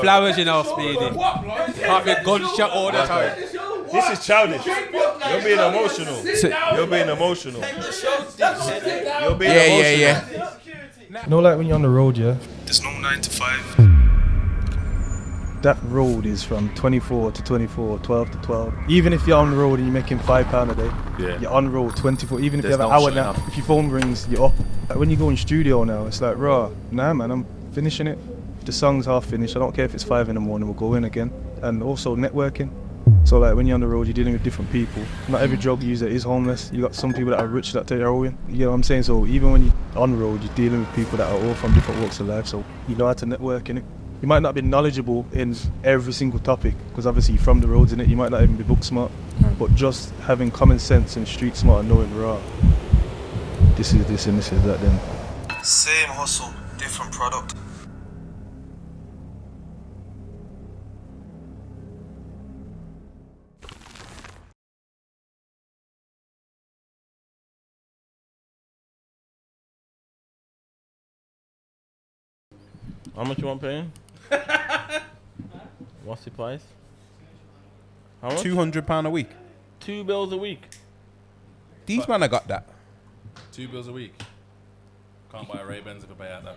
flowers, you know, Speedy. Can't be gunshot all the time. This is childish. You're being emotional. You're being emotional. You're being emotional. Yeah. You know, like when you're on the road, yeah? There's no 9 to 5. That road is from 24 to 24, 12 to 12. Even if you're on the road and you're making £5 a day, you're on road 24. Even if you have an hour now, if your phone rings, you're up. Like when you go in studio now, it's like, raw, nah man, I'm finishing it. If the song's half finished, I don't care if it's 5 in the morning, we'll go in again. And also networking. So like when you're on the road, you're dealing with different people. Not every drug user is homeless. You got some people that are rich that take heroin. You know what I'm saying? So even when you're on the road, you're dealing with people that are all from different walks of life. So you know how to network, innit? You might not be knowledgeable in every single topic, because obviously you're from the roads, innit? You might not even be book smart, but just having common sense and street smart and knowing, raw, this is this and this is that, then. Same hustle, different product. How much you want paying? What's the price? How much? £200 a week. $2 a week. These man, I got that. $2 a week. Can't buy a Ray-Bans if I pay out that.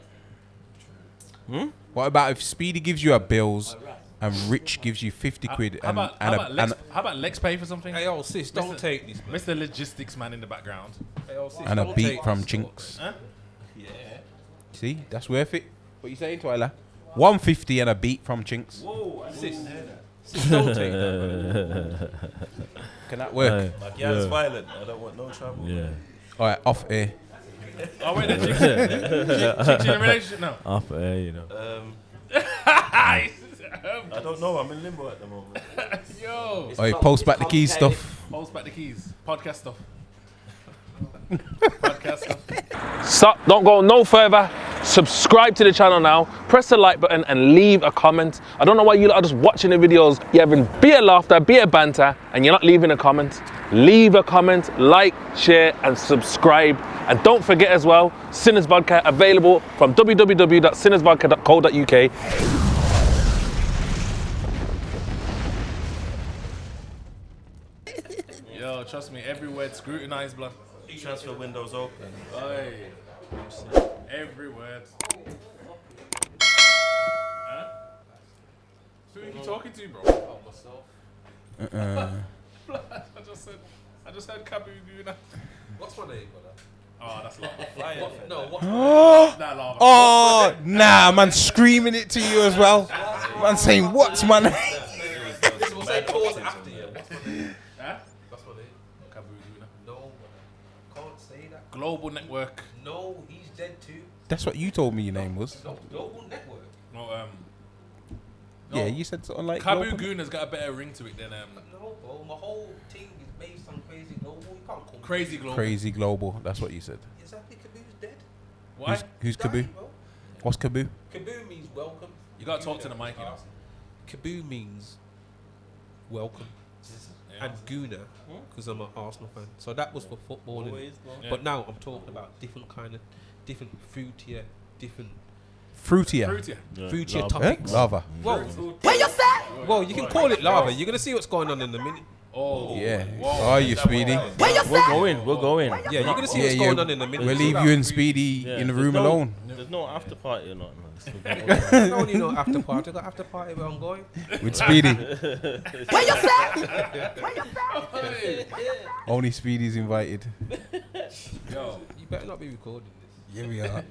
What about if Speedy gives you a bills and Rich gives you 50 quid How about Lex pay for something? Hey, yo, sis, don't take this. Mr. Logistics man in the background. Hey, yo, sis, and a don't beat take from this. Chinks? Huh? Yeah. See, that's worth it. What you saying, Twyla? 150 and a beat from Chinks. Whoa, sis, don't take that. Can that work? My girl's violent. I don't want no trouble. Yeah. All right, off air. Oh wait, Chinks in a relationship now. Off air, you know. I don't know. I'm in limbo at the moment. Yo. Oh, post back the keys stuff. Post back the keys. Podcast stuff. Podcast stuff. So, don't go no further. Subscribe to the channel now. Press the like button and leave a comment. I don't know why you lot are just watching the videos. You're having be a laughter, be a banter, and you're not leaving a comment. Leave a comment, like, share, and subscribe. And don't forget as well, Sinners Vodka available from www.sinnersvodka.co.uk. Yo, trust me, every word scrutinized, blood. Transfer windows open. Oi. Every word. Huh? Who are you talking to, bro? Oh, myself. I just heard Kabuguna. What's my name, brother? Oh, that's lava. No, what's That lava. Oh, nah, man, screaming it to you as well. Man saying, what's my name? This will say pause after you. What's my name? Huh? What's my name? Kabuguna. No, can't say that. Global Network. No, he's dead too. That's what you told me your name was. No, Global Network. No, Yeah, you said something like Global. Kabuguna's got a better ring to it than No, bro, my whole thing is based on Crazy Global. You can't call me Crazy Global. Crazy Global, that's what you said. Exactly, Kaboo's dead. Why? Who's Died, Kaboo? bro. What's Kaboo? Kaboo means welcome. You gotta talk to the mic, you know. Kaboo means welcome. Yeah. And Guna, because I'm an Arsenal fan. So that was for football. Yeah. But now I'm talking about different fruitier, different Fruitier. fruitier Eh? topics. Lava. Well, well, you can call it lava. You're gonna see what's going on in a minute. Oh. Yeah. Whoa. Are you, Speedy? We're going. Yeah, you're gonna see what's going on in a minute. We'll leave you and Speedy in the room alone. There's no after party or nothing. I don't need no after party. I got after party where I'm going. With Speedy. Hey. Only Speedy's invited. Yo, You better not be recording this. Here we are.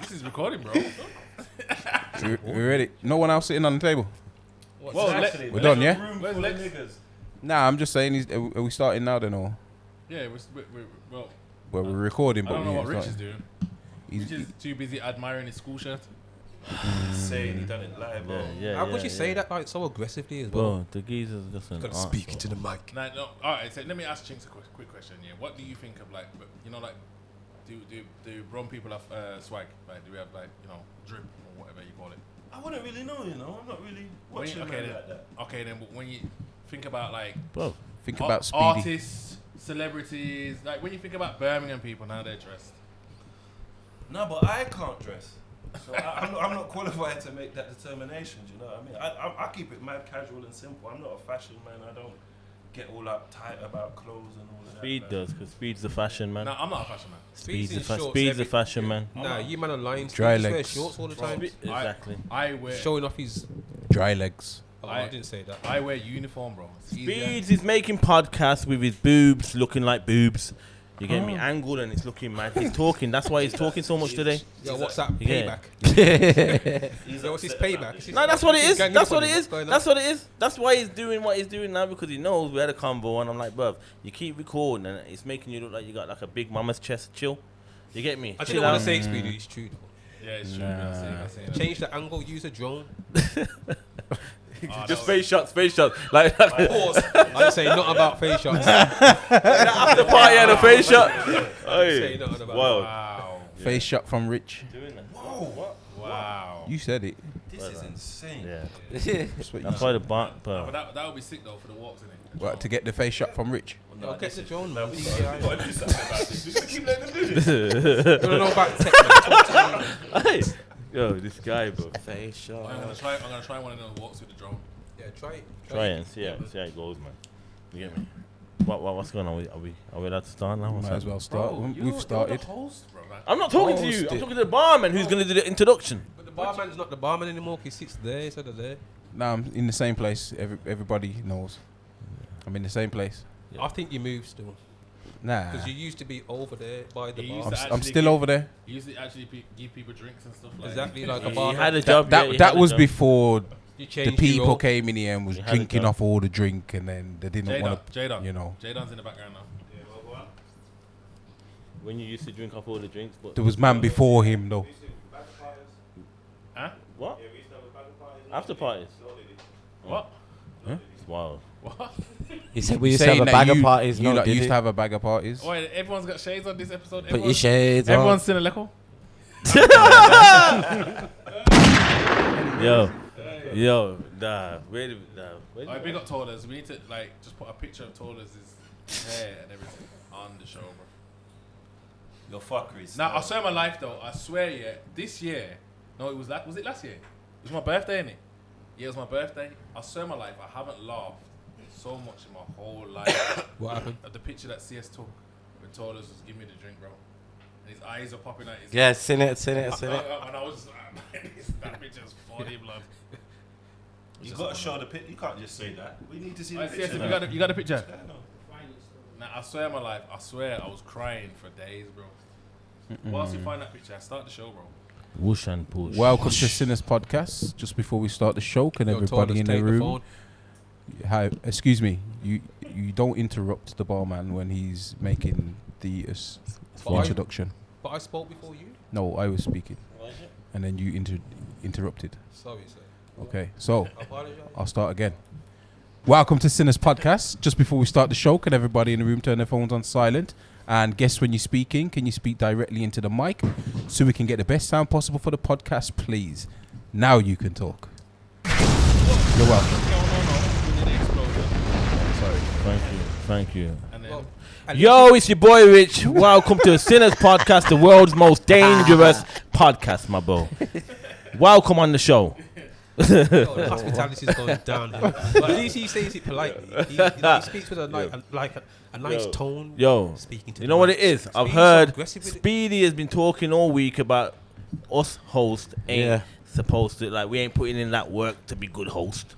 this is recording, bro. We're ready. No one else sitting on the table. Well, We're done, yeah? Where's Lex? Nah, I'm just saying, are we starting now then, or? Yeah, well, Well, we're recording, I but don't know what we're Rich is starting. doing. Rich is too busy admiring his school shirt. Saying he done it live, bro. How could you say that like so aggressively as well? Bro, the geezer's just an Gotta art, speak bro. into the mic. Nah, no, all right. So let me ask Chinks a quick question. Yeah, what do you think of like, you know, like, do grown people have swag? Like, do we have like, you know, drip or whatever you call it? I wouldn't really know, you know. I'm not really watching okay, then, like that. okay, then, but when you think about like Bro, Think about Speedy. artists, celebrities, like when you think about Birmingham people, how they're dressed. No, but I can't dress. So I'm not qualified to make that determination. Do you know what I mean? I keep it mad casual and simple. I'm not a fashion man. I don't get all uptight about clothes and all of that. Speed does, because Speed's the fashion man. No, I'm not a fashion man. Speed's in the shorts fashion man. Nah, you man are lying. Dry Speedy legs. wears shorts all the time. Exactly. I wear. Showing off his. Dry legs. Oh, I didn't say that. I wear uniform, bro. It's easier. Speeds is making podcasts with his boobs looking like boobs. You get me? Angled and it's looking mad. He's talking. That's why he's talking so much today. Yo, what's that Yeah. payback? Yo, what's his payback? No, that's what it is. Ganging That's up what on it him. is. What's going on? That's what it is. That's why he's doing what he's doing now, because he knows we had a convo and I'm like, bruv, you keep recording and it's making you look like you got like a big mama's chest. Chill. You get me? I Chill didn't want out. to say Speedy. It's true. Yeah, it's true. I say that. Change the angle. Use a drone. Just face shots. Like Pause. I didn't say nothing about face shots. after party and a face shot. Say nothing about. Wow. Wow. Face shot from Rich. Wow. You said it. This is insane. Yeah. That's what you That's said. why the bar. But that would be sick though for the walks, innit? What, to get the face shot from Rich. Yo, get the drone, man. What do something about this? You keep letting them do this. You don't know about tech, man. Talk to me. Hey. Yo, this guy, bro. Face shot. I'm gonna try one of those walks with the drone. Yeah, try it. Try it and see how it goes, man. You get me? What's going on? Are we allowed to start now? What's Might as happening? well start. We've started. The host, bro, man. I'm not talking to you. I'm talking to the barman who's going to do the introduction. But the barman's not the barman anymore. He sits there instead of there. Nah, I'm in the same place. Everybody knows. I'm in the same place. I think you moved still. Nah. Because you used to be over there by the He bar. used to I'm actually still give- over there. You used to actually give people drinks and stuff like Exactly like a He barman. had a job. That was before You the changed people your came in here and was He had a drinking job. off all the drink, and then they didn't want to, J-Don. you know. J-Don's in the background now. when you used to drink off all the drinks. But There was man before him though. Huh? what? After parties. What? It's wild. What? He said we used to have Saying a that bag of you- parties. You No, lot did used he? to have a bag of parties. Oh, wait, everyone's got shades on this episode. Put your shades on. Everyone's seen a leco. Yo, where Alright, big up Tollers. We need to like just put a picture of Tollers' hair and everything on the show, bro. Your fuckeries. Now I swear my life though. I swear, yeah. This year, no, it was was it last year? It was my birthday, innit? Yeah, it was my birthday. I swear my life. I haven't laughed so much in my whole life. What happened? At the picture that CS took when Tollers was giving me the drink, bro. And his eyes are popping out. Yeah, seen it. And I was just that picture's funny, blood. You got to show the picture. You can't just say that. We need to see the Alright, picture. CS, you got the picture? What's going on? Now I swear my life. I swear I was crying for days, bro. Whilst you find that picture, start the show, bro. Whoosh and push. Welcome to Sinners Podcast. Just before we start the show, can Yo, everybody Tollers, in the take room? phone. Hi, excuse me. You don't interrupt the barman when he's making the But I- introduction. But I spoke before you. No, I was speaking, and then you interrupted. Sorry, sir. Okay, so I apologize. I'll start again. Welcome to Sinners Podcast. Just before we start the show, can everybody in the room turn their phones on silent? And guess when you're speaking, can you speak directly into the mic so we can get the best sound possible for the podcast, please? Now you can talk. You're welcome. Thank you. And then Well, at Yo, it's your boy Rich. Welcome to Sinners Podcast, the world's most dangerous podcast, my bro. Welcome on the show. least, yo, the hospitality is going down. But at least he says it politely. He speaks with a nice tone. Yo, Speaking to you the know what mic. it is? So I've he's so heard aggressive with it. Speedy has been talking all week about us host ain't supposed to, like, we ain't putting in that work to be good host.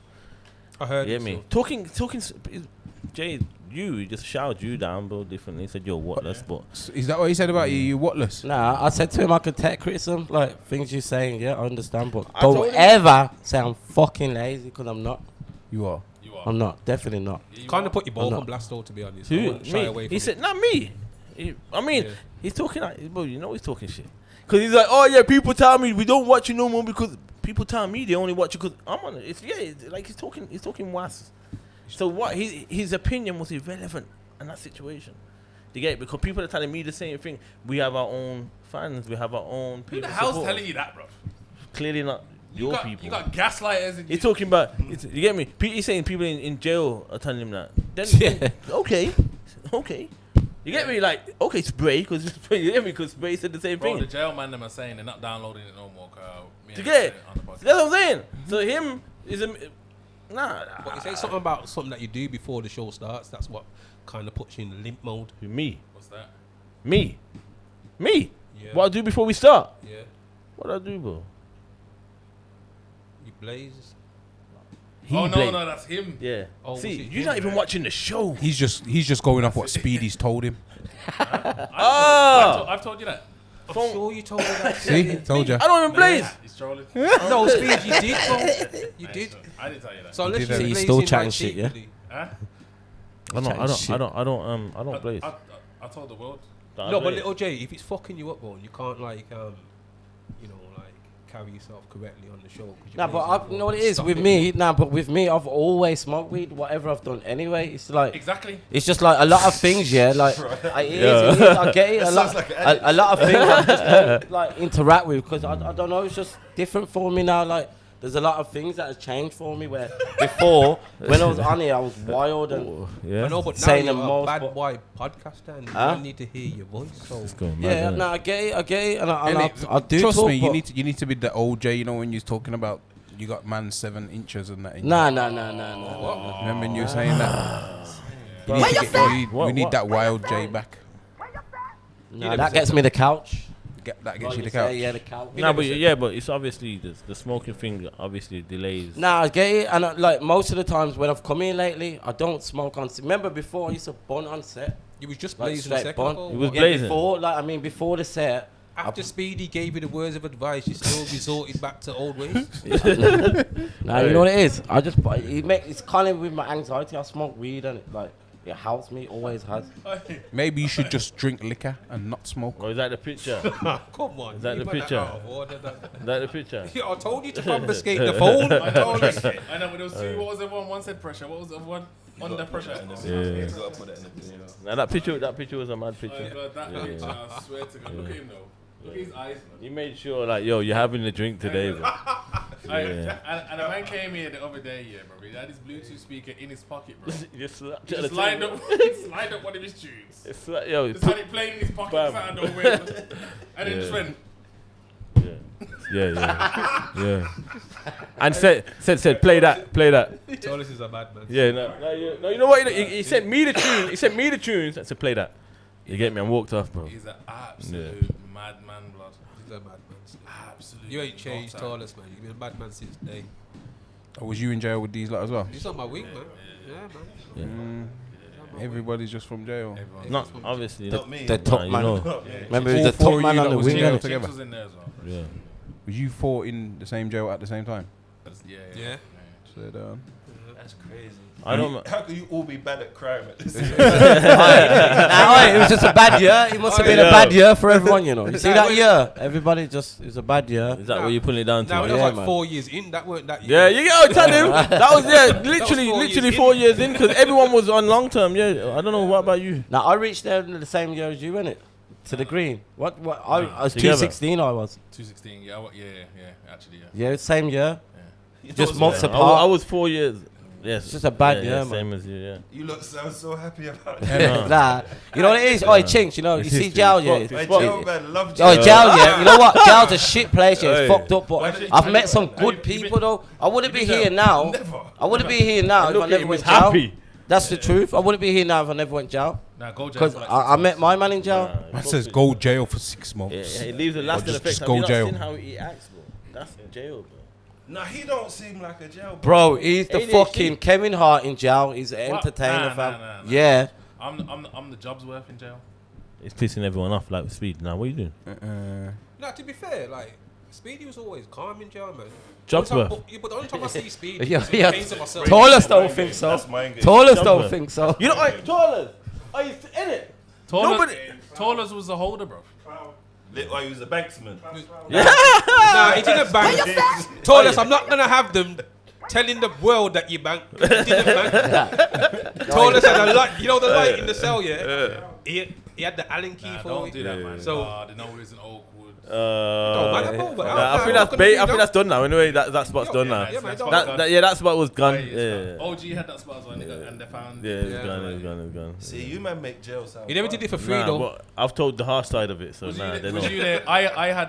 I heard You it. get me? Talking, Jay, you just shouted you down, bro, differently. He said you're whatless, but Is that what he said about you? You whatless? Nah, I said to him I could take criticism, like things you're saying. Yeah, I understand, but I told don't him- ever say I'm fucking lazy because I'm not. You are. you are. I'm not. Definitely not. Kind of put you both not. on blast, though, to be honest. I who? wouldn't shy away Me? from He it. said, not me. I mean, Yeah. he's talking like, bro, you know he's talking shit. Because he's like, oh yeah, people tell me we don't watch you no more because people tell me they only watch you because I'm on it. It's like he's talking was. So what? His opinion was irrelevant in that situation. You get it? Because people are telling me the same thing. We have our own fans. We have our own Who people. the hell's support. telling you that, bro? Clearly not your people. You got gaslighters and He's talking about, you get me? He's saying people in jail are telling him that. Then, okay. You get me? Like, okay, spray, because you get me? Because spray said the same Bro, thing. the jail man them are saying they're not downloading it no more. To get it? That's what I'm saying. So him is a nah. But you say something about something that you do before the show starts. That's what kind of puts you in limp mode. Me. What's that? Me. Yeah. What I do before we start? Yeah. What I do, bro? You blaze. No, that's him. Yeah. Oh, see, you're not even watching the show. He's just going off what Speedy's told him. I've told you that. I'm sure you told me that. See, told you. I don't even blaze. He's trolling. No, Speed, you did, bro. You did. I didn't tell you that. So unless did you're that. He's still blazing, chatting like, shit, yeah? secretly. Huh? I don't blaze. I told the world. No, but Lil Jay, if it's fucking you up, bro, and you can't like, you know, like carry yourself correctly on the show. Nah, but you know what it is with me. Nah, but with me, I've always smoked weed. Whatever I've done, anyway, it's like Exactly. it's just like a lot of things. Yeah, like it is, I get it. A lot of things I just don't like interact with because I don't know. It's just different for me now. Like there's a lot of things that have changed for me. Where before, when I was on here, I was wild and I know, but now saying you're the a most, bad but- boy podcaster, and Huh? I need to hear your voice. So yeah, no, I get it, and I do Trust talk, me, but you need to be the old Jay. You know when you're talking about you got man 7 inches and that. Nah. Remember when you were saying that? We need that wild Jay back. Nah, that gets me the couch. That gets Like you the say, couch. Yeah, the couch. No, but it's obviously the smoking thing obviously delays. Nah, I get it, and like most of the times when I've come in lately, I don't smoke on set. Remember before I used to bun on set? you was just Like blazing a straight second bun. ago. It was Yeah, blazing. before the set. After Speedy gave you the words of advice, you still resorted back to old ways. Nah, you know what it is? It's kind of with my anxiety. I smoke weed and it helps me, always has. Maybe you should just drink liquor and not smoke. Or is that the picture? Come on. Is that you the went picture? out of order, that- Is that the picture? Yeah, I told you to confiscate the phone. I told you. I know, but there was two. What was the other one? One said pressure. What was the other one? Under pressure. Yeah. Now that picture was a mad picture. God, that picture, I swear to God. Look at him though. Look at his eyes, man. You made sure like, yo, you're having a drink today, bro. And a man came here the other day, yeah, bro. He had his Bluetooth speaker in his pocket, bro. Just He just lined up one of his tunes. It's like, yo, Just had it playing in his pocket, Bam. sat and nowhere. And then just went. yeah. And said, play that. Tolis is a bad man. Yeah, no, you know what? He sent me the tune. He sent me the tunes and said, play that. You get me? And walked off, bro. He's an absolute madman, blood. He's a bad man. Absolutely. You ain't changed, Tolis, man. You've been a bad man since day. Or was you in jail with these lot as well? He's on my week, man. Yeah, man. Everybody's just from jail. Not obviously. Not me. The top you man. know. Remember, he All was the four top of man you on lot the was in wing. jail innit? together? Chinks was in there as well. Yeah. Was you 4 in the same jail at the same time? Yeah. So down. That's crazy. I don't. How can you all be bad at crime at this? It was just a bad year. It must have been a bad year for everyone, you know. You see that year? Everybody it was a bad year. Is that what you're putting it down to? Now, that Yeah, was like man. 4 years in. That weren't that Yeah, year. you go tell him. That was literally 4 years in because everyone was on long term. Yeah, I don't know. What about you? Now I reached there in the same year as you, innit? To the green. What? I was Together. 216. I was. 216. Yeah, actually, yeah. Yeah, same year. You Just know, months man, apart. I was 4 years. Yes, It's just a bad year, man. Same as you. Yeah. You look so happy about it. Nah, you know what it is? Oh, Chinks, you know, you see jail, yeah. Hey, Joe, man, love Oh, jail. jail, yeah. You know what? Jail's a shit place, yeah. It's Hey. fucked up, but I've met some good people, though. I wouldn't be here now. I wouldn't be here now if Look I at never him, went he's jail. happy. That's the truth. I wouldn't be here now if I never went jail. Now go jail. Because for like I met my man in jail. Man says go jail for 6 months. Yeah, it leaves a lasting just- effect. just Have go you not jail. seen how he acts, bro? That's in jail, bro. Nah, he don't seem like a jail Bro, he's the ADHD. fucking Kevin Hart in jail. He's an What? entertainer, Nah, fam. nah. Yeah. I'm the job's worth in jail. It's pissing everyone off like with Speed. Now, what are you doing? Now, to be fair, like, Speedy was always calm in jail, man. Job's Only time- worth. But the only time I see Speedy, Yeah, it's yeah. pains of myself. Tallest don't think so. That's my game. Tallest don't think so. You know, Toilers. Are you in it? Tollers was a holder, bro. Oh, he was a banksman. Nah, he didn't bank. Tallest, I'm not gonna have them telling the world that you bank. He didn't bank. Tallest had a light, you know the light in the cell, yeah? He had the Allen key for Don't it. do that, man. So- they know he's an Oakwood. matter, bro, but I think that's I think that's done now. Anyway, that spot's done now. That spot was gone. Yeah. OG had that spot as well, and they found. Yeah, it's gone. See, you man make jail sound. You never did it for free though. But I've told the harsh side of it, so nah, they know. Was you there? I had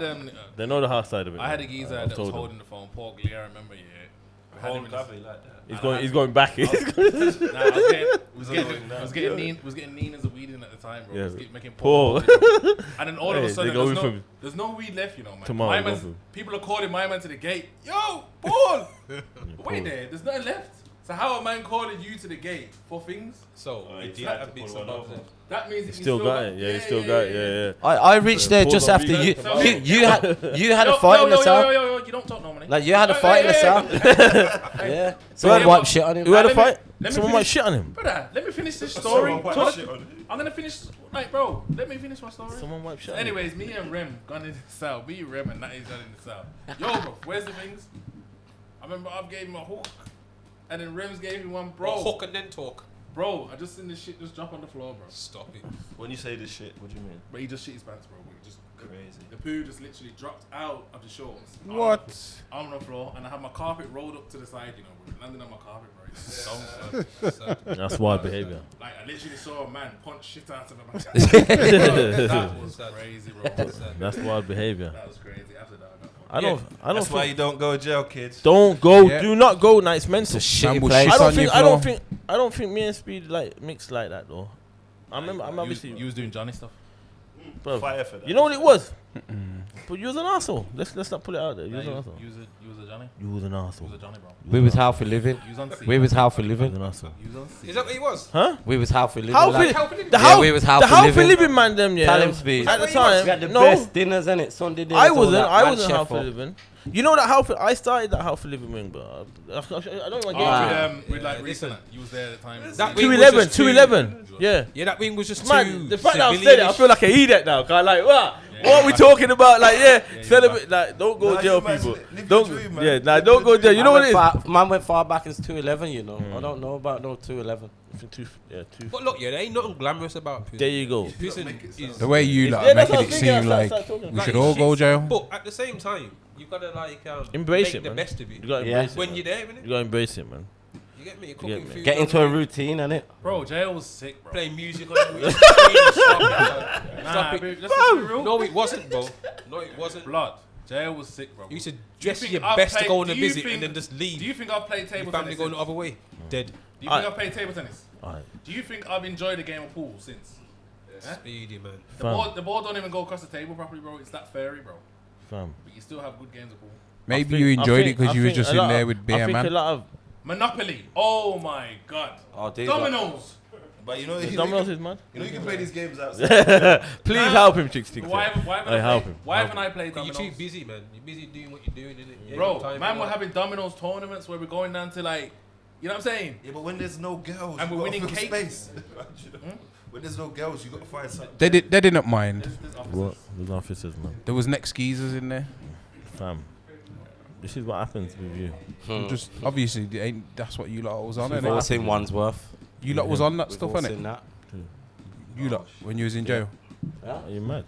They know the harsh side of it. I had a geezer that was holding the phone. Paul Glee, I remember. Yeah. Whole coffee like that. He's going back. I was getting Nina's a weed in at the time, bro. Yeah. Making Paul. And then all of a sudden, there's no weed left, you know, man. Tomorrow, people are calling my man to the gate. Yo, Paul! Wait there, there's nothing left. So how a man calling you to the gate for things? So that means he still got it. Yeah, he still got it. Yeah. I reached there just after you. You had a fight in the south. Yo, you don't talk normally. Like you had a fight in the south. Yeah. Someone wiped shit on him. Who had a fight? Someone wiped shit on him. Brother, let me finish this story. I'm gonna finish. Like, bro, let me finish my story. Someone wiped shit on him. Anyways, me and Rem gone in the south. Me, Rem, and Natty's gone in the south. Yo, bro, where's the things? I remember I gave him a hook. And then Rems gave me one, bro. Hook and then talk. Bro, I just seen this shit just drop on the floor, bro. Stop it. When you say this shit, what do you mean? But he just shit his pants, bro. He just crazy. The poo just literally dropped out of the shorts. What? On the floor, and I had my carpet rolled up to the side, you know, bro. Landing on my carpet, bro. It's That's wild behavior. Like, I literally saw a man punch shit out of him. That was crazy, bro. That's wild behavior. That was crazy. After that, I don't. That's why you don't go to jail, kids. Don't go. Do not go. Nah, it's mental. Shitty place. I don't think me and Speedy like mixed like that though. I'm obviously. You was doing Johnny stuff. Bro, Fire for that. you know what it was? But you was an arsehole. Let's not put it out there. You was an arsehole. You was a Johnny. You was an You arsehole. was a Johnny, bro. We was how for living. You was on scene. We was how for You was an living. arsehole. You was on scene. Is that what he was? Huh? We was how for living. How like, we was how for living man them yeah. Tell him, Speed. At the We time, had the no. best dinners, innit? Sunday dinners. I all wasn't. that, I man, wasn't chef how for up. living. You know that how for, I started that how for living wing, but I don't want to get With like recent, you was there at the time. That wing was just 211. Yeah. Yeah, that wing was just Man, too the fact that I've said it, I civilian-ish. feel like an idiot now. Cause like, what are we talking about? Like, celebrate. Like, don't go jail, people. Don't. Don't go jail. You know what it is? Man went far back as 211, you know. I don't know about no 211. But look, there ain't nothing glamorous about prison. There you go. Prison is The way you like Yeah, making that's it what I was seem like thinking. we should all go jail. But at the same time, you gotta like Embrace make it, the man. best of it. You gotta Yeah. embrace it. When man. you're there, innit? You gotta embrace it, man. You get me? You're cooking me. food. Get into a routine, innit? Bro, jail was sick, bro. Playing music on the week. Stop it. Let's just be real. No, it wasn't, bro. No, it wasn't. Blood. Jail was sick, bro. You used to Do you dress think your I've best to played- go on a do you visit think- and then just leave. Do you think I've played table Your family tennis? going the other way. Dead. Do you think I've played table tennis? Alright. Do you think I've enjoyed a game of pool since? Speedy, man. The ball don't even go across the table properly, bro. It's that fairy, bro. Fam. But you still have good games of pool. Maybe you enjoyed it because you was just in there with beer, I think a man. lot of Monopoly. Oh my god. Oh, these Dominoes. But you know, Domino's is mad. you can play these games outside. Please help him, Chicks. Why haven't I played You're dominoes? too busy, man. You're busy doing what you're doing, innit? Bro, man, we're having dominoes tournaments where we're going down to like, you know what I'm saying? Yeah, but when there's no girls, And you we're gotta winning fill cake. space. When there's no girls, you gotta find something. They didn't mind. What? There's officers, man. There was next geezers in there. Fam. This is what happens with you. Just obviously, that's what you lot was on. We've innit? all seen Wandsworth. You lot was on that We've stuff, all innit? seen that. You lot when you was in jail. Are you mad?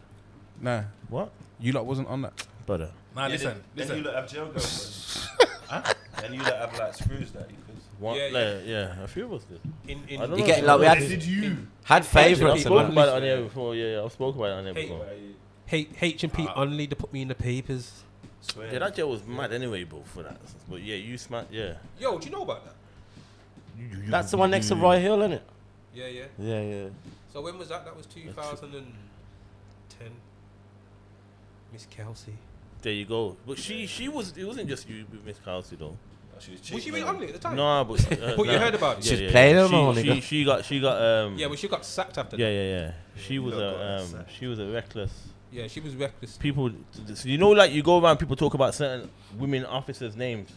Nah, What? you lot wasn't on that. Brother. Nah, listen. And you lot have jail girlfriends. And you lot have like screws that you could. What? Yeah. A few of us did. In I don't You know. getting like we had I've favourites. spoken about it on here before. Yeah, I've spoken about it on here Hey. before. H&P only to put me in the papers. Swear. Yeah, that jail was mad anyway, bro, for that. But yeah, you smacked. Yeah. Yo, do you know about that? That's the one next to Roy Hill, innit? Yeah. Yeah. So when was that? That was 2010. Miss Kelsey. There you go. But she was. It wasn't just you with Miss Kelsey though. Was she in only at the time? No, but But you heard about it? She's playing them on. She got. Yeah, well, she got sacked after that. Yeah. She was a reckless. Yeah, she was reckless. People, so you know, like you go around, people talk about certain women officers' names.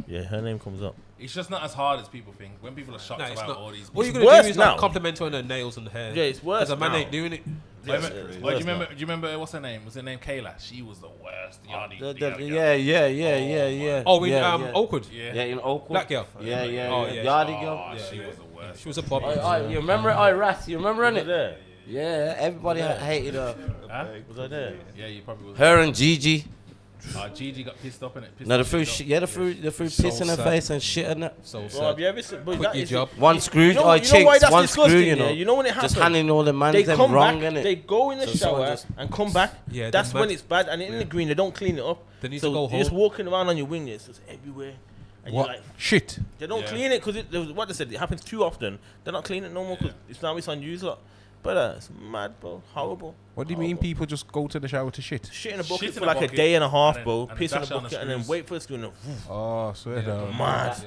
Yeah, her name comes up. It's just not as hard as people think. When people are shocked Nah, it's about not. all these. What you're It's gonna do worse is now. like compliment her on her nails and the hair. Yeah, it's worse. Because a man now. ain't doing it. Do you remember what's her name? Was her name Kayla? She was the worst. Yeah. Oh, in Oakwood. Yeah, in Oakwood. Black girl. Yeah. Oh, yeah. Yardy girl. She was the worst. She was a problem. You remember it? Ras. You remember it? Yeah. Yeah, everybody hated her. Was I there? Yeah, you probably was. Her and Gigi. Gigi got pissed up in it. No, the fruit piss in her face and shit and that. So Bro, sad. have you ever seen? But Quit that your is job. One screw, You know why Chinks, that's one screw, disgusting, you know. yeah? You know when it happens? Just handing all the man They them come wrong, back, innit? they go in the So someone shower just- and come back. Yeah, That's they're when mad. it's bad. And in the green, they don't clean it up. They need so to go you're just home. walking around on your wing, it's just everywhere. And What? you're like, Shit. they don't clean it because what they said, it happens too often. They're not cleaning it no more because it's on use lot. But it's mad, bro. Horrible. What do you mean people just go to the shower to shit? Shit in a bucket Shit in for a like a bucket day and a half, and bro. then Piss in a dash it on the bucket and then screws. wait for it to go in the Oh, swear down. mad.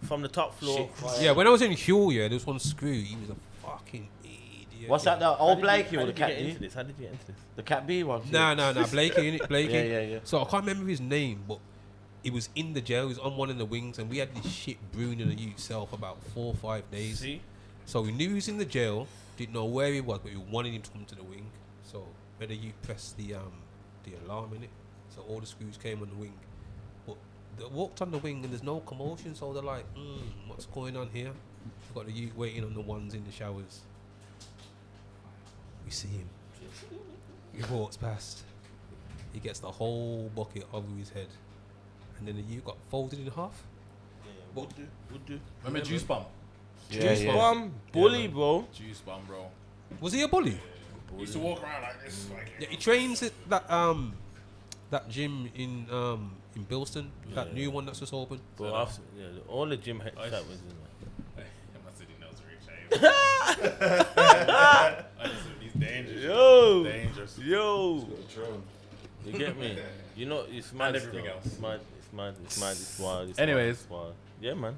From the top floor. Yeah, when I was in Hull, there was one screw. He was a fucking idiot. What's that, the How old did Blakey you or the get Cat into B? this? How did you get into this? The Cat B one? No, Blakey, innit? Blakey. Yeah. So I can't remember his name, but he was in the jail. He was on one of the wings, and we had this shit brewing in the youth cell for about 4 or 5 days. See? So we knew he was in the jail, didn't know where he was, but we wanted him to come to the wing. So whether you press the alarm in it, so all the screws came on the wing. But they walked on the wing and there's no commotion, so they're like, what's going on here? We've got the youth waiting on the ones in the showers. We see him. He walks past. He gets the whole bucket over his head, and then the youth got folded in half. Would do. Remember Juice Bomb? Juice bomb, bully, bro. Juice Bomb, bro. Was he a bully? He used to walk around like this. Yeah, he trains at that gym in Bilston, that new one that's just opened. Bro, all the gym head that was in there. I must have didn't know to reach He's dangerous. Yo. Dangerous. Yo. You get me? You know, it's mad. And everything still. else. It's mad. It's wild. It's Anyways. wild. Yeah, man.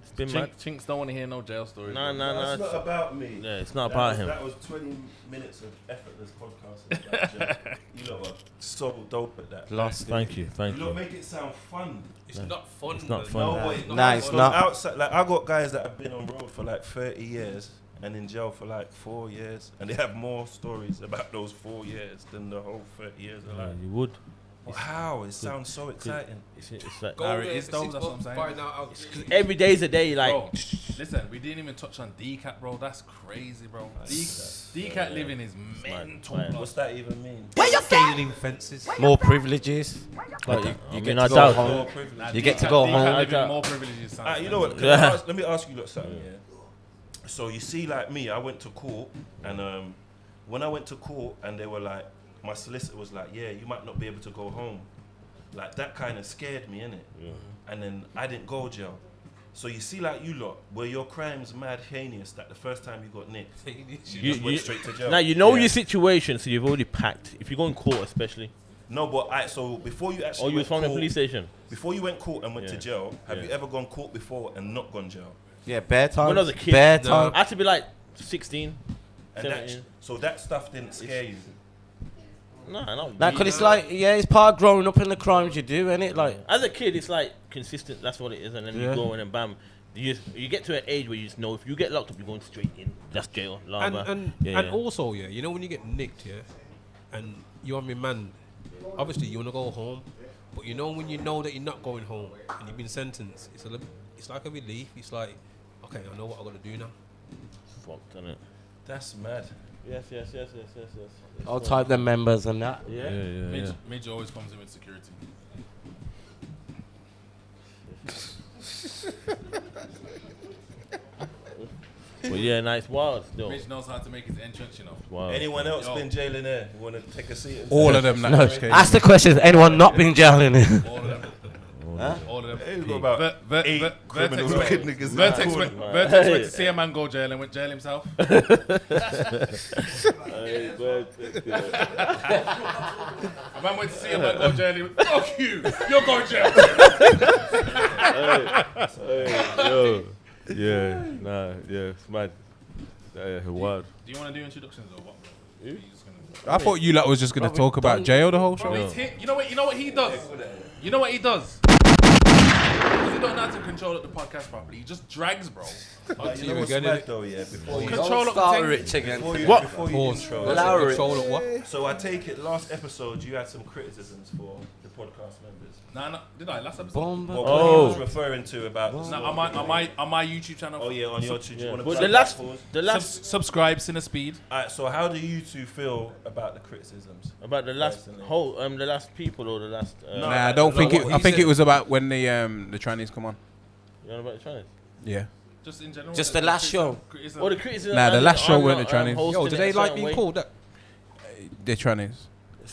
It's been mad. Chinks don't want to hear no jail stories. Nah. It's not about me. Yeah, it's not about him. That was 20 minutes of effortless podcasting. You lot are so dope at that. Lost. Thank you. You lot make it sound fun. It's not fun. It's not man. fun. No way. Nah, it's From not. Outside, like I got guys that have been on road for like 30 years and in jail for like 4 years, and they have more stories about those 4 years than the whole 30 years of life. You would. Well, how? It sounds so exciting. It's like Go Harry, there it's for those, 6 that's what I'm months, saying. find out how- every day's a day. Like, Bro, listen, we didn't even touch on DCAT, bro. That's crazy, bro. DCAT living is mental. man. bro. What's that even mean? Scaling fences. More privileges. Like, you I get mean, to I go doubt. home. Nah, You get to DCAT go home. living more privileges. You know what? Yeah. Let me ask you lot something. Yeah. So you see, like me, I went to court, and when I went to court, and they were like, my solicitor was like, "Yeah, you might not be able to go home." Like that kind of scared me, innit? Yeah. And then I didn't go jail. So you see, like you lot, were your crimes mad heinous that the first time you got nicked, you just went straight to jail? Now you know Yeah. your situation, so you've already packed. If you go in court, especially, No, but so before you actually or you was went from the court- police station. before you went court and went to Yeah. jail, have Yeah. you ever gone court before and not gone jail? Yeah, bare time. When I was a kid, Bare No. time. I had to be like 16. And that, 17. so that stuff didn't scare you. No, not Nah, really. cause it's like, yeah, it's part of growing up in the crimes you do, ain't it? Like, As a kid, it's like consistent. That's what it is, and then Yeah. you go in and bam. You get to an age where you just know if you get locked up, you're going straight in. That's jail. And Lava. and, Yeah, and yeah. also, yeah, you know when you get nicked, yeah, and you're on remand, obviously you want to go home, but you know when you know that you're not going home and you've been sentenced, it's like a relief. It's like, okay, I know what I got to do now. Fucked, innit? That's mad. Yes. I'll type them members and that. Yeah. Midge always comes in with security. But yeah, nice wild still. Midge knows how to make his entrance, you know. Wild. Anyone else Yo. been jailing there? Want to take a seat? And All of them. That No, just came. ask the question. Anyone not been jailing it? All of them. All of them. Hey, we've got about Ver- 8 Ver- criminals Vertex looking went- niggas. Vertex went to see a man go jail and went jail himself. A man went to see a man go jail and he went, fuck you, you're going jail. Yo. Yeah. Nah. Yeah. It's mad. Wild. Do you want to do introductions or what, bro? You just gonna- I thought you lot was just gonna talk about jail the whole show. Bro, he's hit. You know what he does? You know what he does? don't know how to control the podcast properly. He just drags, bro. You know what's mad though, yeah? Before you Control up the Start thing. rich again. Before you Pause. intro. Allow it. Control of what? So I take it last episode you had some criticisms for the podcast members. No, did I? Last episode? Bomba. What he was referring to about the No, on my YouTube channel. Oh yeah, on your channel. But the last Subscribe, Sinner Speed. Alright, so how do you two feel about the criticisms? about the last Personally. the last people or the last. No. Nah, I don't think what it. he I think said. it was about when the trannies come on. You know about the Chinese? Yeah. Just in general. Just the last show. Or the criticism. Nah, the and last show I'm weren't not, the Chinese. hosting Yo, do it they a like certain being way. called that? They're trannies.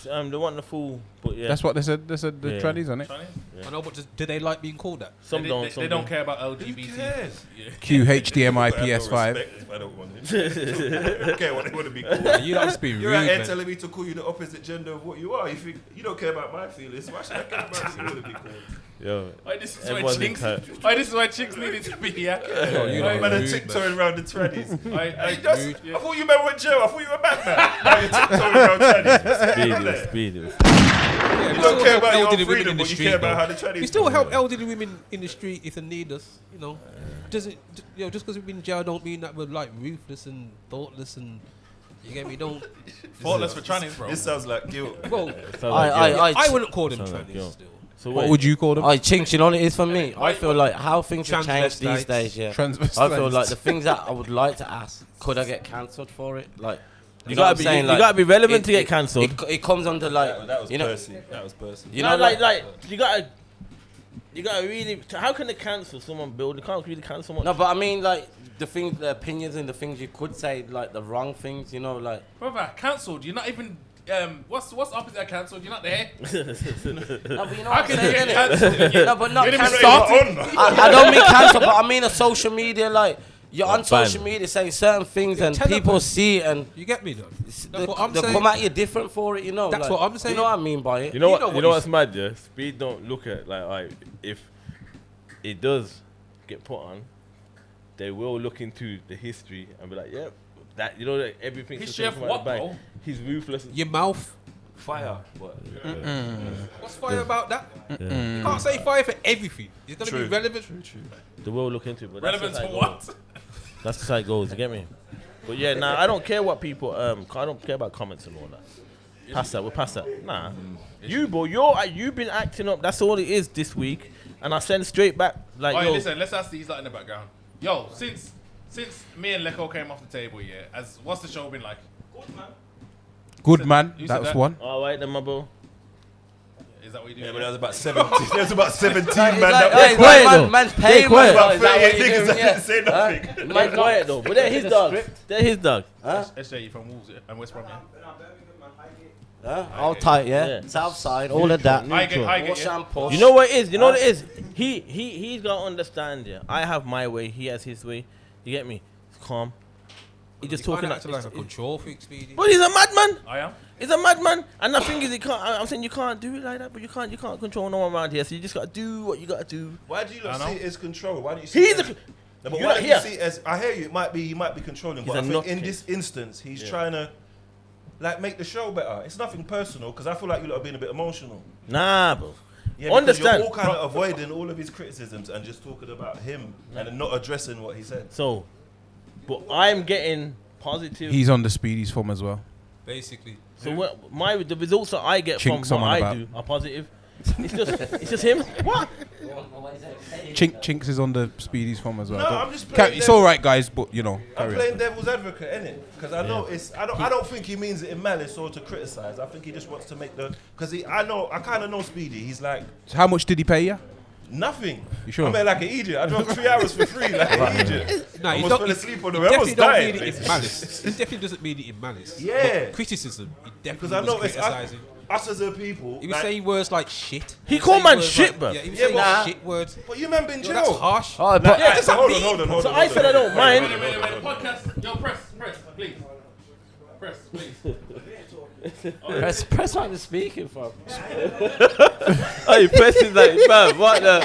They want the fool, but yeah. That's what they said. They said the Yeah. trannies on it. Chinese? I know, but do they like being called that? Some They, don't. they, Some they don't care about LGBT. Who cares? Yeah. Q HDMI I have no PS5. respect if I don't want it. I don't care what they want to be called. You like to be rude, You're out here man. telling me to call you the opposite gender of what you are. You think you don't care about my feelings. Why should I care about what you want to be called? Yo, This is why everyone's Chinks. This is why Chinks needed to be here. Yo, you I'm like man, rude, tiptoeing around the trannies. I I thought you men were in jail. I thought you were back now. Now you're tiptoeing around trannies. speedy. Yeah, You we don't still care help about your elderly own women freedom, in the but you street, care about though. how the trannies. We still help elderly women in the street if they need us. You know, doesn't just because we've been in jail don't mean that we're like ruthless and thoughtless and you get me. Don't. Faultless for trannies, bro. This sounds like guilt. Well, I wouldn't call them Sounds like trannies. guilt. Still. So What would you call them? Chinks, you know what it is for me? I feel like how things have changed these Transvestites. days, yeah. Transvestites. I feel like the things that I would like to ask, could I get cancelled for it? Like, You know what I'm gotta be. saying? You Like, gotta be relevant it- to get it- cancelled. It comes under like, That was you know, Percy. That was Percy. you No, know, like you gotta really. How can they cancel someone? Build. You can't really cancel someone. No, but I mean like the opinions and the things you could say, like the wrong things, you know, like. Brother, cancelled. You're not even. What's opposite of cancelled? You're not there. No, but you know How what I'm can you saying, get innit? cancelled? No, but not You didn't even cancelled. I don't mean cancel, but I mean a social media, like you're on Ban. social media saying certain things and tell people them. see it and You get me though. they, what I'm they saying. come at you different for it, you know. That's like, what I'm saying. You know what I mean by it? You know what? know what You know you what's mad? Yeah, Speed don't look at like if it does get put on, they will look into the history and be like, yep, that you know that everything. History of what, bro? He's ruthless. Your mouth. Fire. But What's fire about that? You can't say fire for everything. It's gonna True. be relevant. They will look into it, but Relevant that's to just how it what? goes. That's just how it goes. You get me? But yeah, nah, I don't care what people. I don't care about comments and all that. Pass that. We'll pass that. Nah, you boy, you've been acting up. That's all it is this week, and I send straight back like Alright, yo. listen. Let's ask these lot in the background. Yo, since me and Leko came off the table, yeah. What's the show been like? Good man. You That said was that? one. All right, then, my bro. Is that what you do? yeah, but there was about 17. There was about 17 man. Like, That hey, quiet man, though. man's paid, quiet. man. about Is that what 38 you niggas do? that Yeah. didn't say nothing. They're quiet though, but they're his dogs. They're his dogs. SJ, you from Wolves and West Brom, yeah? All tight, yeah? Yeah. South side, all of that. I get Wash yeah. and push. You know what it is? You know what it is? He's got to understand, yeah. I have my way, he has his way. You get me? It's calm. He just talking like a control freak, Speedy. But he's a madman. I am. He's a madman. And the thing is, he can't. I'm saying you can't do it like that, but you can't control no one around here. So you just got to do what you got to do. Why do you not I know. see it as control? Why do you see He's it as... a. No, but You're why not do you here. see it as... I hear you. He might be controlling, He's but I a think in nutcase. this instance, he's trying to like make the show better. It's nothing personal because I feel like you lot are being a bit emotional. Nah, bro. Yeah, Understand. You're all kind of avoiding all of his criticisms and just talking about him and not addressing what he said. So, but I'm getting positive. He's on the Speedy's form as well. Basically. So the results that I get Chinks from what someone I about. do are positive. It's just him. What? Chinks is on the Speedy's form as well. No, Don't- I'm just playing It's all right, guys, but you know. I'm carry on. playing devil's advocate, innit? Because I know it's. I don't think he means it in malice or to criticize. I think he just wants to make the. Because I kind of know Speedy. He's like So how much did he pay you? nothing. You sure? I'm like an idiot. I drove 3 hours for free, like an idiot. No, Almost fell asleep on the way. I definitely almost don't died. mean it in malice. He definitely doesn't mean it in malice. Yeah. But criticism, he Because definitely I was know it's criticizing. us as a people. He was like- saying words like shit. He was called saying man words shit, like, bruv. Yeah, he was Yeah, saying but- shit words. But you man been in Yo, that's jail. harsh. Oh, but Yeah, does that hold mean? on. So I said I don't mind. Wait. Podcast. Yo, press, please. Press, please. press on the speaking for. Oh, you pressing like, man, what the?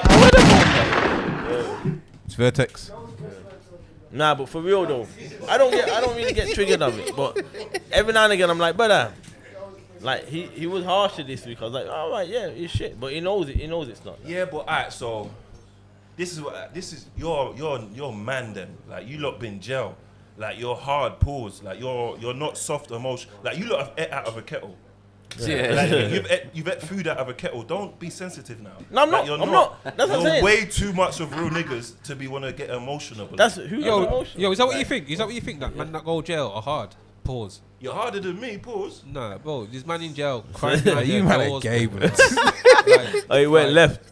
It's Vertex. Nah, but for real though, I don't really get triggered of it. But every now and again, I'm like, brother, like he was harsher this week. I was like, all right, yeah, it's shit. But he knows it. He knows it's not. Yeah, but alright, so this is your man them. Like you lot been jail. Like you're hard pause. Like you're not soft emotion. Like you lot have ate out of a kettle. Yeah. Like you've ate food out of a kettle. Don't be sensitive now. No, I'm like, not. I'm not. That's what I'm you're saying. way too much of real niggas to be want to get emotional. That's who you're emotional. Yo, is that what you think? Is that what you think? That man that go jail are hard? Pause. You're harder than me. Pause. Nah, bro, this man in jail crying. You man are gay, bro. Oh, he went left.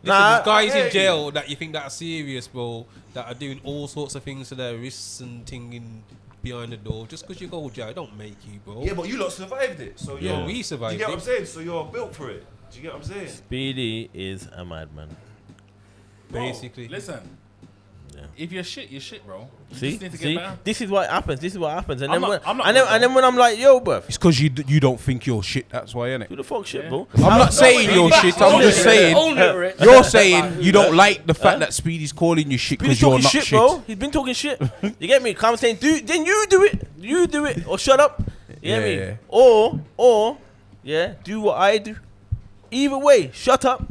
Nah, guys in jail that you think that are serious, bro, that are doing all sorts of things to their wrists and tinging behind the door. Just because you go to jail, don't make you, bro. Yeah, but you lot survived it. So yeah, we survived. Do you get what I'm saying? So you're built for it. Do you get what I'm saying? Speedy is a madman. Basically. Listen. Yeah. If you're shit, you're shit, bro. You See, just need to get better. this is what happens. This is what happens. And I'm then not- and then when I'm like, yo, bruv, It's because you don't think you're shit. That's why, innit? who the fuck shit, bro? I'm not saying you're shit. I'm just saying you're saying you don't like the fact that Speedy's calling you shit He's because you're talking not shit, shit. bro. He's been talking shit. You get me? Come saying, then you do it. You do it, or shut up. You get me? Yeah. Or yeah, do what I do. Either way, shut up.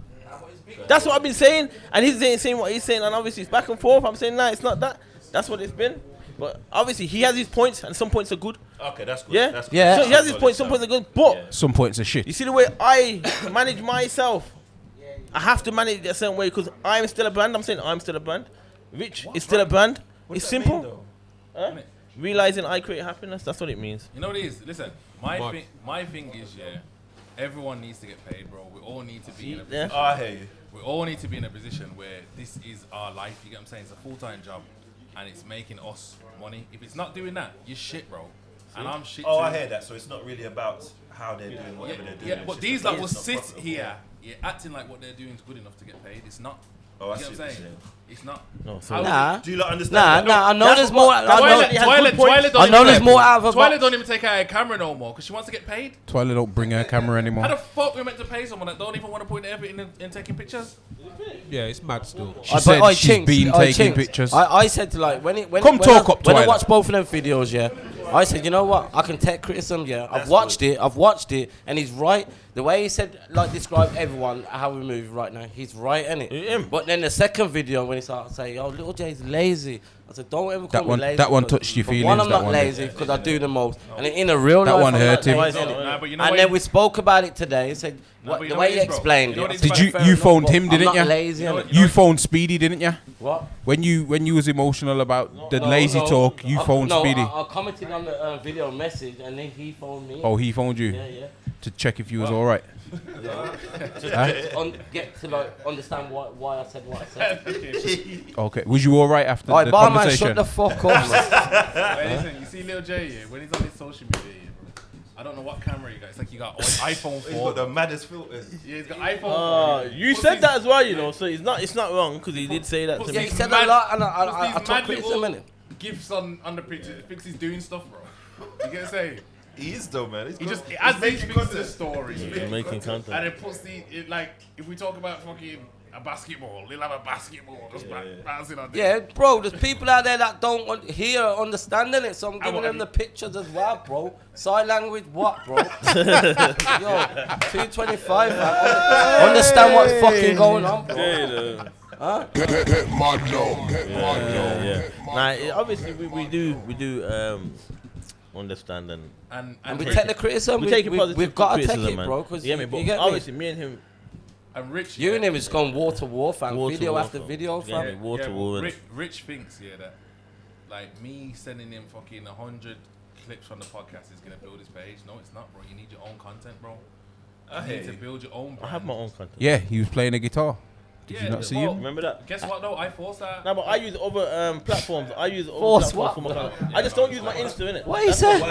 That's what I've been saying, and he's saying what he's saying, and obviously it's back and forth. I'm saying, nah, it's not that. That's what it's been. But obviously he has his points, and some points are good. Okay, that's good. Yeah, That's good. Yeah. So he has his points, some points are good. But Some points are shit. you see the way I manage myself. I have to manage it a certain way because I'm still a brand. I'm saying I'm still a brand. Rich is still a brand. What It's does that simple. mean, though? Huh? Realizing I create happiness. That's what it means. You know what it is? Listen, my thing is, yeah, everyone needs to get paid, bro. We all need to be in a Yeah. Oh, I hear you. we all need to be in a position where this is our life. You get what I'm saying? It's a full-time job, and it's making us money. If it's not doing that, you're shit, bro. And I'm shit Oh, too. I hear that. So it's not really about how they're doing whatever they're doing. Yeah, It's but just these about like will it's not sit profitable. here, acting like what they're doing is good enough to get paid. It's not. Oh, I You see get what what I'm you're saying? saying. It's not. No, so How- Nah. Do you lot understand? Nah, that? nah. I know that's there's what- more. I that's know. why he has good points. Twilight don't I know even there's take- more out of a Twilight box. don't even take out a camera no more because she wants to get paid. Twilight don't bring her camera How anymore. the fuck we meant to pay someone that don't even want to put in effort in taking pictures? Yeah, it's mad still. She said she's been taking pictures. I said to like when Come talk up, when I Twilight. watched both of them videos, yeah, I said, you know what? I can take criticism, yeah. I've watched it, and he's right. The way he said, like, describe everyone how we move right now, he's right, innit? Yeah. But then the second video when he started saying, "Oh, Lil Jay's lazy," I said, "Don't ever call me lazy." That one because- touched your for feelings. One, I'm that not one lazy because I do the most, and in a real That life, one I'm hurt not him. lazy, innit? Nah, but you know what And then it- we spoke about it today. He said, Nah, what, but you the know way what he it is, bro? explained You know it. what I it said, is, Did fair you enough, phoned but him, I'm didn't not ya? lazy, You know innit? what- You phoned Speedy, didn't you? What? When you was emotional about the lazy talk, you phoned no, Speedy. I commented on the video message, and then he phoned me. Oh, he phoned you Yeah. to check if you was all right. Get to like understand why I said what I said. Okay, was you all right after Alright, the barman, conversation? shut the fuck up, man. Hey, listen, you see Lil Jay, yeah, when he's on his social media, yeah, bro, I don't know what camera you got. It's like you got iPhone 4. He's got the maddest filters. Yeah, he's got iPhone 4. you said that as well, you know. So it's not wrong because he did say that to Yeah, me. he said mad- a lot, and I What's took these mad criticism, little innit? gifts on the picture. It thinks he's doing stuff, bro. You get what I'm saying? He is though, man. He just adds these things to the story. He's making And content. it puts like, if we talk about fucking a basketball, he'll have a basketball just bouncing on there. Yeah, bro, there's people out there that don't hear or understanding it, so I'm giving them the pictures as well, bro. Sign language, what, bro? Yo, 225, man. Understand what's fucking going on, bro. Huh? Nah, obviously we do understand And we take the criticism. we take it positive. We've got to take criticism, it, man. bro. Because Yeah, me, but you get me? obviously me and him. And Rich, You and him is going war to war, fam. War to Video war, after fam. video, Yeah, fam. war to but war. Rich thinks, yeah, that like me sending him fucking 100 clips from the podcast is gonna build his page. No, it's not, bro. You need your own content, bro. You need to build your own brand. I have my own content. Yeah, he was playing a guitar. Did you not see him? Remember that? Guess what though? I forced that. No, but I use other platforms. I use other Force platforms what? for my content. I just don't use my Insta, innit? What he said?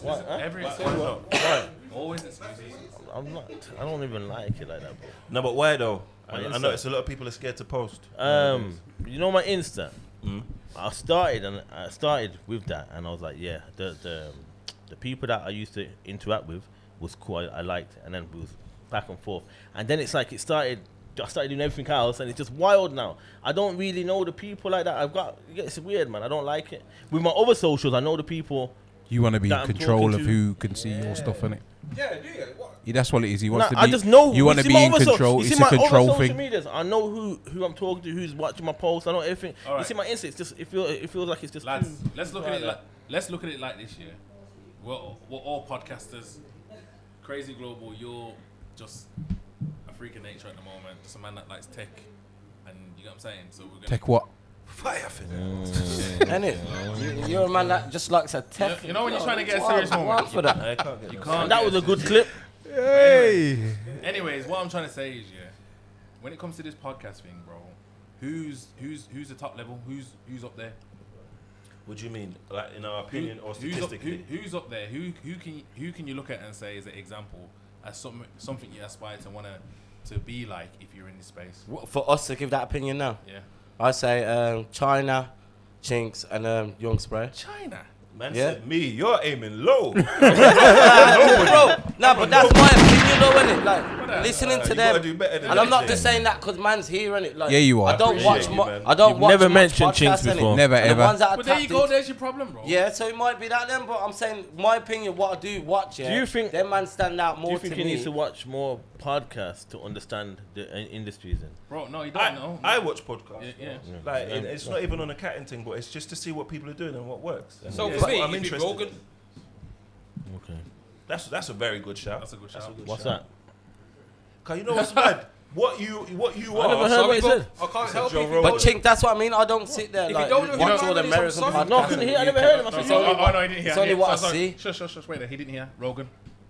What, huh? Every Why? always excuses. I'm not. I don't even like it like that, bro. No, but why though? I Insta. notice a lot of people are scared to post. You know my Insta. Mm. I started with that, and I was like, yeah, the people that I used to interact with was cool. I liked, and then it was back and forth, and then it's like I started doing everything else, and it's just wild now. I don't really know the people like that. It's weird, man. I don't like it. With my other socials, I know the people. You want to be in That I'm control talking of to. who can see your stuff, innit? Yeah, do you? What? Yeah, that's what it is. He wants to be. I just know. You want to be in control. You It's see a my control social thing. medias. I know who I'm talking to, who's watching my posts. I know everything. All right. You see my Insta. It's just it feels like it's just. Lads, too- let's look at it like this year. We're all podcasters. Crazy Global, you're just a freak of nature at the moment. Just a man that likes tech, and you know what I'm saying. So we're gonna Tech what? Fire for Ain't it? You're a man that just likes a tech. You know when you're trying to get a serious moment. For that. I can't get You no can't. That was a good clip. Hey. Anyways, what I'm trying to say is, when it comes to this podcast thing, bro, who's the top level? Who's up there? What do you mean? Like in our opinion or statistically? Who's up there? Who can you look at and say is an example as something you aspire to want to be like if you're in this space? For us to give that opinion now, Yeah. I say China, Chinks, and Young Spray. China. Man Yeah. said me, you're aiming low. Bro, nah, but that's my opinion though, innit? Like, listening to You them. gotta do better than And I'm that, not Jay. just saying that because man's here, innit? Like, Yeah, you are. I don't Appreciate watch you, much. man. I don't You've watch never much mentioned Chinks podcasts, innit? before. Never, And the ever. ones that are But there you tapped go. in- There's your problem, bro. Yeah, so it might be that then, but I'm saying my opinion, what I do watch, yeah. Do you think- them man stand out Do more you think to he me? needs to watch more podcasts to understand the industries? Then Bro, no, you don't know. I watch podcasts. Yeah. Like it's not even on a catting thing, but it's just to see what people are doing and what works. And So it's for what me, I'm it'd be interested. Rogan. okay. That's a very good shout. That's a good shout. What's that? Cause you know what's mad? What you I are. never heard what he said. I can't help Joe it. if you Rogan. But don't- Chink, that's what I mean. I don't sit there If like you don't know who watch the all the man is, I'm American sorry. podcasts. No, I couldn't hear. I never heard him. I said, Oh, no, he didn't hear. It's only what I Sorry. see. Shush. Wait, he didn't hear. Rogan.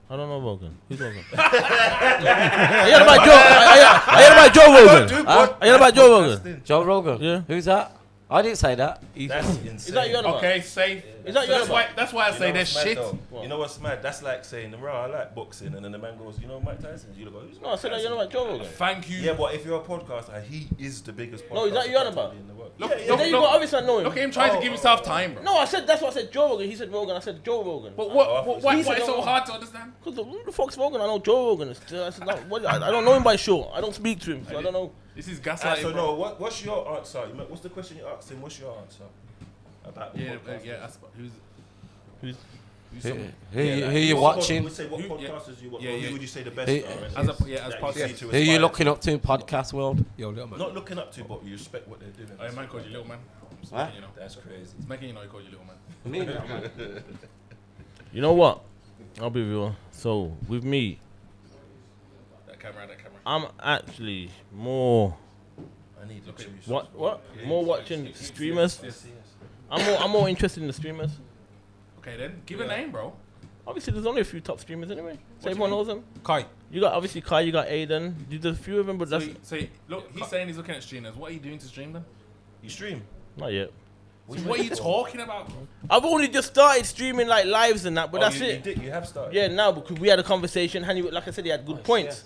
I don't know Rogan. Who's Rogan? I heard about Joe. I heard about Joe Rogan. Huh? I heard about Joe Rogan. Joe Rogan. Yeah. Who's that? I didn't say that. That's insane. Is that you on about? Okay, safe. Is that So your that's why I say there's shit. You know what's mad? That's like saying, "Bro, I like boxing," and then the man goes, "You know Mike Tyson?" You go, "Who's No, I Mike said that you Tyson?" know about Joe Rogan. Thank you. Yeah, but if you're a podcaster, he is the biggest podcaster. No, is that you on about? in the world. Look, Yeah, look, yeah. Then you got obviously I know him. Look at him trying to give himself time, bro. No, I said that's what I said. Joe Rogan. He said Rogan. I said Joe Rogan. But Oh, why he is said it so no. hard to understand? Because who the fuck's Rogan? I know Joe Rogan. I said, no, I don't know him by show. I don't speak to him, so I don't know. This is So gaslighting, bro. no, what's your answer? What's the question you asked him? What's your answer about the Yeah, podcast? yeah. Who's Who someone? you What watching? We say what Who- yeah. podcasters you watch. Yeah, or yeah. Who would you say the best Who- are? As that you podcast. see to Who you aspire looking to? up to in podcast world? Yo, little man. Not looking up to, but you respect what they're doing. Oh, man called you little man. Just Huh? making you know. That's crazy. It's making you know he called you little man. You know what? I'll be real. So with me, That camera. I'm actually more I need to choose. what more watching streamers. I'm more interested in the streamers. Okay, then give a name, bro. Obviously, there's only a few top streamers anyway. So do you everyone mean? knows them. Kai. You got obviously Kai, you got Aiden. There's a few of them, but that's So look, he's saying he's looking at streamers. What are you doing to stream them? You stream. not yet. So what are you talking about, bro? I've only just started streaming like lives and that, but that's it. You have started. Yeah, now because we had a conversation, and like I said, he had good points.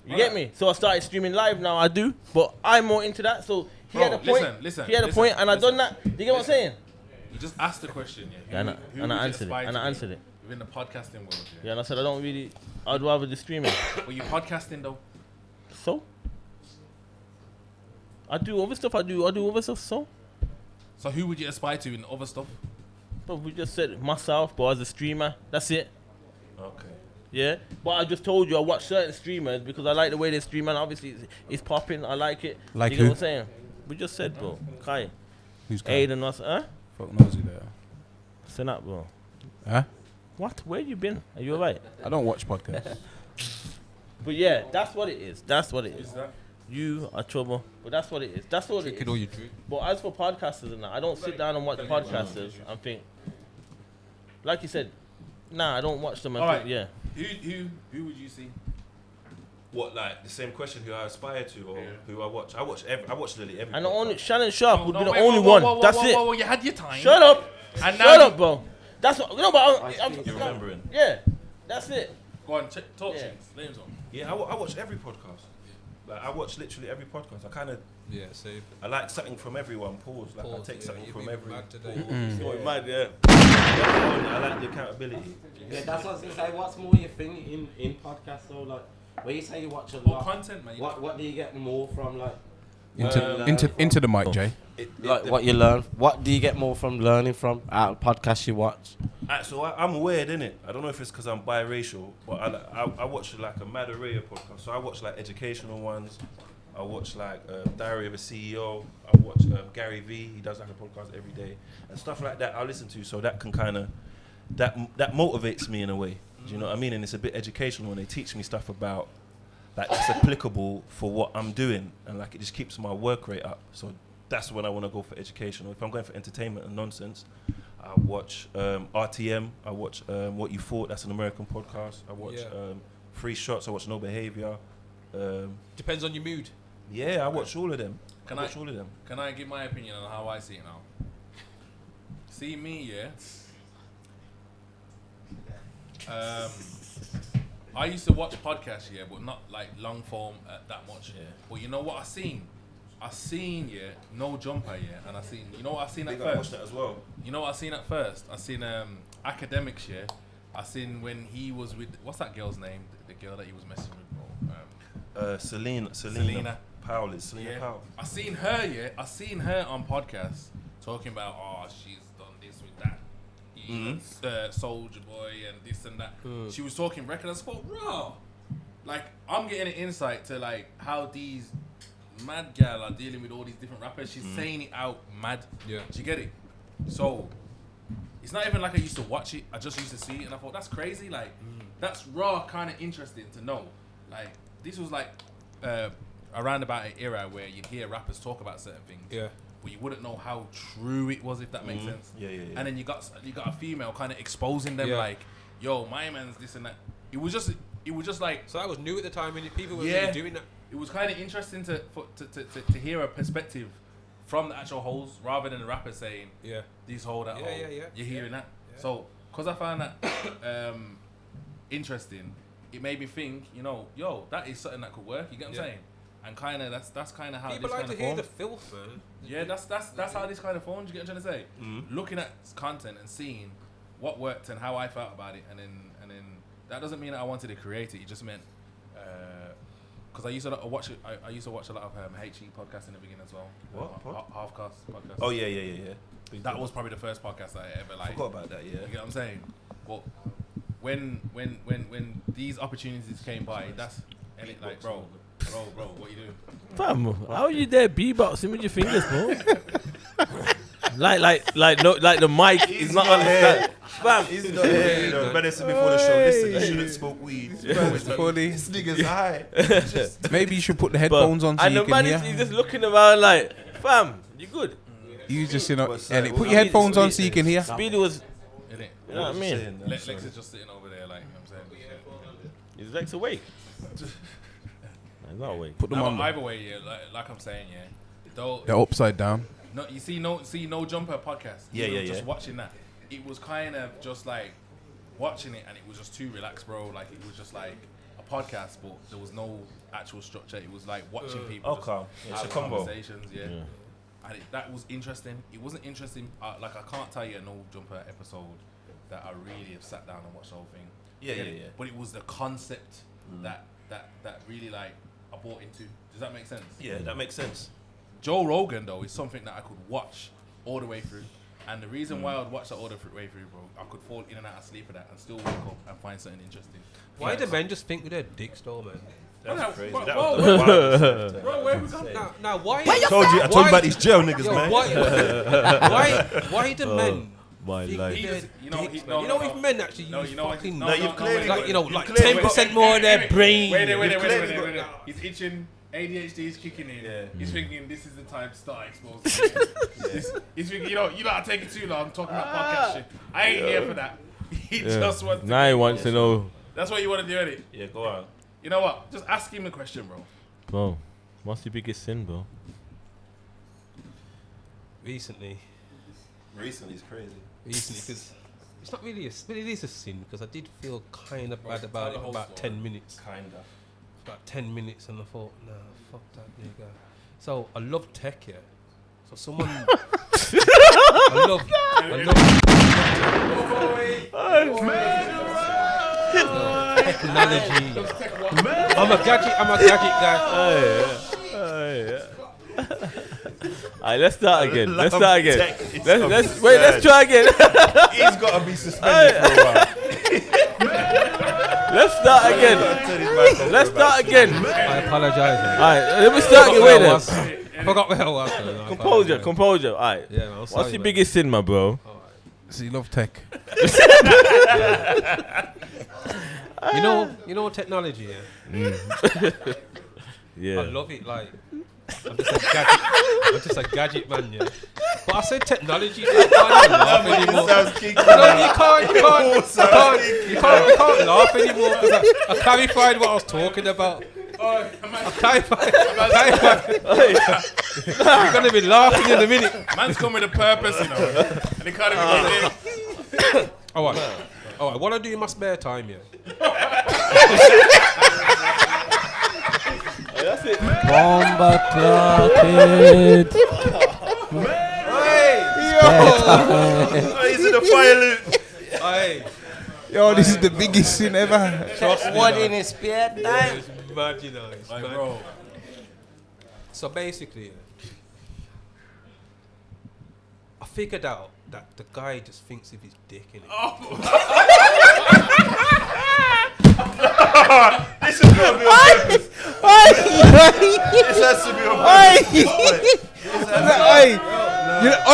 You get me? So I started streaming live now. I do, but I'm more into that. So he Bro, had a point. listen, he had a listen, point, and I done listen, that. You get what I'm saying? You just asked the question, yeah. And I would you answered it. aspire And to I be answered it. within the podcasting world, yeah. Yeah, and I said I don't really. I'd rather the streaming. But you podcasting though. So I do other stuff. I do other stuff. So who would you aspire to in other stuff? But we just said myself, but as a streamer, that's it. Okay. Yeah, but I just told you I watch certain streamers because I like the way they stream, and obviously it's popping. I like it. Like you who? know what I'm saying? We just said, bro, Kai, Who's Kai? Aiden, us, Fuck knows who they are. Say that, bro. Huh? What? Where you been? Are you alright? I don't watch podcasts. But yeah, that's what it is. That's what it is. Is that? You are trouble, but that's what it is. That's what it Drinking is. all you drink. But as for podcasters and that, I don't sit down and watch podcasters and think, like you said, nah, I don't watch them. And Alright. think, yeah. Who would you see? What, like the same question? Who I aspire to, or who I watch? I watch literally every. And the podcast. only Shannon Sharp would be the wait, only whoa, one. whoa, whoa, That's whoa, it. whoa, whoa, you had your time. Shut up. And now Shut you- up, bro. That's what, you know, but I'm You're remembering. yeah, that's it. Go on, talk Yeah. Chinks. Names on. Yeah, I watch every podcast. Like I watch literally every podcast. I kind of Yeah, same. I like something from everyone. Pause. Like I Pause, take yeah, something you've from been every. mad today. Going mad, yeah. I like the accountability. Yeah, that's what I was gonna say. What's more your thing in podcasts though? Like, where you say you watch a What lot. content, man? What do you get more from? Like, Into the mic, Jay. what you learn? What do you get more from learning from out of podcasts you watch? So I'm weird, innit? I don't know if it's because I'm biracial, but I watch like a mad array of podcasts. So I watch like educational ones. I watch like Diary of a CEO. I watch Gary V. He does like a podcast every day and stuff like that. I listen to, so that can kind of that motivates me in a way. Do you know what I mean? And it's a bit educational, and they teach me stuff about like that's applicable for what I'm doing, and like it just keeps my work rate up. So that's when I want to go for educational. If I'm going for entertainment and nonsense, I watch RTM. I watch What You Thought. That's an American podcast. I watch Free Shots. I watch No Behavior. Depends on your mood. Yeah, I watch all of them. Can I give my opinion on how I see it now? See me, yeah. I used to watch podcasts, yeah, but not like long form that much. Yeah. But you know what I seen? Yeah, No Jumper, yeah, and you know what I seen at first? Watch that as well. You know what I seen at first? I seen Academics, yeah. I seen when he was with, what's that girl's name? The girl that he was messing with, bro. Selena Powell. Powell. I seen her, yeah. I seen her on podcasts talking about, she's done this with that. Soldier Boy and this and that. She was talking record. I thought, raw. Like, I'm getting an insight to like how these mad gal are dealing with all these different rappers. She's saying it out mad. Yeah. Do you get it? So it's not even like I used to watch it. I just used to see it, and I thought that's crazy. Like that's raw, kind of interesting to know. Like this was like around about an era where you'd hear rappers talk about certain things. Yeah. But you wouldn't know how true it was, if that makes sense. Yeah. And then you got a female kind of exposing them, like, yo, my man's this and that. It was just like, so that was new at the time, and people were really doing that. It was kind of interesting to hear a perspective from the actual hoes rather than the rapper saying, these hold that hole. You're hearing that. Yeah. So, because I found that interesting, it made me think, yo, that is something that could work. You get what I'm saying? And kind of that's kind of how people this like kind to of hear the filth, man. Yeah, that's how this kind of forms. You get what I'm trying to say? Looking at content and seeing what worked and how I felt about it, and then that doesn't mean that I wanted to create it. It just meant because I used to watch it. I used to watch a lot of HE podcasts in the beginning as well. What? Halfcast podcast. Oh yeah. That was probably the first podcast that I ever like. Forgot about that. Yeah. You get what I'm saying? But when these opportunities came by, that's and it like, bro, what you doing? Fam, how are you there beatboxing with your fingers, bro? like the mic is not on the Fam, he's not here. Better said before the show, listen, you shouldn't smoke weed. This nigga's high. Maybe you should put the headphones on so you can hear. He's just looking around like, fam, you good? You just, put your headphones on so you can hear. Speedy was, you know what I mean? Lex is just sitting over there like, you know what I'm saying? Is Lex awake? Not awake. Put them on. Either way, yeah, like I'm saying, they're upside down. No, you see No Jumper podcast. Just watching that, it was kind of just like watching it, and it was just too relaxed, bro. Like it was just like a podcast, but there was no actual structure. It was like watching people. Okay, it's a combo. Conversations, and that was interesting. It wasn't interesting. Like I can't tell you a No Jumper episode that I really have sat down and watched the whole thing. Yeah. But it was the concept that really like I bought into. Does that make sense? Yeah, that makes sense. Joe Rogan though is something that I could watch all the way through, and the reason why I would watch that all the way through, bro, I could fall in and out of sleep with that and still wake up and find something interesting. Why do men just think with their dicks though, man? That's crazy. That bro, was the wildest. Bro, where we gone? Now why? I told you about these jail niggas, man. Why do men? My life. If men actually use fucking, you've clearly like 10% more of their brain. Wait. He's itching. ADHD is kicking in. Yeah. He's thinking this is the time to start exposing. He's thinking, you know I take it too long talking about podcast shit. I ain't here for that. He just wants to. Now he wants to know. That's what you want to do, innit? Yeah, go on. You know what? Just ask him a question, bro. Bro, what's your biggest sin, bro? Recently is crazy. Because it's not really it is a sin, because I did feel kind of bad about it for about 10 minutes. About 10 minutes, and I thought, nah, fuck that nigga. So I love tech, yeah. So someone, I love technology. I'm a gadget guy. Alright, let's start again. Let's Love start again. tech is Let's try again. He's got to be suspended for a while. Let's start again. Let's start again. I apologize. Alright, let me start again. Wait there. I forgot where I was. Composure. Alright. Yeah, man, I'm What's sorry, your man. biggest sin, my bro? So you love tech. You know technology, yeah? Yeah. I love it, like, I'm just a gadget man, yeah. But I said technology, so I can't laugh anymore. You can't laugh anymore because I clarified what I was talking about. I clarified. You're going to be laughing in a minute. Man's come with a purpose, you know. And he can't even get it. All right, what I do in my spare time, yeah? That's it. Bomba clotted. He's in the fire loop. Hey, Yo, this is the biggest sin ever. trust me, What man. in his spare time? It's mad, you know. It's Like, mad. bro. So basically, I figured out that the guy just thinks of his dick in it. This is going to be on purpose. This has to be on purpose.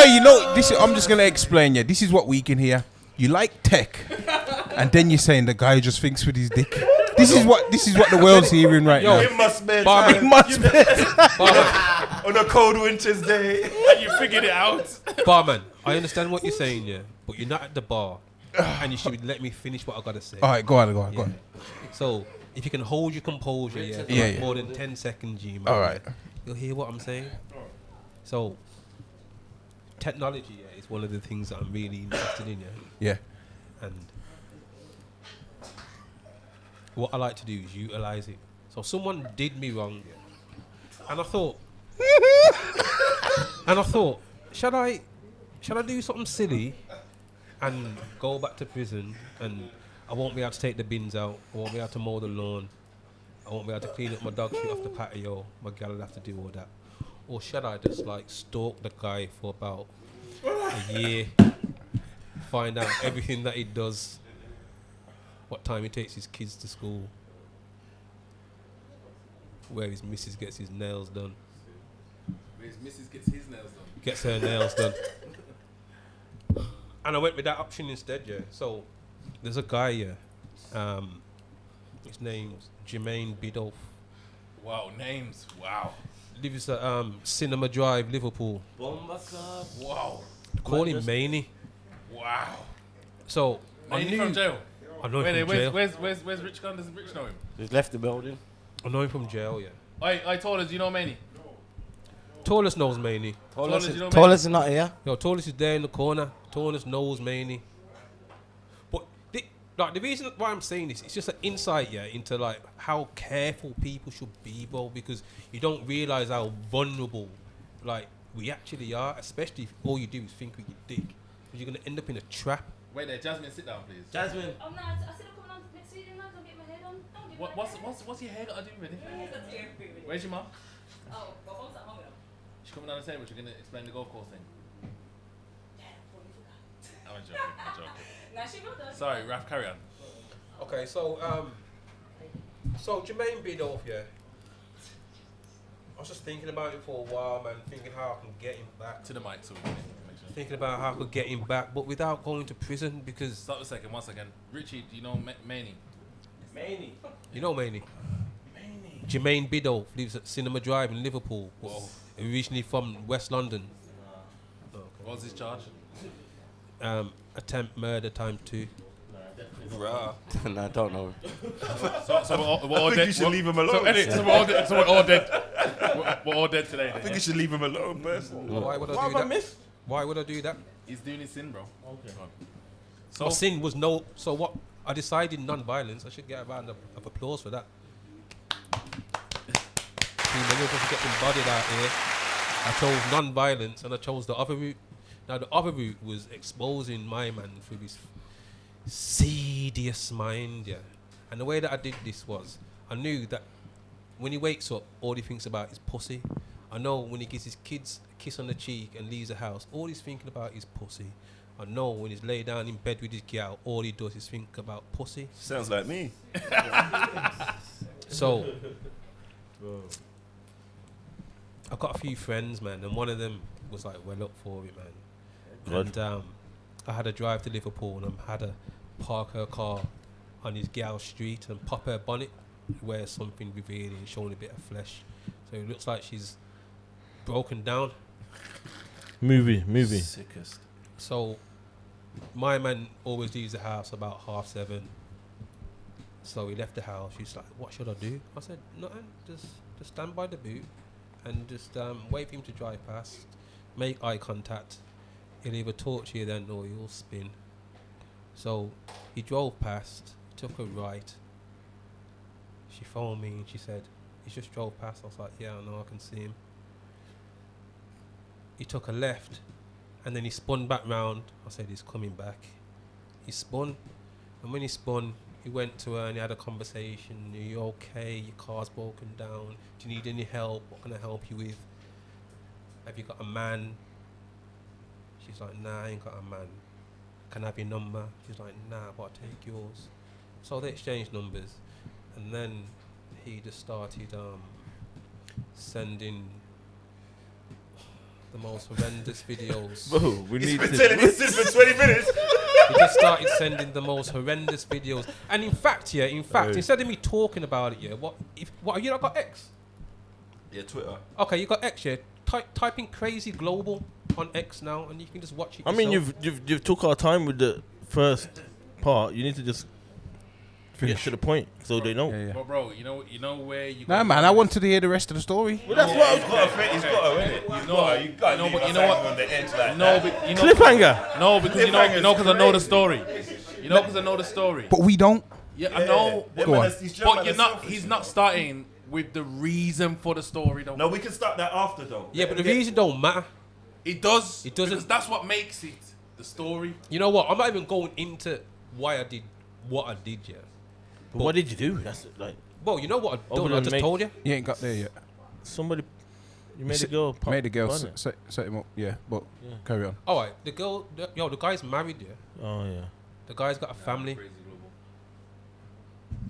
You know, this. I'm just gonna explain. Yeah, this is what we can hear. You like tech, and then you're saying the guy just thinks with his dick. This is what the world's hearing right now. In my spare Barman. time. On a cold winter's day. And you figured it out. Barman, I understand what you're saying, yeah, but you're not at the bar, and you should let me finish what I gotta say. All right, go on. So if you can hold your composure, yeah, for Yeah. more than 10 seconds, G, man, All right. you'll hear what I'm saying. So technology, yeah, is one of the things that I'm really interested in, yeah. Yeah. And what I like to do is utilize it. So someone did me wrong, yeah, and I thought, should I do something silly and go back to prison, and I won't be able to take the bins out, I won't be able to mow the lawn, I won't be able to clean up my dog shit off the patio, my gal will have to do all that. Or should I just like stalk the guy for about a year, find out everything that he does, what time he takes his kids to school, where his missus gets his nails done, His missus gets his nails done. gets her nails done. And I went with that option instead, yeah. So there's a guy, yeah. His name's Jermaine Biddulph. Wow, names. Wow. Lives at Cinema Drive, Liverpool. Bomba club. Wow. Call him Maney. Wow. So I Ain't he knew from jail? I know him from jail. Where's Rich gone? Does Rich know him? Just left the building. I know him from jail, yeah. I told us, you know Manny? Tallest knows Maney. Tallest, you know Manny? Tallest is not here. Yo, Tallest is there in the corner. Tallest knows Maney. But the reason why I'm saying this, it's just an insight, yeah, into like how careful people should be, bro, because you don't realize how vulnerable, like, we actually are, especially if all you do is think with your dick, because you're gonna end up in a trap. Wait there, Jasmine, sit down, please. Jasmine. Oh no, I said I'm coming on next week, and I'm gonna get my hair done. Don't do my hair. What's your hair got to do with it? My hair's got to do everything. Where's your mum? Oh, well, mom's at home now. She's coming down the table. She's gonna explain the golf course thing. Yeah, I probably forgot. I'm joking. Nah, she will do. Sorry, Raf, carry on. Okay, so Jermaine Biddulph, yeah. I was just thinking about him for a while, man, thinking how I can get him back. To the mic so we can make sure. Thinking about how I could get him back, but without going to prison, because Stop a second, 1 second. Richie, do you know Manny? you know Maney. Jermaine Biddulph lives at Cinema Drive in Liverpool. Whoa. Originally from West London. What was his charge? Attempt murder time 2. Bruh. No, I don't know. So we're all I think dead. you should leave him alone. So we're all dead. So we're all dead. We're all dead today. I think you should leave him alone, personally. Why would I do that? Why would I do that? He's doing his sin, bro. Okay. So sin was no. So what? I decided non-violence. I should get a round of applause for that. See, many of us get embodied out here. I chose non-violence and I chose the other route. Now the other route was exposing my man through his seediest mind, yeah. And the way that I did this was, I knew that when he wakes up, all he thinks about is pussy. I know when he gives his kids a kiss on the cheek and leaves the house, all he's thinking about is pussy. I know when he's laid down in bed with his gal, all he does is think about pussy. Sounds like me. So, I've got a few friends, man, and one of them was like well up for it, man. Good. And I had to drive to Liverpool and I had to park her car on his gal's street and pop her bonnet, wear something revealing, showing a bit of flesh. So it looks like she's broken down. Movie. Sickest. So my man always leaves the house about 7:30. So he left the house. She's like, "What should I do?" I said, "Nothing. Just stand by the boot and just wait for him to drive past. Make eye contact. He'll either talk to you then or he'll spin." So he drove past, took a right. She phoned me and she said, "He just drove past." I was like, "Yeah, I know, I can see him." He took a left and then he spun back round. I said, "He's coming back." He spun, and when he spun, he went to her and he had a conversation. "Are you okay? Your car's broken down. Do you need any help? What can I help you with? Have you got a man?" She's like, "Nah, I ain't got a man. Can I have your number?" She's like, "Nah, but I'll take yours." So they exchanged numbers, and then he just started sending the most horrendous videos. Bro, we need He's been to. telling us this for 20 minutes. He just started sending the most horrendous videos. And in fact, Hey. instead of me talking about it, what you not got X? Yeah, Twitter. Okay, you got X, yeah. Type in Crazy Global on X now, and you can just watch it. I mean, yourself. you've took our time with the first part. You need to just finish to the point so they know. Yeah. But bro, you know where you. Nah, man, I wanted to hear the rest of the story. Well, that's what He's got to, innit? You got to leave us hanging on the edge like No, that. but you know. Cliffhanger. No, because you know, because I know the story. You know, because I know the story. But we don't. Yeah, I know. Them Go man on. is- these German But are you're not. selfish, He's man. not starting with the reason for the story, though. No, we can start that after though. Yeah, but the reason don't matter. It does. It doesn't. Because that's what makes it the story. You know what? I'm not even going into why I did what I did, yeah. But what did you do? That's like Well, you know what I Other done? I than just make- told you. You ain't got there yet. somebody. You made Se- a girl. Pop Made the girl bonnet. set him up. Yeah, but Yeah. carry on. All right, the guy's married, yeah. Oh yeah. The guy's got a family.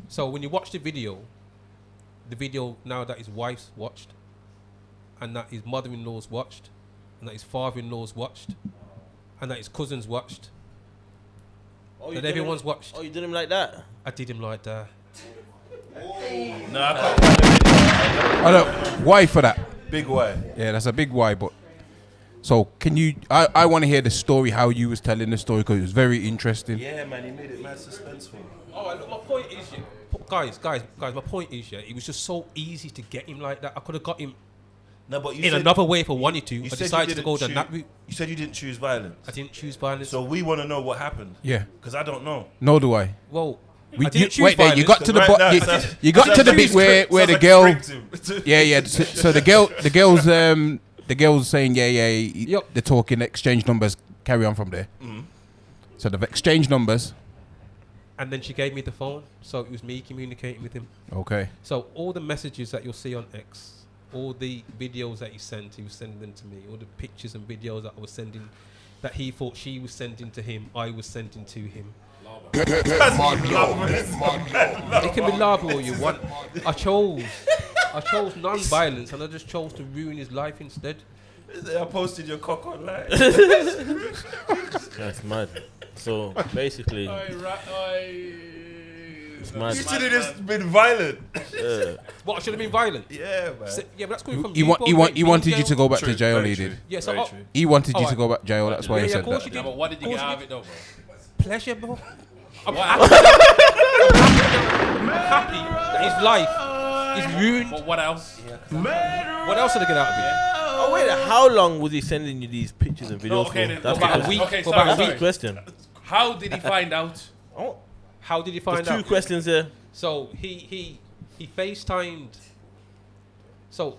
So when you watch the video now that his wife's watched, and that his mother-in-law's watched, and that his father-in-law's watched, and that his cousins watched, Oh, you and did him- everyone's watched. Oh, you did him like that. I did him like that. No, I can't find the video. I know why for that. Big way. Yeah, that's a big why. But so can you? I want to hear the story. How you was telling the story because it was very interesting. Yeah, man, he made it mad suspenseful. Oh, look, my point is, guys, my point is, it was just so easy to get him like that. I could have got him No, but you in said, another way if I wanted to. you I said you decided to didn't go down choose- that route. You said you didn't choose violence. I didn't choose violence. So we want to know what happened. Yeah. Because I don't know. Nor do I. Well, We, I didn't choose wait there. violence. You got to the Right now, you, sounds- you got to the bit where the sounds girl. like you raped him. Yeah. So the girl's saying yeah. They're talking exchange numbers. Carry on from there. So they've exchanged numbers. And then she gave me the phone, so it was me communicating with him. Okay. So all the messages that you'll see on X, all the videos that he was sending them to me. All the pictures and videos that I was sending, that he thought she was sending to him, I was sending to him. It can be lava all you want. I chose non-violence, and I just chose to ruin his life instead. I posted your cock online. That's mad. So basically, it's mad. You should have just been violent. What, I should have been violent? Yeah, man. Yeah, but that's coming from He wanted you to go back to jail. Very He true. did. Yeah, so Very true. He wanted you to Alright. go back to jail. That's why he of said course that. you Yeah, did. but what did you get Of course out of it, though, bro? Pleasure, bro. I'm happy that his life is ruined. But what else? What else did I get out of it? Oh wait, how long was he sending you these pictures and videos okay, for? then, That's about the a week. Okay, For sorry, about a sorry. week. question. How did he find out? Oh, How did you there's find two out? questions there. So he FaceTimed. So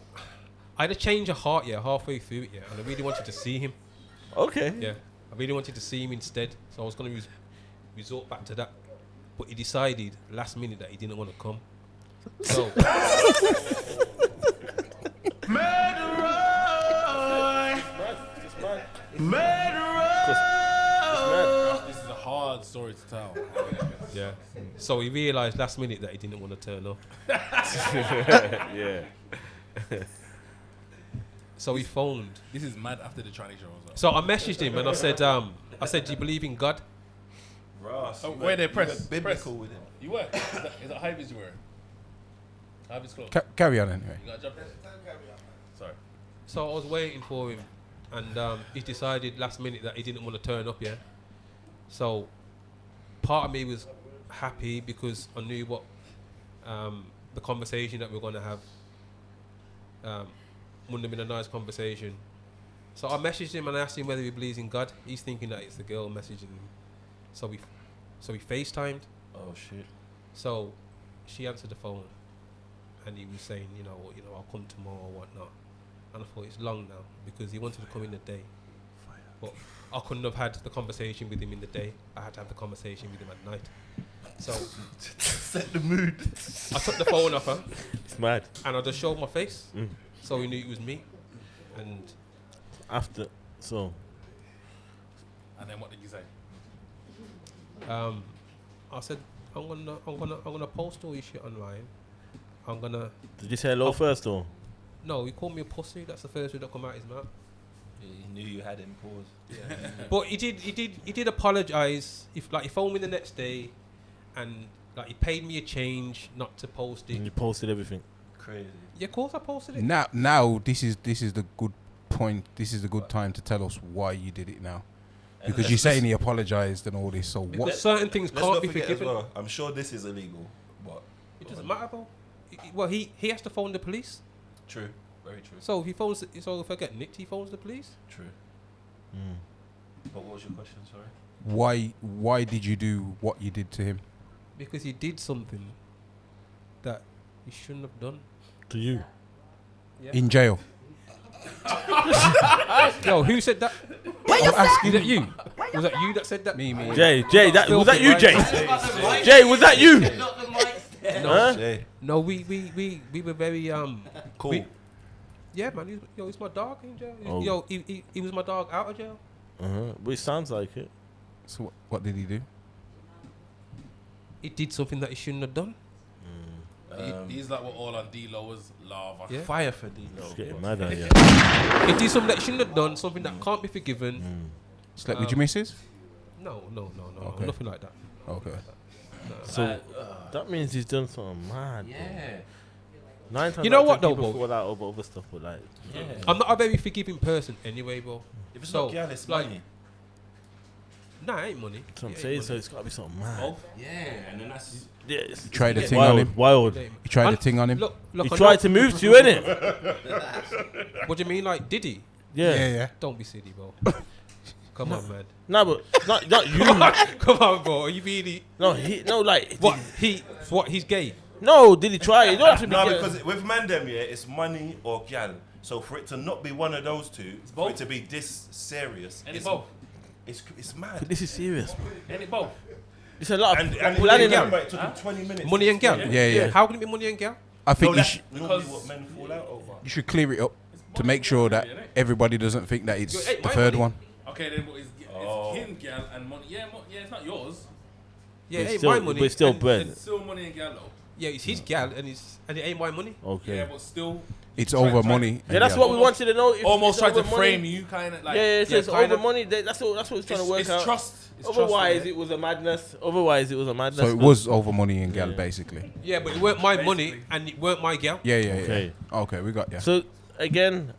I had a change of heart, halfway through it, and I really wanted to see him. Okay. Yeah, I really wanted to see him instead. So I was going to resort back to that, but he decided last minute that he didn't want to come. So This is a hard story to tell. Yeah. So he realised last minute that he didn't want to turn up. Yeah. So he phoned. This is mad after the Chinese show was up. So I messaged him and I said, do you believe in God? Ross, Oh, where they press? biblical with him. You were? Is that high vis you were? High vis close. Carry on anyway. You got a job there? Sorry. So I was waiting for him, and he decided last minute that he didn't want to turn up. Yeah. So part of me was happy because I knew what the conversation that we were going to have wouldn't have been a nice conversation. So I messaged him and I asked him whether he believes in God. He's thinking that it's the girl messaging him. So we FaceTimed. Oh shit. So she answered the phone, and he was saying, I'll come tomorrow or whatnot. And I thought it's long now because he wanted to come in the day, but I couldn't have had the conversation with him in the day. I had to have the conversation with him at night. So set the mood. I took the phone off her. It's mad. And I just showed my face, so he knew it was me. And after, so. And then what did you say? I said I'm gonna post all your shit online. Did you say hello first or? No, he called me a pussy. That's the first word that come out his mouth. He knew you had him paused. Yeah. But he did apologise. He phoned me the next day, and he paid me a change not to post it. And you posted everything. Crazy. Yeah, of course I posted it. Now this is the good point. This is the good time to tell us why you did it now. Because you're saying he apologised and all this. So what? Certain things can't be forgiven. Well, I'm sure this is illegal, but it doesn't matter though. Well, he has to phone the police. True. Very true. So if if I get nicked, he phones the police. True. But what was your question? Sorry. Why did you do what you did to him? Because he did something that he shouldn't have done. To you? Yeah. In jail. Yo, who said that? I'm asking that you. Was that you that said that? Me. Jay, that was that you, Jay? Jay, was that you? No, no, we were very cool. Yeah, man. He's my dog in jail. Oh. Yo, he was my dog out of jail. But it sounds like it. So what did he do? He did something that he shouldn't have done. These were all on D-Lowers, lava. Yeah. Fire for D-Low. Getting mad at you. He did something that he shouldn't have done. Something that can't be forgiven. Slept with your missus? No, Okay. nothing like that. Okay. So that means he's done something mad. Yeah. 9 times You know out of what 10 though, people bro? fall out over other stuff, but like, I'm not a very forgiving person anyway, bro. If it's not girl, it's money. Nah, it ain't money. that's what I'm It saying. ain't So it's got to be something mad. Oh, Yeah, and then that's. Yes. You tried the thing on him. Wild. money. You tried the thing on him. Look, He I tried know- to move to you, innit? What do you mean, like, did he? Yeah. Don't be silly, bro. Come on, man. No, but not you. Come on, bro. Are you really? like What? He's gay. No, did he try? You don't have to be No, gay. because with Mandem, it's money or gal. So for it to not be one of those two, for it to be this serious, and it's both. It's mad. This is serious, man. And it both. It's a lot of And planning. money and gal, it took him 20 minutes. Money and gal. Yeah. How can it be money and gal? I think No, you, that's normally what men fall out over. you should clear it up to make sure that everybody doesn't think that it's Hey, the my third money. one. Okay, then it's him, gal, and money. Yeah, it's not yours. Yeah, it But ain't still- my money. but it's still and- bread. It's still money and gal, though. Yeah, it's his gal, and it ain't my money. Okay. Yeah, but still. It's over money. Yeah, that's what we wanted to know. If Almost it's tried to over frame money. you, kind of like. Yeah, so it's kind over of. money. That's what it's trying to work It's out. trust. It's Otherwise, trust, it was a madness. Otherwise, it was a madness. So it was over money and gal, basically. Yeah, but it weren't my money, and it weren't my gal. Yeah. Okay. Okay, we got you. So again,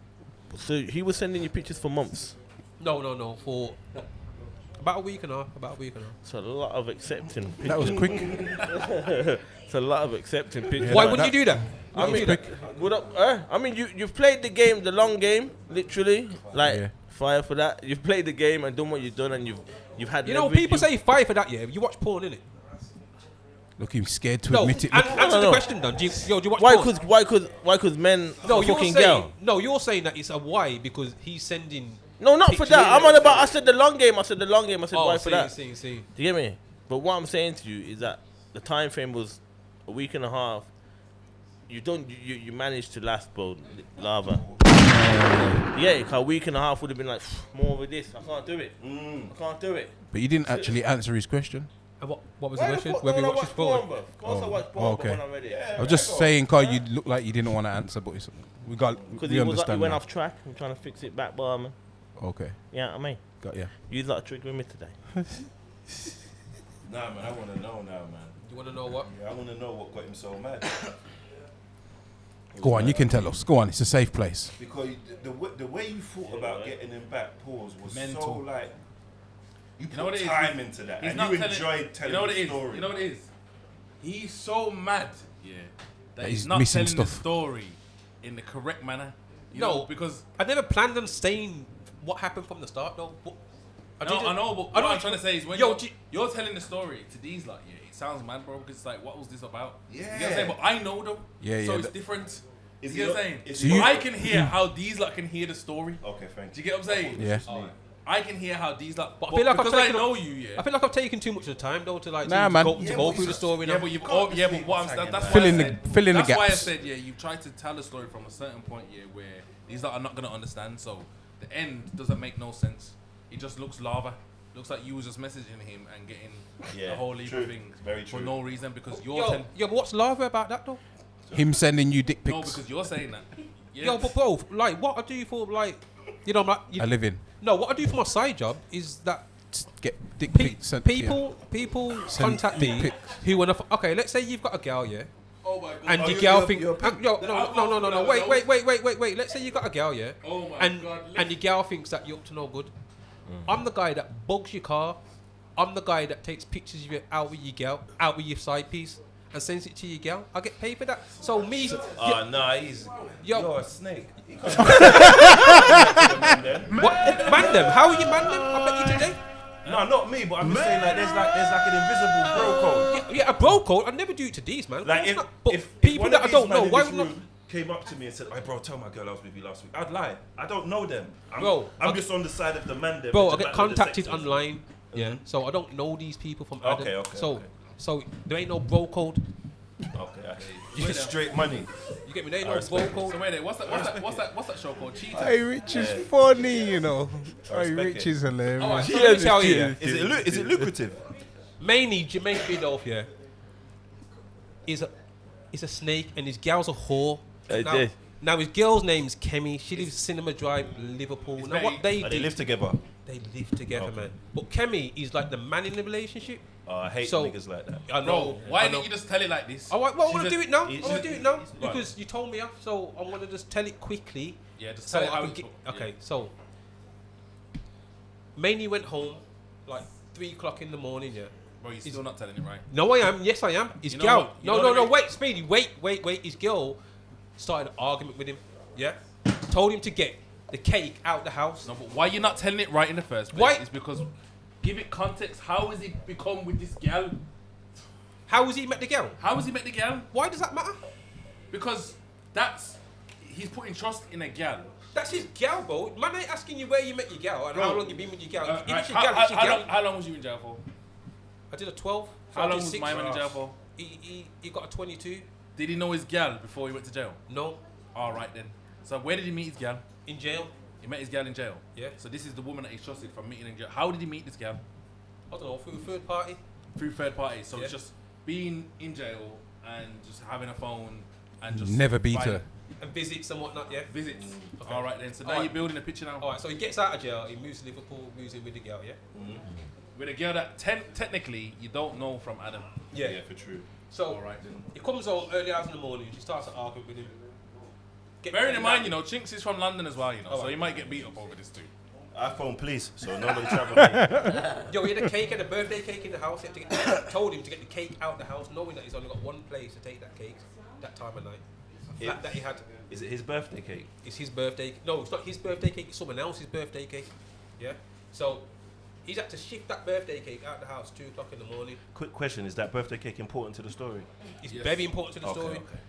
so he was sending you pictures for months. No, for about a week and a half. So a lot of accepting. Pictures. That was quick. It's a lot of accepting pictures. Why wouldn't you do that? I mean, you've played the game, the long game, literally. Like fire for that. You've played the game and done what you've done, and you've had. You know, people say fire for that. Yeah, you watch porn, innit? Look, he's scared to No, admit it. answer the question, then. Do you watch Why? porn? Because men. No, are you're fucking saying. girl. No, you're saying that it's a why because he's sending. No, not for that. I'm on about. I said the long game. I said why for that. See. Do you get me? But what I'm saying to you is that the time frame was a week and a half. You managed to last, bro. Lava. Yeah, because a week and a half would have been like, more with this. I can't do it. I can't do it. But you didn't actually answer his question. And what was the question? Whether you watch his porn? Of course I watch porn, okay. when I'm ready. I was just saying, Carl, you look like you didn't want to answer, but we understand. He went now. off track. I'm trying to fix it back, Barman. Okay. Yeah, I mean. Got ya. You lot triggering me today. Nah, man, I want to know now, man. You want to know what? Yeah, I want to know what got him so mad. Go on, you can tell us. Go on, it's a safe place. Because the way you thought about getting him back, pause, was mental. So like, you know what put it is? time into that, He's and not you telling- enjoyed telling you know what the it is? story. You know what it is? He's so mad, that he's he's not missing telling the stuff. story in the correct manner. You No, know, because I never planned on saying what happened from the start, though. But I know, but what I'm trying to say is when you're telling the story to these lot, it sounds mad, bro, because it's like, what was this about? Yeah. You know what I'm saying? But I know them, so it's different. Is you know it what I'm saying? is So it- I can hear how these lot can hear the story. Okay, thank Do you. you get what I'm saying? Yeah. I can hear how these lot. But I feel like because I know you, I feel like I've taken too much of the time, though, to like Nah, to man. go through the story. Yeah, now. but but what I'm that's Fill why in I the- said, fill in the that's why I gaps. said, you try to tell the story from a certain point, where these lot are not gonna understand. So the end doesn't make no sense. It just looks lava. Looks like you was just messaging him and getting the whole heap of things Very for true. no reason because you're But what's lava about that, though? Him sending you dick pics. no, because you're saying that. Yeah. Yo, but bro, like, what I do for, like, you know, like, I live in. no, what I do for my side job is that Get dick pics sent to you. people Send contact dick me pics. who wanna. Okay, let's say you've got a girl, yeah. Oh my god. And your girl think, no, wait. Let's say you got a girl, yeah. Oh my and god. and your girl thinks that you're up to no good. I'm the guy that bugs your car. I'm the guy that takes pictures of you out with your girl, out with your side piece, and sends it to your girl. I get paid for that. So me, Nah, he's you're a snake. what man them? How are you man them? I bet you today. No, not me, but I'm just saying like there's like an invisible bro code. Yeah, a bro code. I never do it to these, man. Like But if people one that of I don't these man know, in why this would not? room came up to me and said, "Hey, bro, tell my girl I was with you last week," I'd lie. I don't know them. I'm just on the side of the man there. Bro, I to get battle the contacted sexes. online. Yeah, so I don't know these people from Adam. Okay. So there ain't no bro code. Okay, just straight money. You get me? There ain't I no bro respect code. So wait there, what's that show called? Cheating. Hey, Rich is funny, you know. I Hey, respect Rich it. is hilarious. Alright, so let me tell you, yeah, Is it lucrative? mainly Jermaine Biddulph, is a snake and his gal's a whore. Now his girl's name's Kemi. She lives Cinema Drive, Liverpool. Now what they They do? live together. They live together, man. But Kemi is like the man in the relationship. I hate So- niggas like that. I know. Bro, why I didn't know. you just tell it like this? I want to She's do a- it now. I it's- want to do it now it's- because you told me off. So I want to just tell it quickly. Yeah, just So tell it how I can it's get, yeah. okay, so Mainly went home like 3 o'clock in the morning. Yeah. Bro, you're still not telling it right. No, I am. Yes, I am. His You know girl. what? You know No. what Wait, Speedy. Wait. His girl started an argument with him. Yeah. Told him to get the cake out the house. No, but why you not telling it right in the first place? Why? It's because give it context. How has he become with this gal? How has he met the girl? How has he met the gal? Why does that matter? Because he's putting trust in a gal. That's his gal, bro. Man ain't asking you where you met your gal and Bro. how long you been with your gal. If Right, it's your gal, it's your gal. how long was you in jail for? I did a 12. How I did long was 6 my man in months. jail for? He got a 22. Did he know his gal before he went to jail? No. All right then. So where did he meet his gal? In jail. He met his gal in jail. Yeah. So this is the woman that he trusted from meeting in jail. How did he meet this gal? I don't know, through a third party. Through third parties. So Yeah. it's just being in jail and just having a phone and just Never beat find- her. And visits and whatnot, yeah. Visits. Okay. All right then. So now Alright. you're building a picture now. Alright, so he gets out of jail, he moves to Liverpool, moves in with the girl, yeah? With a girl that technically you don't know from Adam. Yeah. for true. So Alright then. he comes home early hours in the morning, she starts to argue with him. Bearing in mind, Chinks is from London as well, so Alright. he might get beat up over this too. iPhone, please. So nobody travel me. Yo, he had a cake and a birthday cake in the house. He had to get, told him to get the cake out the house, knowing that he's only got one place to take that cake that time of night. A flat that he had. Is it his birthday cake? It's his birthday. No, it's not his birthday cake. It's someone else's birthday cake. Yeah. So he's had to shift that birthday cake out the house 2 o'clock in the morning. Quick question: is that birthday cake important to the story? It's very important to the story. Okay.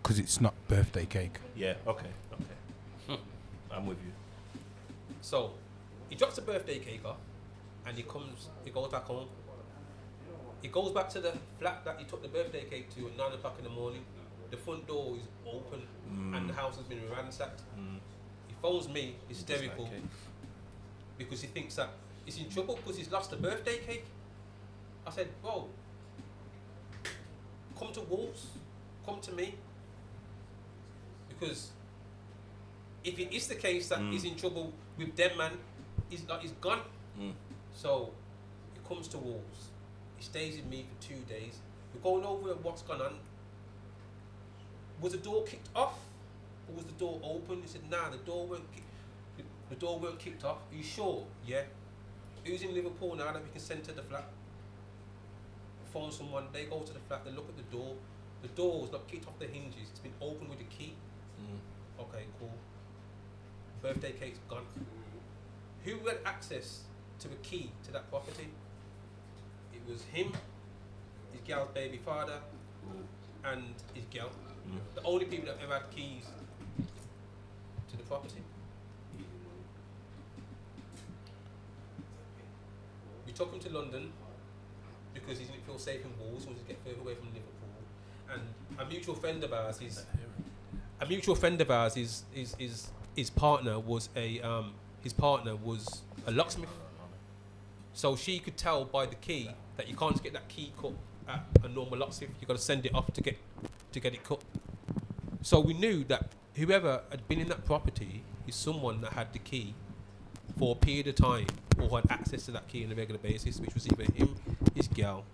Because it's not birthday cake. Yeah. Okay. I'm with you. So he drops the birthday cake off, and he goes back home. He goes back to the flat that he took the birthday cake to at 9 o'clock in the morning. The front door is open, and the house has been ransacked. He phones me hysterical because he thinks that he's in trouble because he's lost a birthday cake. I said, bro, come to Wolves, come to me. Because if it is the case that he's in trouble with them, man, he's gone. So he comes to Wolves. He stays with me for 2 days. We're going over what's gone on. Was the door kicked off, or was the door open? He said, nah, the door weren't kicked off. Are you sure? Yeah. Who's in Liverpool now that we can send to the flat? Phone someone. They go to the flat. They look at the door. The door was not kicked off the hinges. It's been opened with a key. Okay, cool. Birthday cake's gone. Who had access to a key to that property? It was him, his gal's baby father, and his gal. The only people that ever had keys to the property. We took him to London because he didn't feel safe in Wolves, wanted to get further away from Liverpool. And a mutual friend of ours his partner was a locksmith. So she could tell by the key that you can't just get that key cut at a normal locksmith. You got to send it off to get it cut. So we knew that whoever had been in that property is someone that had the key for a period of time or had access to that key on a regular basis, which was either him, his gal,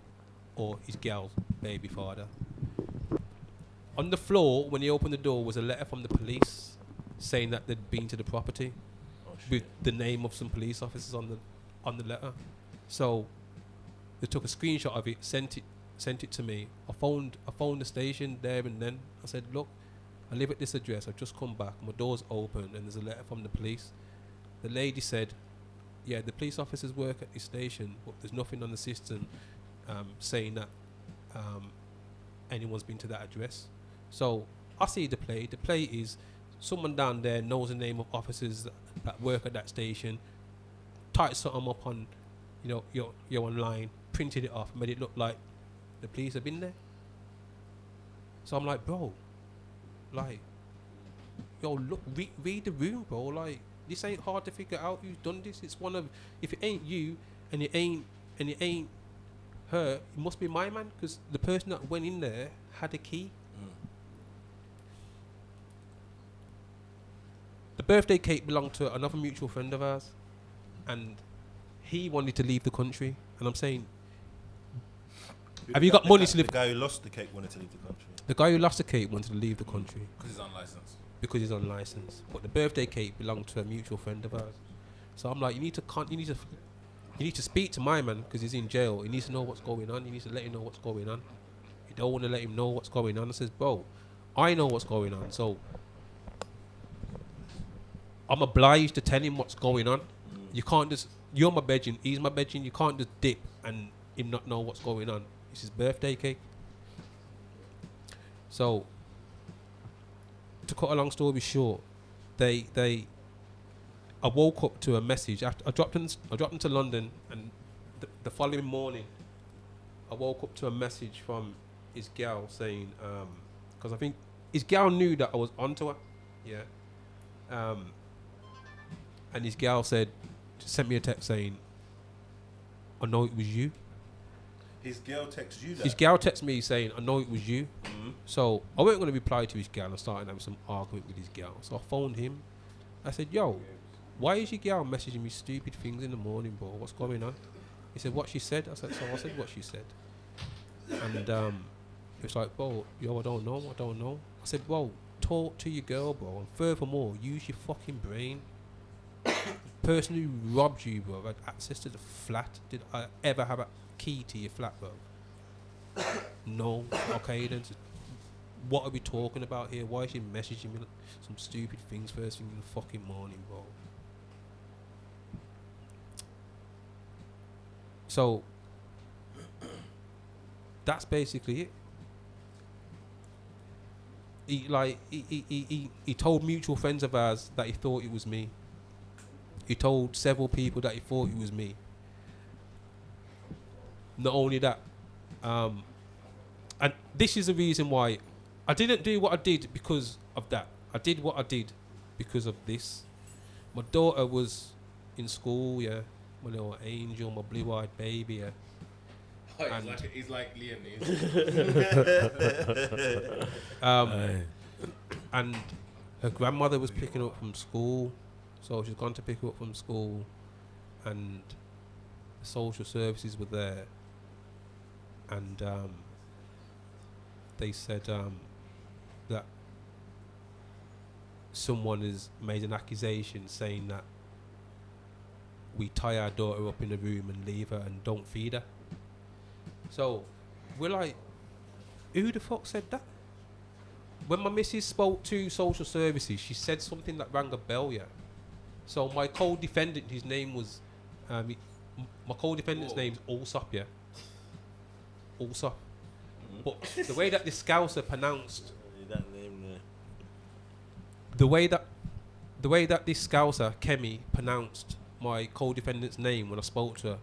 or his gal's baby father. On the floor, when he opened the door, was a letter from the police saying that they'd been to the property with the name of some police officers on the letter. So they took a screenshot of it, sent it to me. I phoned the station there and then. I said, look, I live at this address. I've just come back. My door's open and there's a letter from the police. The lady said, yeah, the police officers work at this station, but there's nothing on the system saying that anyone's been to that address. So I see the play. The play is someone down there knows the name of officers that work at that station, typed something up on, your online, printed it off, made it look like the police have been there. So I'm like, bro, like, look, read the room, bro. Like, this ain't hard to figure out who's done this. It's one of, if it ain't you and it ain't her, it must be my man, because the person that went in there had a key. The birthday cake belonged to another mutual friend of ours, and he wanted to leave the country. And I'm saying, have you got money to live? The guy who lost the cake wanted to leave the country. The guy who lost the cake wanted to leave the country Because he's unlicensed. But the birthday cake belonged to a mutual friend of ours. So I'm like, you need to speak to my man because he's in jail. He needs to know what's going on. You need to let him know what's going on. You don't want to let him know what's going on. I says, bro, I know what's going on. So I'm obliged to tell him what's going on. You can't just, you're my bedroom, he's my bedroom. You can't just dip and him not know what's going on. It's his birthday cake. So, to cut a long story short, I woke up to a message after I dropped him to London, and the following morning, I woke up to a message from his gal saying, because I think his gal knew that I was onto her, yeah. And his gal sent me a text saying, I know it was you. His girl texts you that? His gal texted me saying, I know it was you. So I wasn't going to reply to his gal and start having some argument with his gal. So I phoned him. I said, yo, why is your gal messaging me stupid things in the morning, bro? What's going on? He said, what she said? I said what she said. And he was like, bro, yo, I don't know. I said, bro, talk to your girl, bro. And furthermore, use your fucking brain. The person who robbed you, bro, had access to the flat. Did I ever have a key to your flat, bro? No. Okay, then what are we talking about here? Why is she messaging me some stupid things first thing in the fucking morning, bro? So that's basically it. He told mutual friends of ours that he thought it was me. He told several people that he thought it was me. Not only that, and this is the reason why I didn't do what I did because of that. I did what I did because of this. my daughter was in school, yeah, my little angel, my blue-eyed baby, yeah. He's like Liam. And her grandmother was picking her up from school, so she's gone to pick her up from school, and social services were there, and they said that someone has made an accusation saying that we tie our daughter up in a room and leave her and don't feed her. So we're like, who the fuck said that? When my missus spoke to social services, she said something that rang a bell, yeah. So my co-defendant, his name was, my co-defendant's name's Allsop, yeah. Allsop. But the way that this Scouser pronounced, the way that this Scouser, Kemi, pronounced my co-defendant's name when I spoke to her,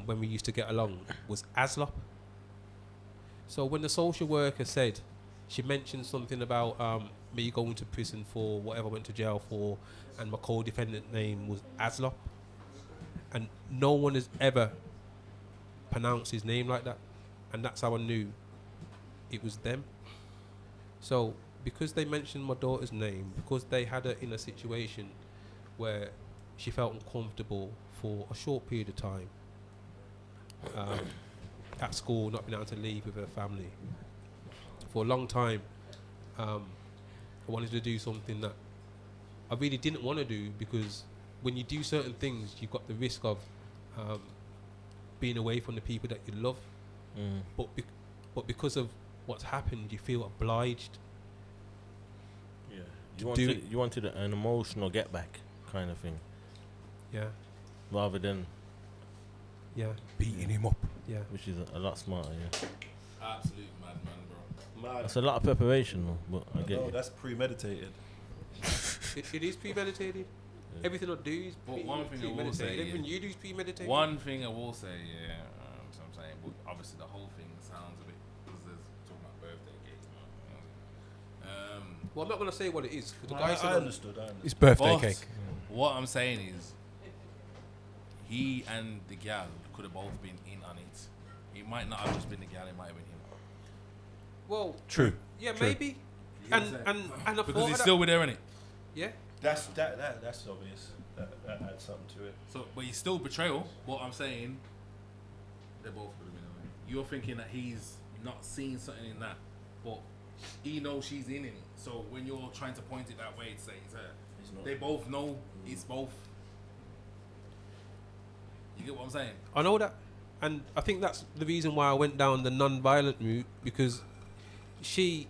when we used to get along, was Aslop. So when the social worker said, she mentioned something about me going to prison for whatever I went to jail for, and my co-defendant name was Aslop, and no one has ever pronounced his name like that, and that's how I knew it was them. So because they mentioned my daughter's name, because they had her in a situation where she felt uncomfortable for a short period of time, at school, not being able to leave with her family for a long time, I wanted to do something that I really didn't want to do, because when you do certain things, you've got the risk of being away from the people that you love. But because of what's happened, you feel obliged. Yeah, you wanted an emotional get back kind of thing. Yeah. Rather than beating him up. Yeah. Which is a lot smarter. Yeah. Absolute madman, bro. That's a lot of preparation, though. But I get you. That's premeditated. It is premeditated. Yeah. Everything I do is one thing I will say, everything you do is premeditated. One thing I will say, so I'm saying, but obviously the whole thing sounds a bit, because there's talking about birthday cake. Well, I'm not going to say what it is. I understood. It's birthday cake. What I'm saying is, he and the gal could have both been in on it. It might not have just been the gal, it might have been him. Well, true. Yeah, true. maybe. And I because he's still with her, innit? Yeah. That's obvious. That adds something to it. So, but he's still betrayal. What I'm saying, they both could have been on it. You're thinking that he's not seeing something in that, but he knows she's in it. So when you're trying to point it that way to say it's her, they both know it's both. You get what I'm saying? I know that, and I think that's the reason why I went down the non-violent route, because she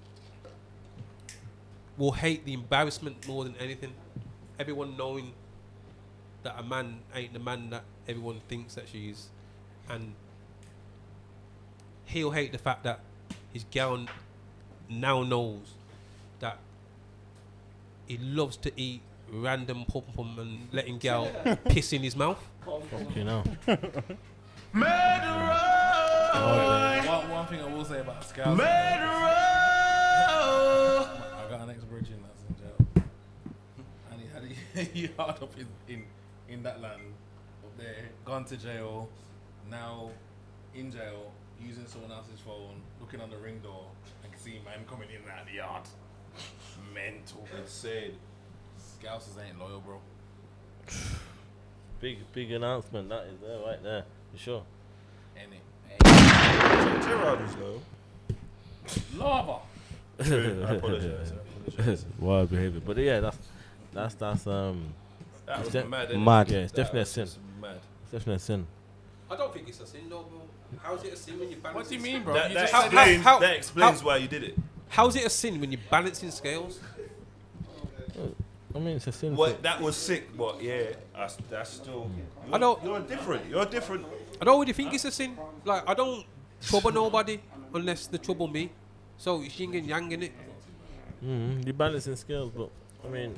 will hate the embarrassment more than anything. Everyone knowing that a man ain't the man that everyone thinks that she is, and he'll hate the fact that his gal now knows that he loves to eat random pum and letting gal piss in his mouth. Fuck you know. One thing I will say about Scouts, I got an ex-virgin that's in jail, and he had a yard up in that land up there, gone to jail, now in jail, using someone else's phone, looking on the ring door, and can see man coming in and out of the yard. Mental. Insane. Scousers ain't loyal, bro. Big announcement that is there, right there, for sure. Gerard is low. Lava. I apologize. Wild behavior, but yeah, that's that was mad. Mad, yeah, it's definitely a sin. Mad. It's definitely a sin. I don't think it's a sin, though, bro. How is it a sin when you balance? What do you mean, bro? That explains why you did it. How's it a sin when you're balancing scales? I mean, it's a sin. That was sick, but yeah, that's still. You're different. I don't really think it's a sin. Like, I don't trouble nobody unless they trouble me. So it's yin and yang, innit? You're balancing scales, but I mean,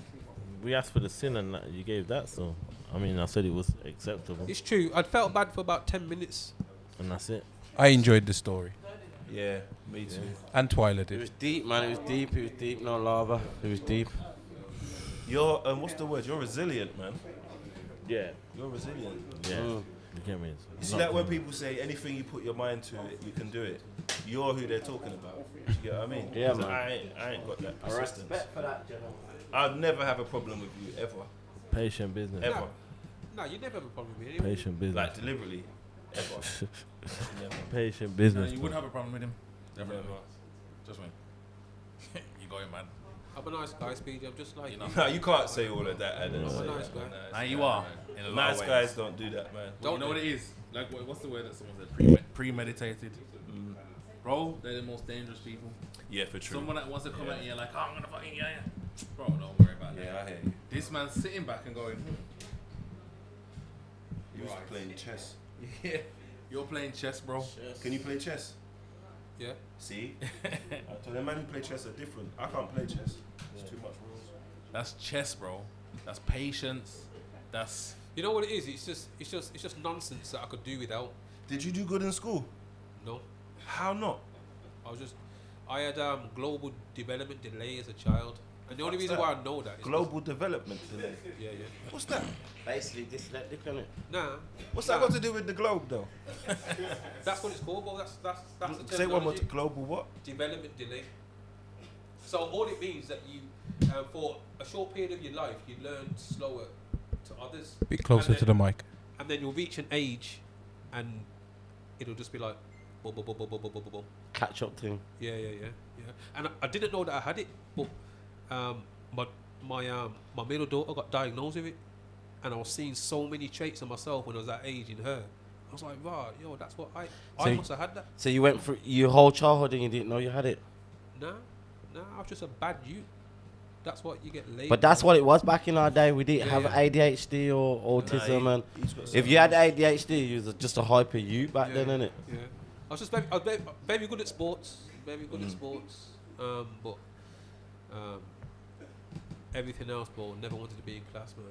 we asked for the sin and that, you gave that, so I mean, I said it was acceptable. It's true. I felt bad for about 10 minutes. And that's it. I enjoyed the story. Yeah, me too. And Twyla did. It was deep, man. It was deep. No lava. It was deep. You're what's the word? You're resilient, man. Yeah. You're resilient. Yeah. You get me? You see that when people say anything you put your mind to, you can do it. You're who they're talking about. You get what I mean? Yeah, man. I ain't got that persistence. Respect for that, gentleman. I'd never have a problem with you ever, Patient business. ever. No, you never have a problem with me. Anyway. Patient business. Like deliberately, ever. Never. Patient No, business. you would have a problem with him. Definitely. Never. Just win. You going, man. I'm a nice guy, Speedy. I'm just like You know. No, you can't say all of that. And then I'm say a nice that, guy. man. Nah, you are. In a lot Nice of ways. guys don't do that, man. But you know Don't what it is? Like, what's the word that someone said? Premeditated. Bro, they're the most dangerous people. Yeah, for true. Someone that wants to come Yeah. at you like, oh, I'm gonna fucking yeah. Bro, don't worry about that. Yeah, I hear you. This man's sitting back and going, You was playing chess. yeah, you're playing chess, bro. Can you play chess? Yeah. See? So the man who play chess are different. I can't play chess. There's too much rules. That's chess, bro. That's patience. That's You know what it is? It's just nonsense that I could do without. Did you do good in school? No. How not? I had global development delay as a child, and the only What's reason that? why I know that is Global development delay. Yeah. What's that? Basically, dyslexic, isn't it? Nah. What's that got to do with the globe, though? That's what it's called, bro. That's the Say one more. terminology. Global what? Development delay. So all it means that you, for a short period of your life, you learn slower to others. A bit closer And to then- the mic. And then you'll reach an age, and it'll just be like, bo, bo, bo, bo, bo, bo, bo, bo, bo. Catch up thing. Yeah. And I didn't know that I had it, but my middle daughter got diagnosed with it, and I was seeing so many traits of myself when I was that age in her. I was like, wow, yo, that's what I So must have had that. So you went through your whole childhood and you didn't know you had it. Nah, I was just a bad youth. That's what you get labeled. But that's what it was back in our day. We didn't have Yeah. ADHD or autism, and He's got if you had ADHD, you was just a hyper youth back then, innit? Yeah. I was just very good at sports. Very good at sports. But everything else, bro, never wanted to be in class, man.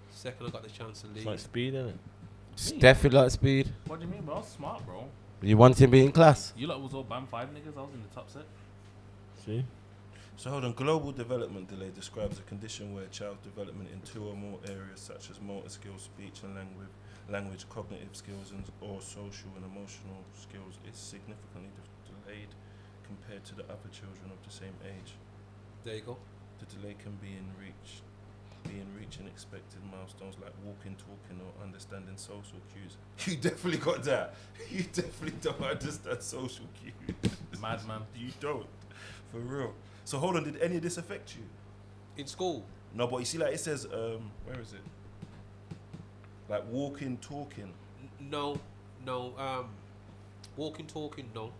Second I got the chance to It's leave. like speed, isn't it? Steffi like speed. what do you mean, bro? I was smart, bro. You wanted to be in class. You lot was all band 5 niggas. I was in the top set. See? So hold on. Global development delay describes a condition where a child's development in two or more areas such as motor skills, speech and language, cognitive skills, or social and emotional skills is significantly delayed compared to the other children of the same age. There you go. The delay can be in reaching expected milestones like walking, talking, or understanding social cues. You definitely got that. You definitely don't understand social cues. Madman. You don't. For real. So hold on, did any of this affect you? In school. No, but you see, like it says, where is it? Like walking, talking. No. Walking, talking, no.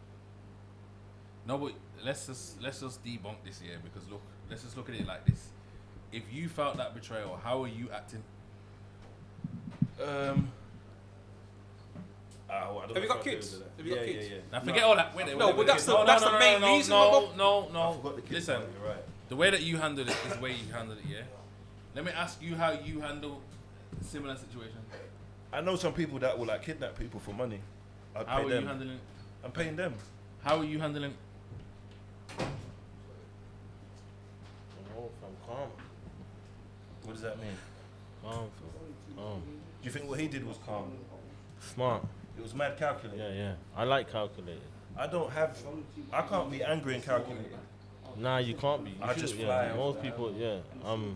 No, but let's just debunk this here because look, let's just look at it like this. If you felt that betrayal, how are you acting? Have you got kids? Have you got kids? Yeah. Now forget all that. Wait, No, but that's the main reason, Bobo. No. The kids Listen, part, you're right. the way that you handled it is the way you handled it. Yeah. Let me ask you how you handle similar situations. I know some people that will like kidnap people for money. I'd How pay are them. you handling? I'm paying them. How are you handling? Calm. What does that mean? Calm. Do you think what he did was calm? Smart. It was mad calculated. Yeah. I like calculated. I can't be angry and calculated. Nah, you can't be. I just fly. Most people, yeah.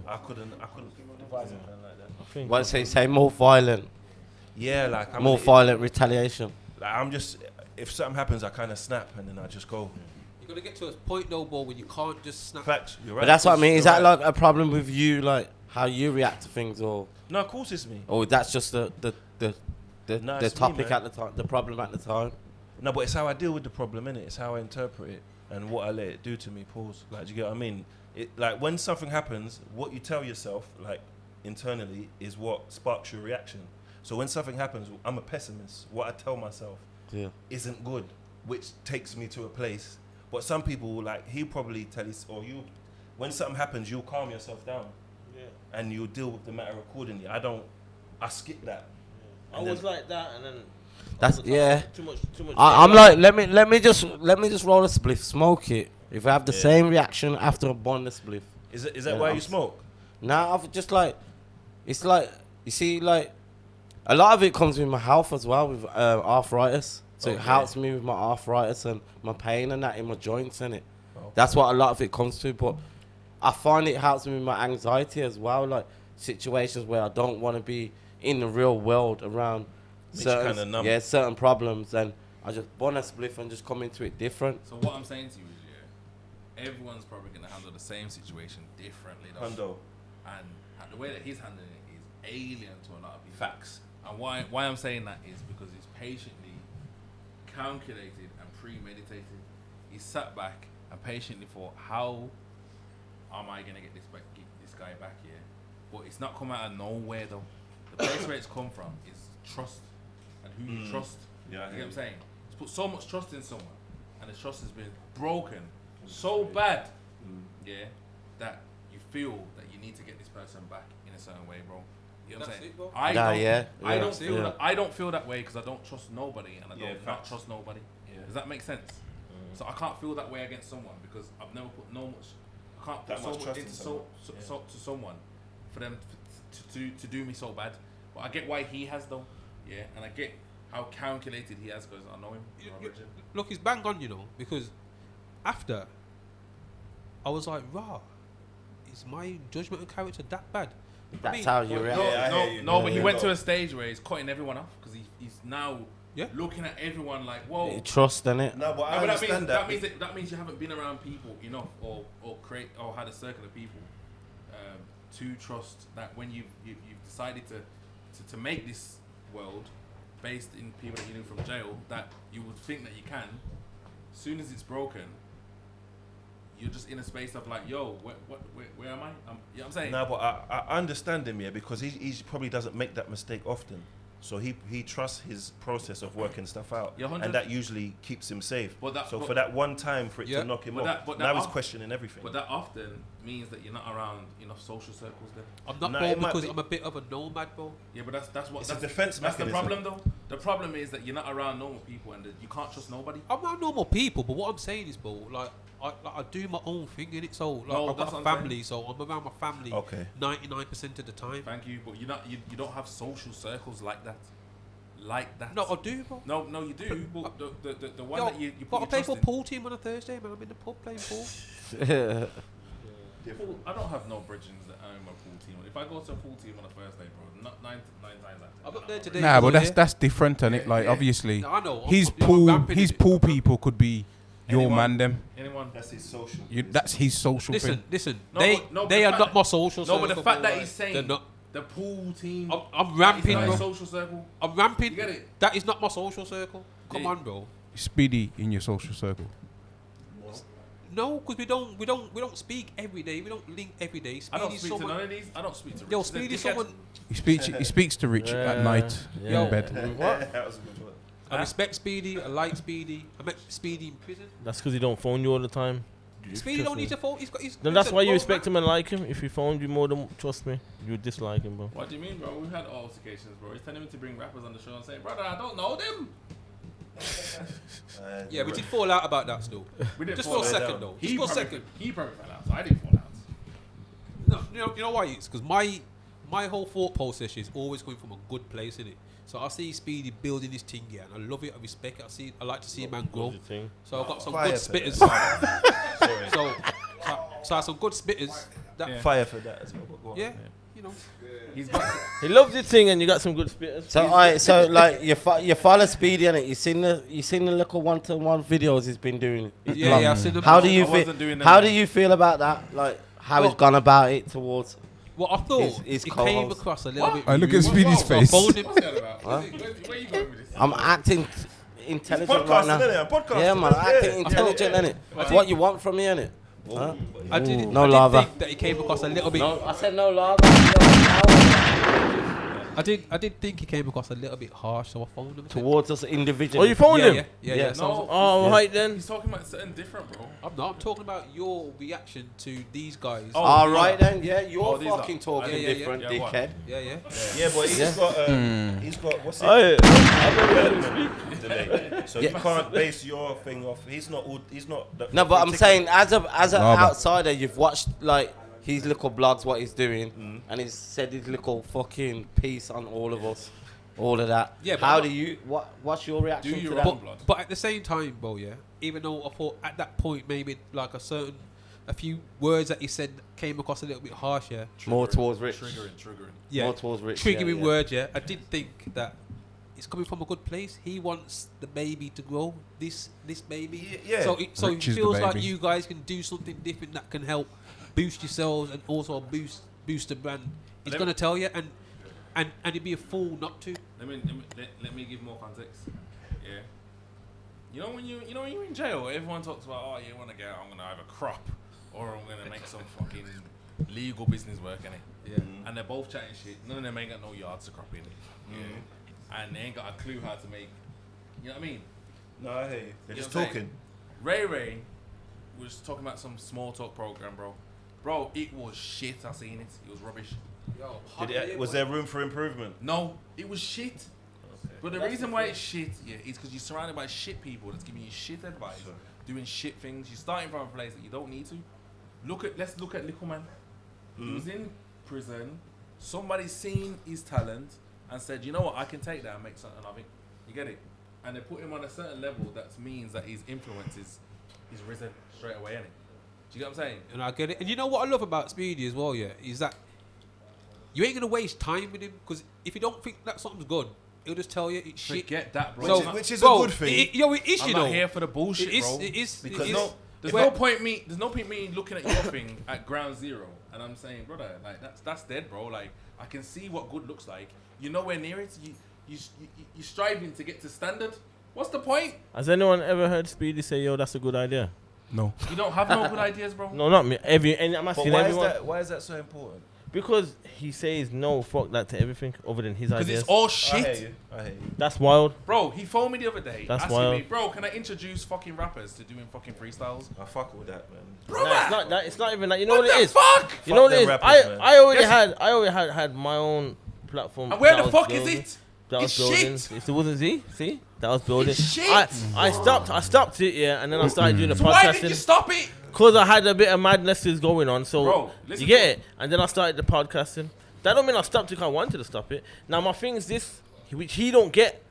I couldn't devise anything like that. I think. Once they say more violent, Yeah, like I'm more violent retaliation. Like I'm just, if something happens, I kind of snap and then I just go. You gotta get to a point though, bro, when you can't just snap. Facts, you're right. But that's what I mean. Is You're that right. like a problem with you, like how you react to things, or No, of course it's me. that's just the No, it's me, topic man. at the time, the problem at the time? No, but it's how I deal with the problem, innit? It's how I interpret it and what I let it do to me. Pause. Like, do you get what I mean? It like when something happens, what you tell yourself, like internally, is what sparks your reaction. So when something happens, I'm a pessimist. What I tell myself isn't good, which takes me to a place. But some people, like he probably tell you, or you, when something happens, you'll calm yourself down, and you'll deal with the matter accordingly. I skip that. I was like that, and then That's too much. I'm like, let me just roll a spliff, smoke it. If I have the same reaction after a bond a spliff. Is that why you smoke? Nah, I've just like, it's like, you see, like, a lot of it comes with my health as well, with arthritis. So it helps me with my arthritis and my pain and that in my joints, innit? That's what a lot of it comes to. But I find it helps me with my anxiety as well, like situations where I don't want to be in the real world around certain problems, and I just burn a spliff and just come into it different. So what I'm saying to you is, everyone's probably going to handle the same situation differently, though. And the way that he's handling it is alien to a lot of people. Facts. And why I'm saying that is because he's patiently calculated and premeditated. He sat back and patiently thought, how am I going to get this guy back here? But it's not come out of nowhere, though. The place where it's come from is trust and who you trust. Yeah, you get what I'm saying? He's put so much trust in someone, and the trust has been broken so bad, that you feel that you need to get this person back in a certain way, bro. You know what I'm saying? I don't feel that way because I don't trust nobody, and I don't not trust nobody. Does that make sense? So I can't feel that way against someone because I've never put I can't put so much into to someone for them to do me so bad. But I get why he has though, and I get how calculated he has because I know him. Look, he's bang on, because after I was like, rah, is my judgment and character that bad? That's how you react. But he went to a stage where he's cutting everyone off because he's now looking at everyone like, whoa. You trust in it. No, but I understand that means you haven't been around people enough or had a circle of people to trust that when you've decided to make this world based in people that you knew from jail, that you would think that you can. As soon as it's broken, you're just in a space of like, yo, where am I? You know what I'm saying? No, but I understand him, because he probably doesn't make that mistake often. So he trusts his process of working stuff out, and that usually keeps him safe. For that one time for it to knock him off, now he's questioning everything. But that often means that you're not around enough social circles then. I'm not, bro, because I'm a bit of a nomad, bro. Yeah, but that's a defense mechanism. The problem, though. The problem is that you're not around normal people and you can't trust nobody. I'm not normal people, but what I'm saying is, bro, like I do my own thing in it. So I've got a family, so I'm around my family 99% of the time. Thank you, but you don't have social circles like that. No, I do, bro. No, you do. But the one that you put I play for a pool team on a Thursday, man. I'm in the pub playing pool. I don't have no bridgings that I'm a pool team. If I go to a pool team on a Thursday, bro, not nine times out of 10. I'm not there today. Nah, but that's different, and it obviously. No, I know. His pool people could be your man, them. Anyone. That's his social. That's his social thing. Listen. They are not my social. No, but the fact that he's saying the pool team. I'm ramping, bro. Social circle. I'm ramping. You get it? That is not my social circle. Come on, bro. Speedy in your social circle. No, because we don't speak every day. We don't link every day. I don't speak to none of these. I don't speak to Rich. Yo, Speedy, someone. He speaks to Rich at night in bed. What? That was a good one. I respect Speedy. I like Speedy. I met Speedy in prison. That's because he don't phone you all the time. Speedy don't need to phone. He's got. Then that's why you respect him and like him. If he phoned you more than trust me, you would dislike him, bro. What do you mean, bro? We've had altercations, bro. He's telling me to bring rappers on the show and say, brother, I don't know them. Yeah, we did fall out about that still. We didn't just fall for a out. second though. He just for a second. He probably fell out, so I didn't fall out. No, you know why it's because my whole thought process is always coming from a good place, innit? So I see Speedy building this thing here, and I love it. I respect it. I like to see a man grow. So I've got some good spitters. So I have some good spitters. Fire for that as well. Yeah, you know. He loves his thing, and you got some good spitters. So like you follow Speedy and it. You seen the little one-to-one videos he's been doing. Yeah, I've seen them. How do you feel about that? Like how he's gone about it towards. Well, I thought his it co-host. came across a little bit. I look at Speedy's face. What's that about? Where you going with this? I'm acting intelligent right now. Yeah, man, acting intelligent, innit? It's what you want from me, innit? Huh? I did think that it came across a little bit. No, I said no lava. I did think he came across a little bit harsh, so I phoned him. Towards us individually. Oh, you phoned him? Yeah. No, right then. He's talking about something different, bro. I'm talking about your reaction to these guys. All right then, yeah, you're fucking talking different, dickhead. Yeah, but he's got what's it? Delay. So you can't base your thing off. He's not. No, but I'm saying as an outsider, you've watched like his little blogs, what he's doing, and he's said his little fucking piece on all of us, all of that. Yeah, but how do you? What's your reaction to that? But at the same time, bro, yeah. Even though I thought at that point maybe like a few words that he said came across a little bit harsh, yeah. More towards Rich. Triggering. Yeah. More towards Rich. Triggering words, yeah. I did think that it's coming from a good place. He wants the baby to grow. This baby. Yeah. So it Rich is the feels like baby. you guys can do something different that can help boost yourselves and also boost the brand. He's gonna tell you, and it'd be a fool not to. Let me give more context. Yeah. You know when you're in jail, everyone talks about, oh, you want to get out, I'm gonna have a crop, or I'm gonna make some fucking legal business work in it. Yeah. And they're both chatting shit. None of them ain't got no yards to crop in. Yeah. And they ain't got a clue how to make. You know what I mean? No, I hear you. They're You just know what I'm talking. Ray was talking about some small talk program, bro. Bro, it was shit. I seen it. It was rubbish. Was there room for improvement? No, it was shit. Okay. But the reason why it's shit, is because you're surrounded by shit people that's giving you shit advice, doing shit things. You're starting from a place that you don't need to. Let's look at Little Man. He was in prison. Somebody seen his talent and said, you know what, I can take that and make something of it. You get it? And they put him on a certain level that means that his influence is risen straight away, innit? Do you get what I'm saying? And I get it. And you know what I love about Speedy as well, yeah, is that you ain't gonna waste time with him, because if you don't think that something's good, he'll just tell you it's shit. Forget that, bro. Which is a good thing. It is, I'm you not know. here for the bullshit, bro. It is. Because there's no point me looking at your thing at ground zero and I'm saying, brother, like that's dead, bro. Like I can see what good looks like. You're nowhere near it. You're striving to get to standard. What's the point? Has anyone ever heard Speedy say, yo, that's a good idea? No. You don't have no good ideas, bro? No, not me. I'm asking everyone. Why is that so important? Because he says no, fuck that to everything other than his ideas. Because it's all shit. I hear you. That's wild. Bro, he phoned me the other day That's asking wild. me, bro, can I introduce fucking rappers to doing fucking freestyles? I fuck with that, man. Bro, Nah, it's not that. It's not even that. You know what it the is? fuck? You know what it is? Rappers, man. I already had my own platform. And where that the was fuck building. is it? That was It's building. shit. If it wasn't Z, see, that was building. It's shit. I stopped it, yeah, and then I started doing the So podcasting. why did you stop it? Cause I had a bit of madnesses going on, so Bro, you get it. And then I started the podcasting. That don't mean I stopped it 'cause I wanted to stop it. Now my thing is this, which he don't get,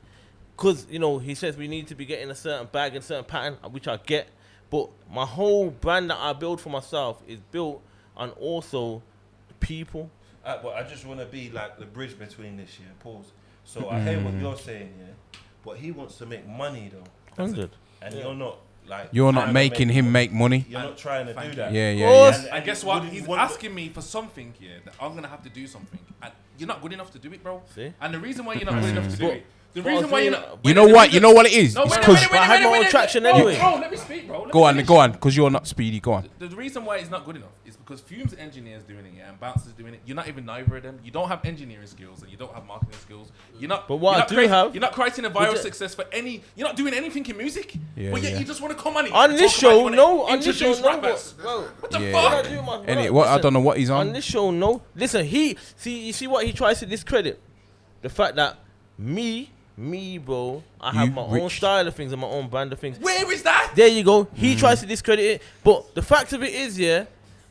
cause he says we need to be getting a certain bag and certain pattern, which I get. But my whole brand that I build for myself is built on also people. But I just want to be like the bridge between this year. Pause. So I hear what you're saying, yeah. But he wants to make money though. 100. And you're not like. You're not trying to making him make money. You're not trying to do that. Yeah. And guess what? He's asking me for something here that I'm gonna have to do something. And you're not good enough to do it, bro. See? And the reason why you're not good enough to do it. The reason why you're not. You know what? You know what it is? No, It's wait, 'cause- wait, I had my own traction anyway. Bro, let me speak, bro. Go on, because you're not Speedy. Go on. The reason why it's not good enough is because Fume's engineers doing it, yeah, and Bouncer's doing it. You're not even neither of them. You don't have engineering skills and you don't have marketing skills. You're not. But what you're I not do creating, have- you're not creating a viral success for any. You're not doing anything in music. Yeah, but yet yeah. you just want to come on it. On and this talk about show, you wanna no. On this show, introduce no. rappers. Bro, What the Yeah. fuck? what I do, man, Any, bro, what I listen, don't know what he's on. On this show, no. Listen, you see what he tries to discredit? The fact that me, bro, I have You my own rich. style of things and my own brand of things. Where is that? There you go. He tries to discredit it. But the fact of it is, yeah,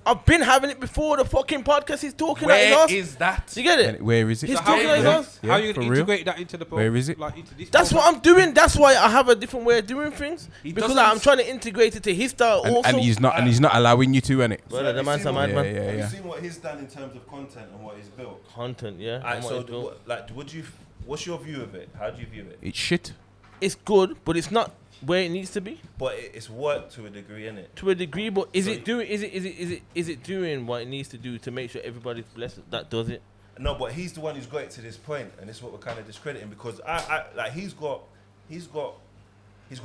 I've been having it before the fucking podcast he's talking at Where us. is that? You get it? Where is it? He's So how talking you at gonna- us. Yeah, How you for gonna real? integrate that into the Where is it? Like into this That's what I'm doing. That's why I have a different way of doing things. He Because doesn't- I'm trying to integrate it to his style And, also. and he's not allowing you to, innit? Brother, the man's a Have you madman. seen Yeah, Have yeah. you seen what he's done in terms of content and what he's built? Content, yeah. Alright, and what so he's built. what's your view of it? How do you view it? It's shit. It's good, but it's not where it needs to be But it's work to a degree, innit? to a degree. But is So- it doing what it needs to do to make sure everybody's blessed that does it? No, but he's the one who's got it to this point, and this is what we're kind of discrediting because I like he's got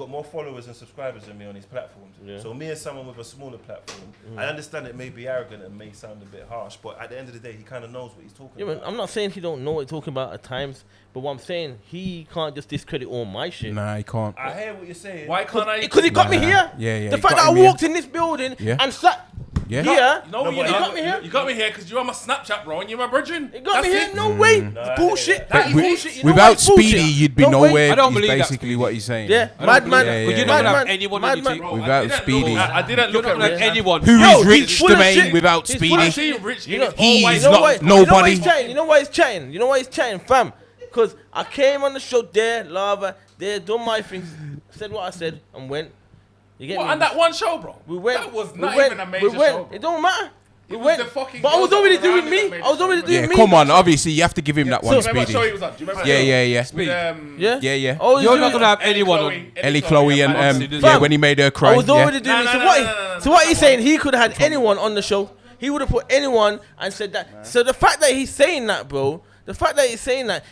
more followers and subscribers than me on his platforms. Yeah. So me as someone with a smaller platform, I understand it may be arrogant and may sound a bit harsh, but at the end of the day, he kind of knows what he's talking Yeah, man, about. I'm not saying he don't know what he's talking about at times, but what I'm saying, he can't just discredit all my shit. Nah, he can't. I hear what you're saying. Why can't I? Because he got me here. Yeah. The he fact got that I him here. walked in this building Yeah. and sat. Yeah. Here. No, you got me here. You got me here because you're on my Snapchat, bro, and you're my brethren. You got me here. No way. Bullshit. That is bullshit. You know Without why it's bullshit? Speedy, you'd be No way. nowhere. I don't is believe that, basically what he's saying. Yeah, madman. Yeah, But you're not gonna have anyone on your team. Bro, Without I didn't Speedy. I didn't You're look not at gonna have Rich. anyone. Who Yo, is he's Rich full of Domain shit. without He's full of Speedy? See Rich. You know, He you is know not why- nobody. You know why he's chatting? You know why he's chatting? You know why he's chatting, fam? Because I came on the show there, lava, there, done my things, said what I said, and went. You get What, me? on that one show, bro? We went. That was we not went, even a major we went. show, bro. It don't matter. We It was went. the fucking But I was girls already that were doing around that me. made I was the already show. doing Yeah, me. come on. Obviously, you have to give him that Do one, you remember what show Speedy. he was on? Do you remember? Yeah. With, Yeah. Yeah. I was You're doing not it. gonna have anyone on. Ellie Chloe and Obviously, yeah, Fam, when he made her cry. I was already Yeah. doing it. So what he's saying, he could have had anyone on the show. He would have put anyone and said that. So the fact that he's saying that, bro,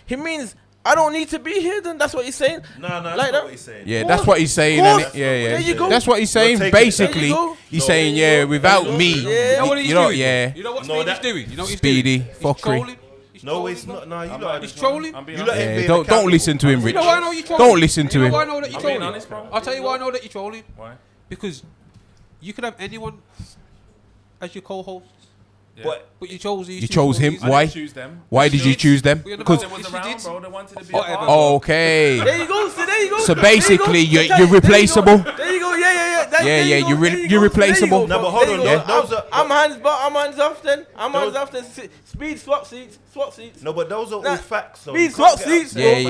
he means I don't need to be here. Then that's what he's saying. No, that's Like not that? what he's saying. Yeah, that's what he's saying. Course. innit? Yeah. There you go. That's what he's saying. You're taking it. Basically, There you go. he's saying, yeah, without me, Yeah. You know what he's you know, doing? yeah. You know what No, Speedy's that- doing? You know what he's Speedy, doing? He's fuckery. trolling. He's No, trolling, it's bro. not. No, you lot. He's trolling. I'm being You let honest. him Yeah, be don't accountable. listen to him, You Rich. know why I know you're trolling? Don't listen to You him. know why I know that you're I'm being trolling? honest, bro. I'll tell you why I know that you're trolling. Why? Because you could have anyone as your co-host, But but you chose these. You two chose him. people. Why? I didn't choose them. Why did you choose them? We on the Because panel. They was Yes, you around, did. bro. They wanted to be Whatever. a part. okay. There you go. So there you go. So There you go. basically, you're There you go. replaceable. There you go. Yeah. There Yeah, you yeah, go. you're There you you're go. replaceable. There you go. No, but hold There on, you go. those are- I'm hands off then. I'm hands Those- off then. Speed swap seats. no, but those are all Nah, facts. So Speed you swap can't get seats. upset.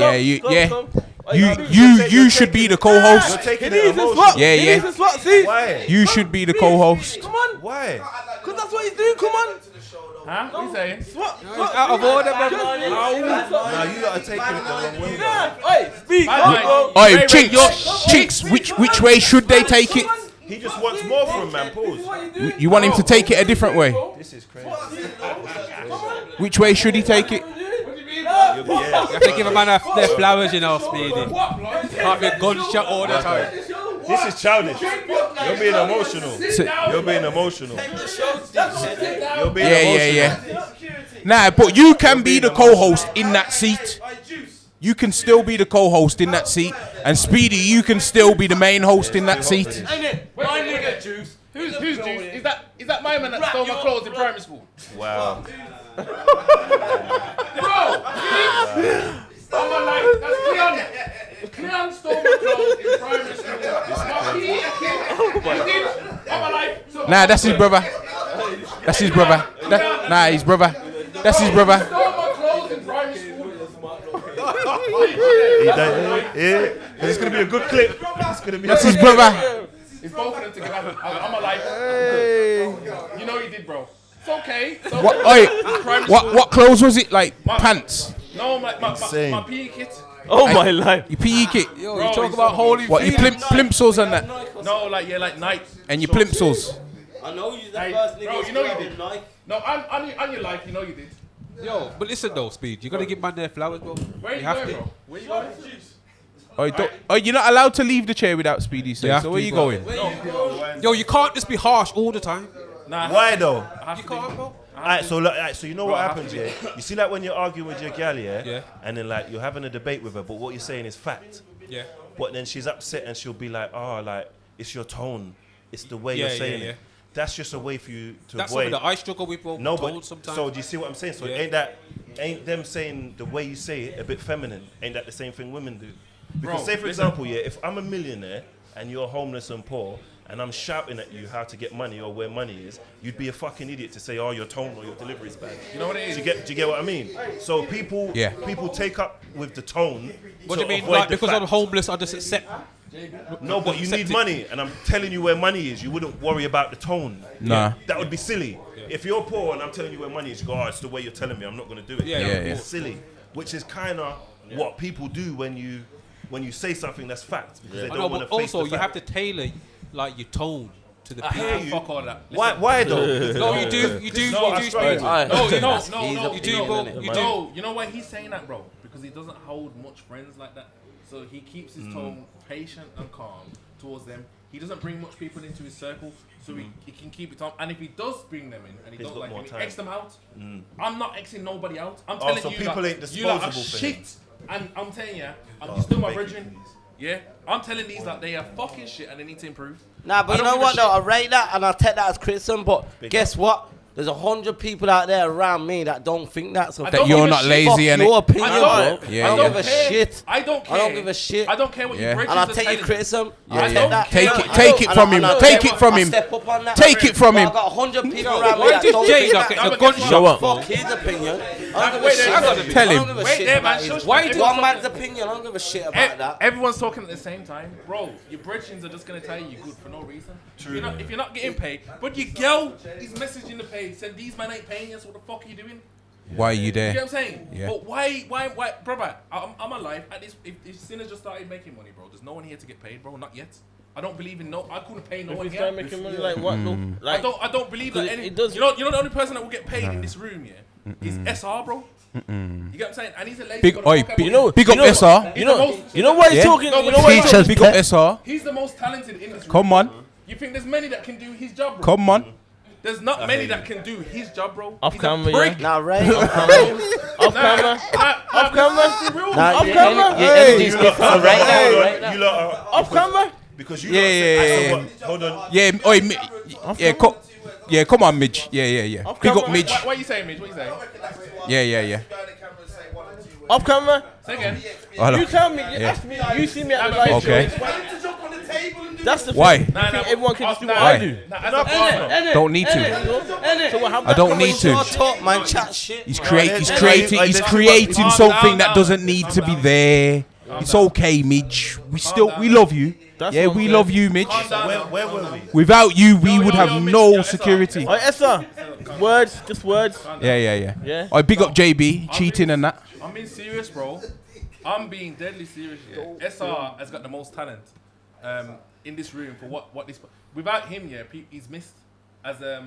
Yeah, you should be the You're co-host. taking He it needs to emotional. swap. Yeah, He yeah. needs to swap seats. Why? You should be the co-host. Come on. Why? Because that's what he's doing. Come on. Huh? What you saying? Swap. It's out of order, man. Nah, you lot are taking it the wrong way. Hey, speed. Bye, Come bye. on. Oh, Ray, Chinks, which way should they take it? He just wants more from man. Pause. You want him to take it a different way? This is crazy. Which way should he take it? Yeah. You have to give a man their flowers, you know, Speedy. Can't be a gunshot all the time. This is childish. You're being emotional. You're being emotional. You're being emotional. Yeah. Nah, but you can be the co-host in that seat. You can still be the co-host in that seat, and Speedy, you can still be the main host in that seat. Ain't it? My nigga Juice. Who's Juice? Is that my man that stole my clothes in primary school? Wow. Bro, I'm a life. That's Cleon. Cleon stole my clothes in primary school. My PE kid. He did. I'm a life. So Nah, that's his brother. That's his brother. Nah, his brother. That's his brother. stole my clothes in primary school. Yeah. It's gonna be a good clip. It's gonna be. That's his brother. It's both of them together. I'm a life. You know you did, bro. It's okay. It's okay. What clothes was it? Like pants? No, my Insane. PE kit. Oh my life. Your PE kit? Yo, Bro, you talk he's about so holy What, your feelings. plimsolls and that? No, like Nike. And your plimsolls? I know you the Hey, first nigga. bro, you know you did. Like, No, on your life, you know you did. Yo, but listen though, Speed. You gotta give man their flowers, bro. Where you have going, to. bro? Where you going? You're not allowed to leave the chair without Speedy saying. Yeah, So where you bro. going? Yo, you can't just be harsh all the time. Nah, Why though? You can't, bro. Alright, so you know what I have happens, to yeah? You see, like when you're arguing with your gal, Yeah. yeah, and then like you're having a debate with her, but what you're saying is fact. Yeah. But then she's upset and she'll be like, "Oh, like it's your tone, it's the way Yeah, you're saying yeah, it." That's just a way for you to That's avoid. something that I struggle with, bro. No, tones but sometimes. so do you see what I'm saying? So Yeah. ain't them saying the way you say it a bit feminine? Ain't that the same thing women do? Because Bro, say for listen. example, yeah, if I'm a millionaire and you're homeless and poor, and I'm shouting at you how to get money or where money is, you'd be a fucking idiot to say, "Oh, your tone or your delivery is bad." You know what it is? Do you get what I mean? So people take up with the tone. What to do you mean? avoid Like the because I'm fact. homeless, I just accept. No, but you accept need it. money, and I'm telling you where money is. You wouldn't worry about the tone. Nah. That would be silly. If you're poor and I'm telling you where money is, you go, "Oh, it's the way you're telling me. I'm not going to do it." Yeah, yeah. It's silly, which is kind of what people do when you say something that's fact, because they I don't know, want but to face also the you have fact. to tailor like your tone to the I people. hear you. Fuck all that. Why though? No, you do, what I Speed. struggle with. No, He's no, You do, bro. You do. No, you know why he's saying that, bro? Because he doesn't hold much friends like that. So he keeps his tone patient and calm towards them. He doesn't bring much people into his circle, so he can keep it calm. And if he does bring them in and he He's don't got like more them, he time. X them out. I'm not Xing nobody out. I'm Oh, telling so you, people like, ain't you lot are disposable for him. shit. And I'm telling you, you're still my thank you, virgin. Yeah, I'm telling these that they are fucking shit and they need to improve. Nah, but you know what though? I rate that and I take that as criticism. But guess what? There's 100 people out there around me that don't think that. So that you're not lazy and your opinion, bro. Yeah, I don't give a shit. I don't care. I don't give a shit. I don't care what you bridges and I'll are take your criticism. Yeah, I'll take that. Take it from him. Take it from him. Step up on that. Take it from him. I've got 100 people around me Why that did don't Jay think not that. get the gunshot? Fuck his opinion. I don't give a shit. I gotta tell him. Wait there, man. Why did one man's opinion? I don't give a shit about that. Everyone's talking at the same time, bro. Your bridgings are just gonna tell you you're good for no reason. True. If you're not getting paid, but your girl is messaging the page saying these men ain't paying us. What the fuck are you doing? Why are you there? You know what I'm saying? Yeah. But why, brother? I'm alive. At this, if Sinners just started making money, bro, there's no one here to get paid, bro. Not yet. I don't believe in I couldn't pay no one here. Making money like what? No, like, I don't believe that. You know the only person that will get paid in this room, yeah, is SR, bro. You get what I'm saying? And he's a lazy. Big up SR. You know why he's talking? You know why he's talking? Big up SR. He's the most talented in this room. Come on. You think there's many that can do his job, bro? Come on. There's not many that can do his job, bro. Off camera, yeah. Nah, Ray. Off camera. Off camera. Off camera. You lot are off camera. because you lot hold on. Yeah, come on, Midge. Yeah. Big up, Midge. What are you saying, Midge? What are you saying? Yeah. Off camera. Say again. You tell me. You ask me. You see me at the live Okay. show. That's the Why? thing. Everyone can just do what Why? I do. Don't need to. So what happened? I don't need to. Talk, man. Chat shit. He's creating something that doesn't need to be there. It's okay, Midge. We love you. Yeah, we love you, Midge. Where were we? Without you, we would have no security. Alright, Esther. Words, just words. Yeah. Yeah. I big up JB cheating and that. I'm being serious, bro. I'm being deadly serious. Yeah. SR has got the most talent in this room for what this. Without him, yeah, he's missed as the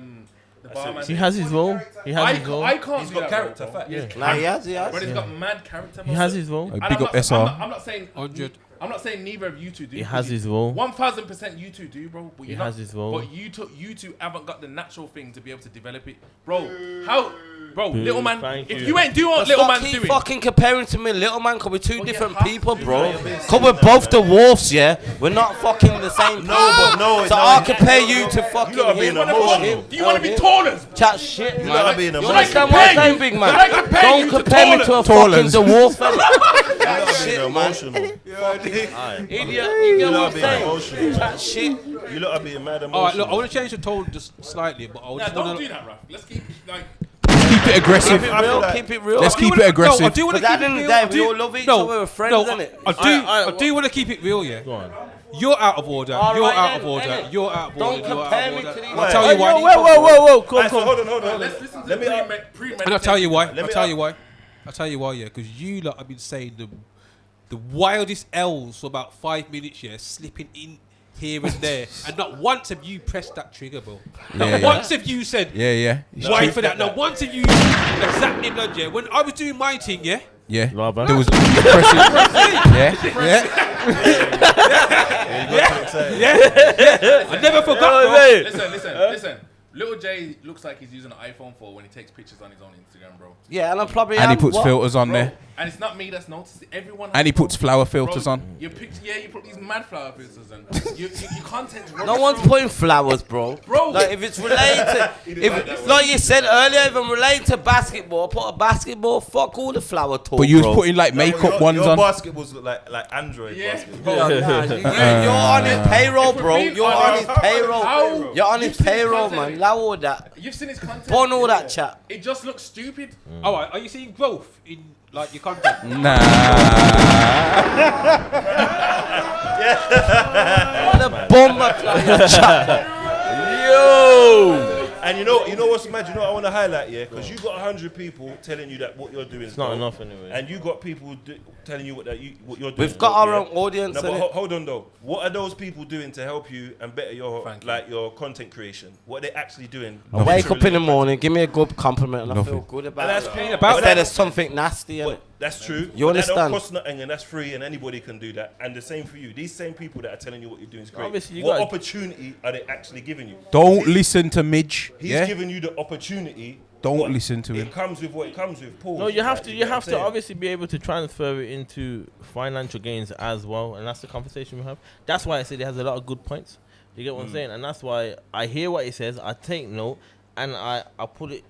barman. He has his role. He has his role. I can't. He's do got that, character, bro. fact. Yeah. Nah, he has. But he's got mad character. He has his role. And Big up SR. I'm not saying 100. I'm not saying neither of you two do. He has his role. 1000% you two do, bro. But He has his role. But you two haven't got the natural thing to be able to develop it, bro. How, bro? Little man, Thank if you. you ain't doing what Let's little not man's keep doing, fucking comparing to me, little man. Cause we're two Well, different you have people, to, bro. yeah. Cause we're both the wolves, yeah. We're not fucking the same people. So I'll compare you to fucking lot are being him. emotional. do you want to be taller? Chat shit, You lot are man. being You emotional. understand what I'm saying, big man? Don't compare me to a fucking the wolf. Chat shit, man. Emotional. Idiot, you get You what lot I'm are being saying? emotional. Chat shit. You lot are being mad emotional. Alright, look, I want to change the tone just slightly, but I Nah, just don't want do to. that, Raf. Let's keep like. Keep it aggressive. Keep it real. Keep it real. Let's keep it aggressive. No, I do want to Because keep at the it end of real. the day, I we do- all love each no, other. We're friends, no, innit? I do want to keep it real, yeah. Go on. You're out of order. All You're right out then, of order. innit? You're out of Don't order. You're compare out of me order. to these I'll tell you why. Whoa. Come. Hold on. Let's listen to Let me And I'll tell you why. Let me I'll tell you why, yeah. Because you lot have been saying the wildest L's for about 5 minutes, yeah, slipping in here and there, and not once have you pressed that trigger, bro. Not once have you said, Yeah. why for that? Not once have you exactly blood, yeah. When I was doing my thing, yeah. Yeah. Lava. There was pressing. Yeah. I never forgot, bro. Listen. Lil Jay looks like he's using an iPhone 4 when he takes pictures on his own Instagram, bro. Yeah, and I'm probably. And he puts filters on there. And it's not me that's noticed it. Everyone. And he puts flower filters on. Your picture, you put these mad flower filters on. Your content's rubbish, No one's bro. putting flowers, bro. Like if it's related to, like you said earlier, if I'm related to basketball, put a basketball. Fuck all the flower talk. But you was bro. putting like makeup ones your on. basketballs look like Android basketball. You're on his payroll, bro. You're on his payroll. You're on his payroll, man. Allow all that. You've seen his content. Burn all that chat. It just looks stupid. Alright, are you seeing growth in like your content? Nah. What a bomber chat. Yo. And you know what's mad? You know what I want to highlight, yeah? Because you got 100 people telling you that what you're doing is Not dope. enough anyway. And you got people telling you what you're doing. We've is got dope, our yeah? own audience. No, but innit? hold on though. What are those people doing to help you and better your your content creation? What are they actually doing? I wake up in the morning, give me a good compliment, and I feel good about And it. that's Instead of something nasty, innit? That's true. You But understand? That don't cost nothing, and that's free, and anybody can do that. And the same for you. These same people that are telling you what you're doing is great. Obviously, you What gotta- opportunity are they actually giving you? Don't listen to Midge. He's Yeah. giving you the opportunity Don't listen to him. It comes with what it comes with. Pause. No, you have Like, to. get You what I'm have to saying? obviously be able to transfer it into financial gains as well, and that's the conversation we have. That's why I said he has a lot of good points. You get what I'm saying, and that's why I hear what he says. I take note, and I put it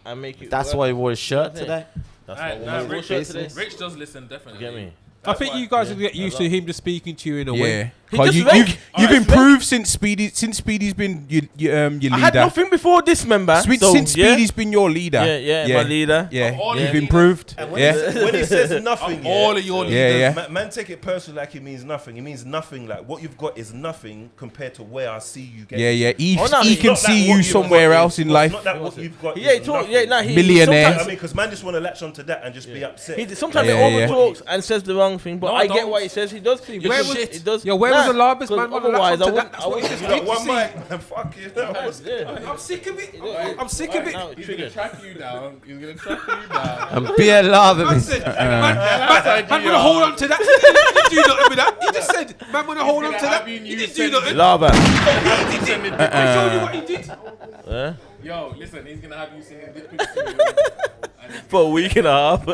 and make it. That's work. why he wore his shirt You know what I'm today. That's Alright, why nah, I wore Rich, shirt today. Rich does listen, definitely. You get me? I think you guys will get used to him just speaking to you in a Yeah, way. He 'Cause just you, went. you've Alright, improved since Speedy. Since Speedy's been your leader. I had nothing before this, member. So, Since Speedy's been your leader. yeah, my leader. Yeah, All you've the improved. And when, Yeah, when he says nothing, all of your yeah. Man take it personally like it means nothing. It means nothing. Like what you've got is nothing compared to where I see you getting. Yeah. He, Oh, no, he it's can Not that see what you you've somewhere got else is- in it's life. Not that what you've got. Yeah, is he talk. nothing. Yeah, nah, he Millionaire. I sometimes- mean, because man just want to latch onto that and just be upset. Sometimes Yeah, he yeah. overtalks and says the wrong thing, but No, I don't. get what he says. He does. Where Just was- shit. He does. Yo, where was the larbus, 'cause man? Man, Otherwise, latch I onto wouldn't. that. That's I what he wouldn't. just You got did. one See? mic, man. Fuck you. Yeah. I'm sick of it. I'm sick of it. Now, He's triggered. gonna track you down. He's gonna track you down. And be a love of Man it. said, man wanna hold on to that. He didn't do nothing with that. He just said, man wanna hold on to that. He didn't do nothing. Lava. He did. I showed you what he did. Yo, listen, he's gonna have you singing dick pics to me. For a week and a half.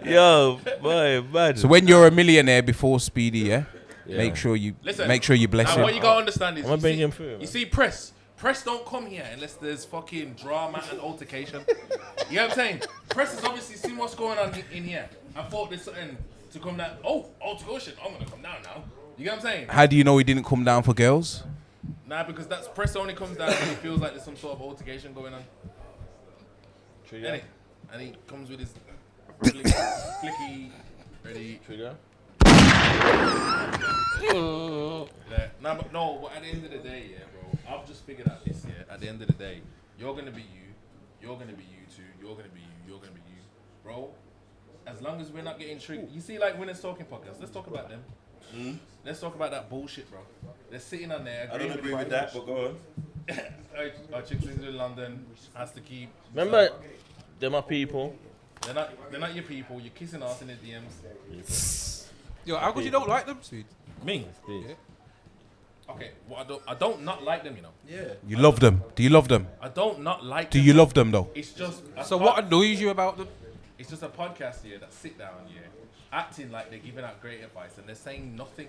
Yo, boy, man. So when you're a millionaire before Speedy, make sure you Listen, bless now him. what you gotta understand is, I'm gonna you bring see- him through, man. You see, press don't come here unless there's fucking drama and altercation. You know what I'm saying? Press has obviously seen what's going on in here. I thought there's something to come down. Oh, altercation. I'm gonna come down now. You get what I'm saying? How do you know he didn't come down for girls? Nah, because that's press only comes down when he feels like there's some sort of altercation going on. Trigger. And he comes with his flicky, ready. Trigger. Yeah. Nah, but no, but at the end of the day, yeah, bro, I've just figured out this, yeah. At the end of the day, you're gonna be you're gonna be you too, you're gonna be you're gonna be you. Bro, as long as we're not getting triggered. You see, like Winners Talking Podcast, let's talk about them. Let's talk about that bullshit, bro. They're sitting on there. I don't agree with that, but go on. Our chicks in London has to keep. Remember, they're my people. They're not your people. You're kissing us in the DMs. Yo, how come you don't like them, Speed? Me? Yeah. Okay, well, I don't not like them, you know. Yeah. You love them. Do you love them? I don't not like Do them. you love them though? It's just So what annoys you about them? It's just a podcast here that sit down here, acting like they're giving out great advice and they're saying nothing.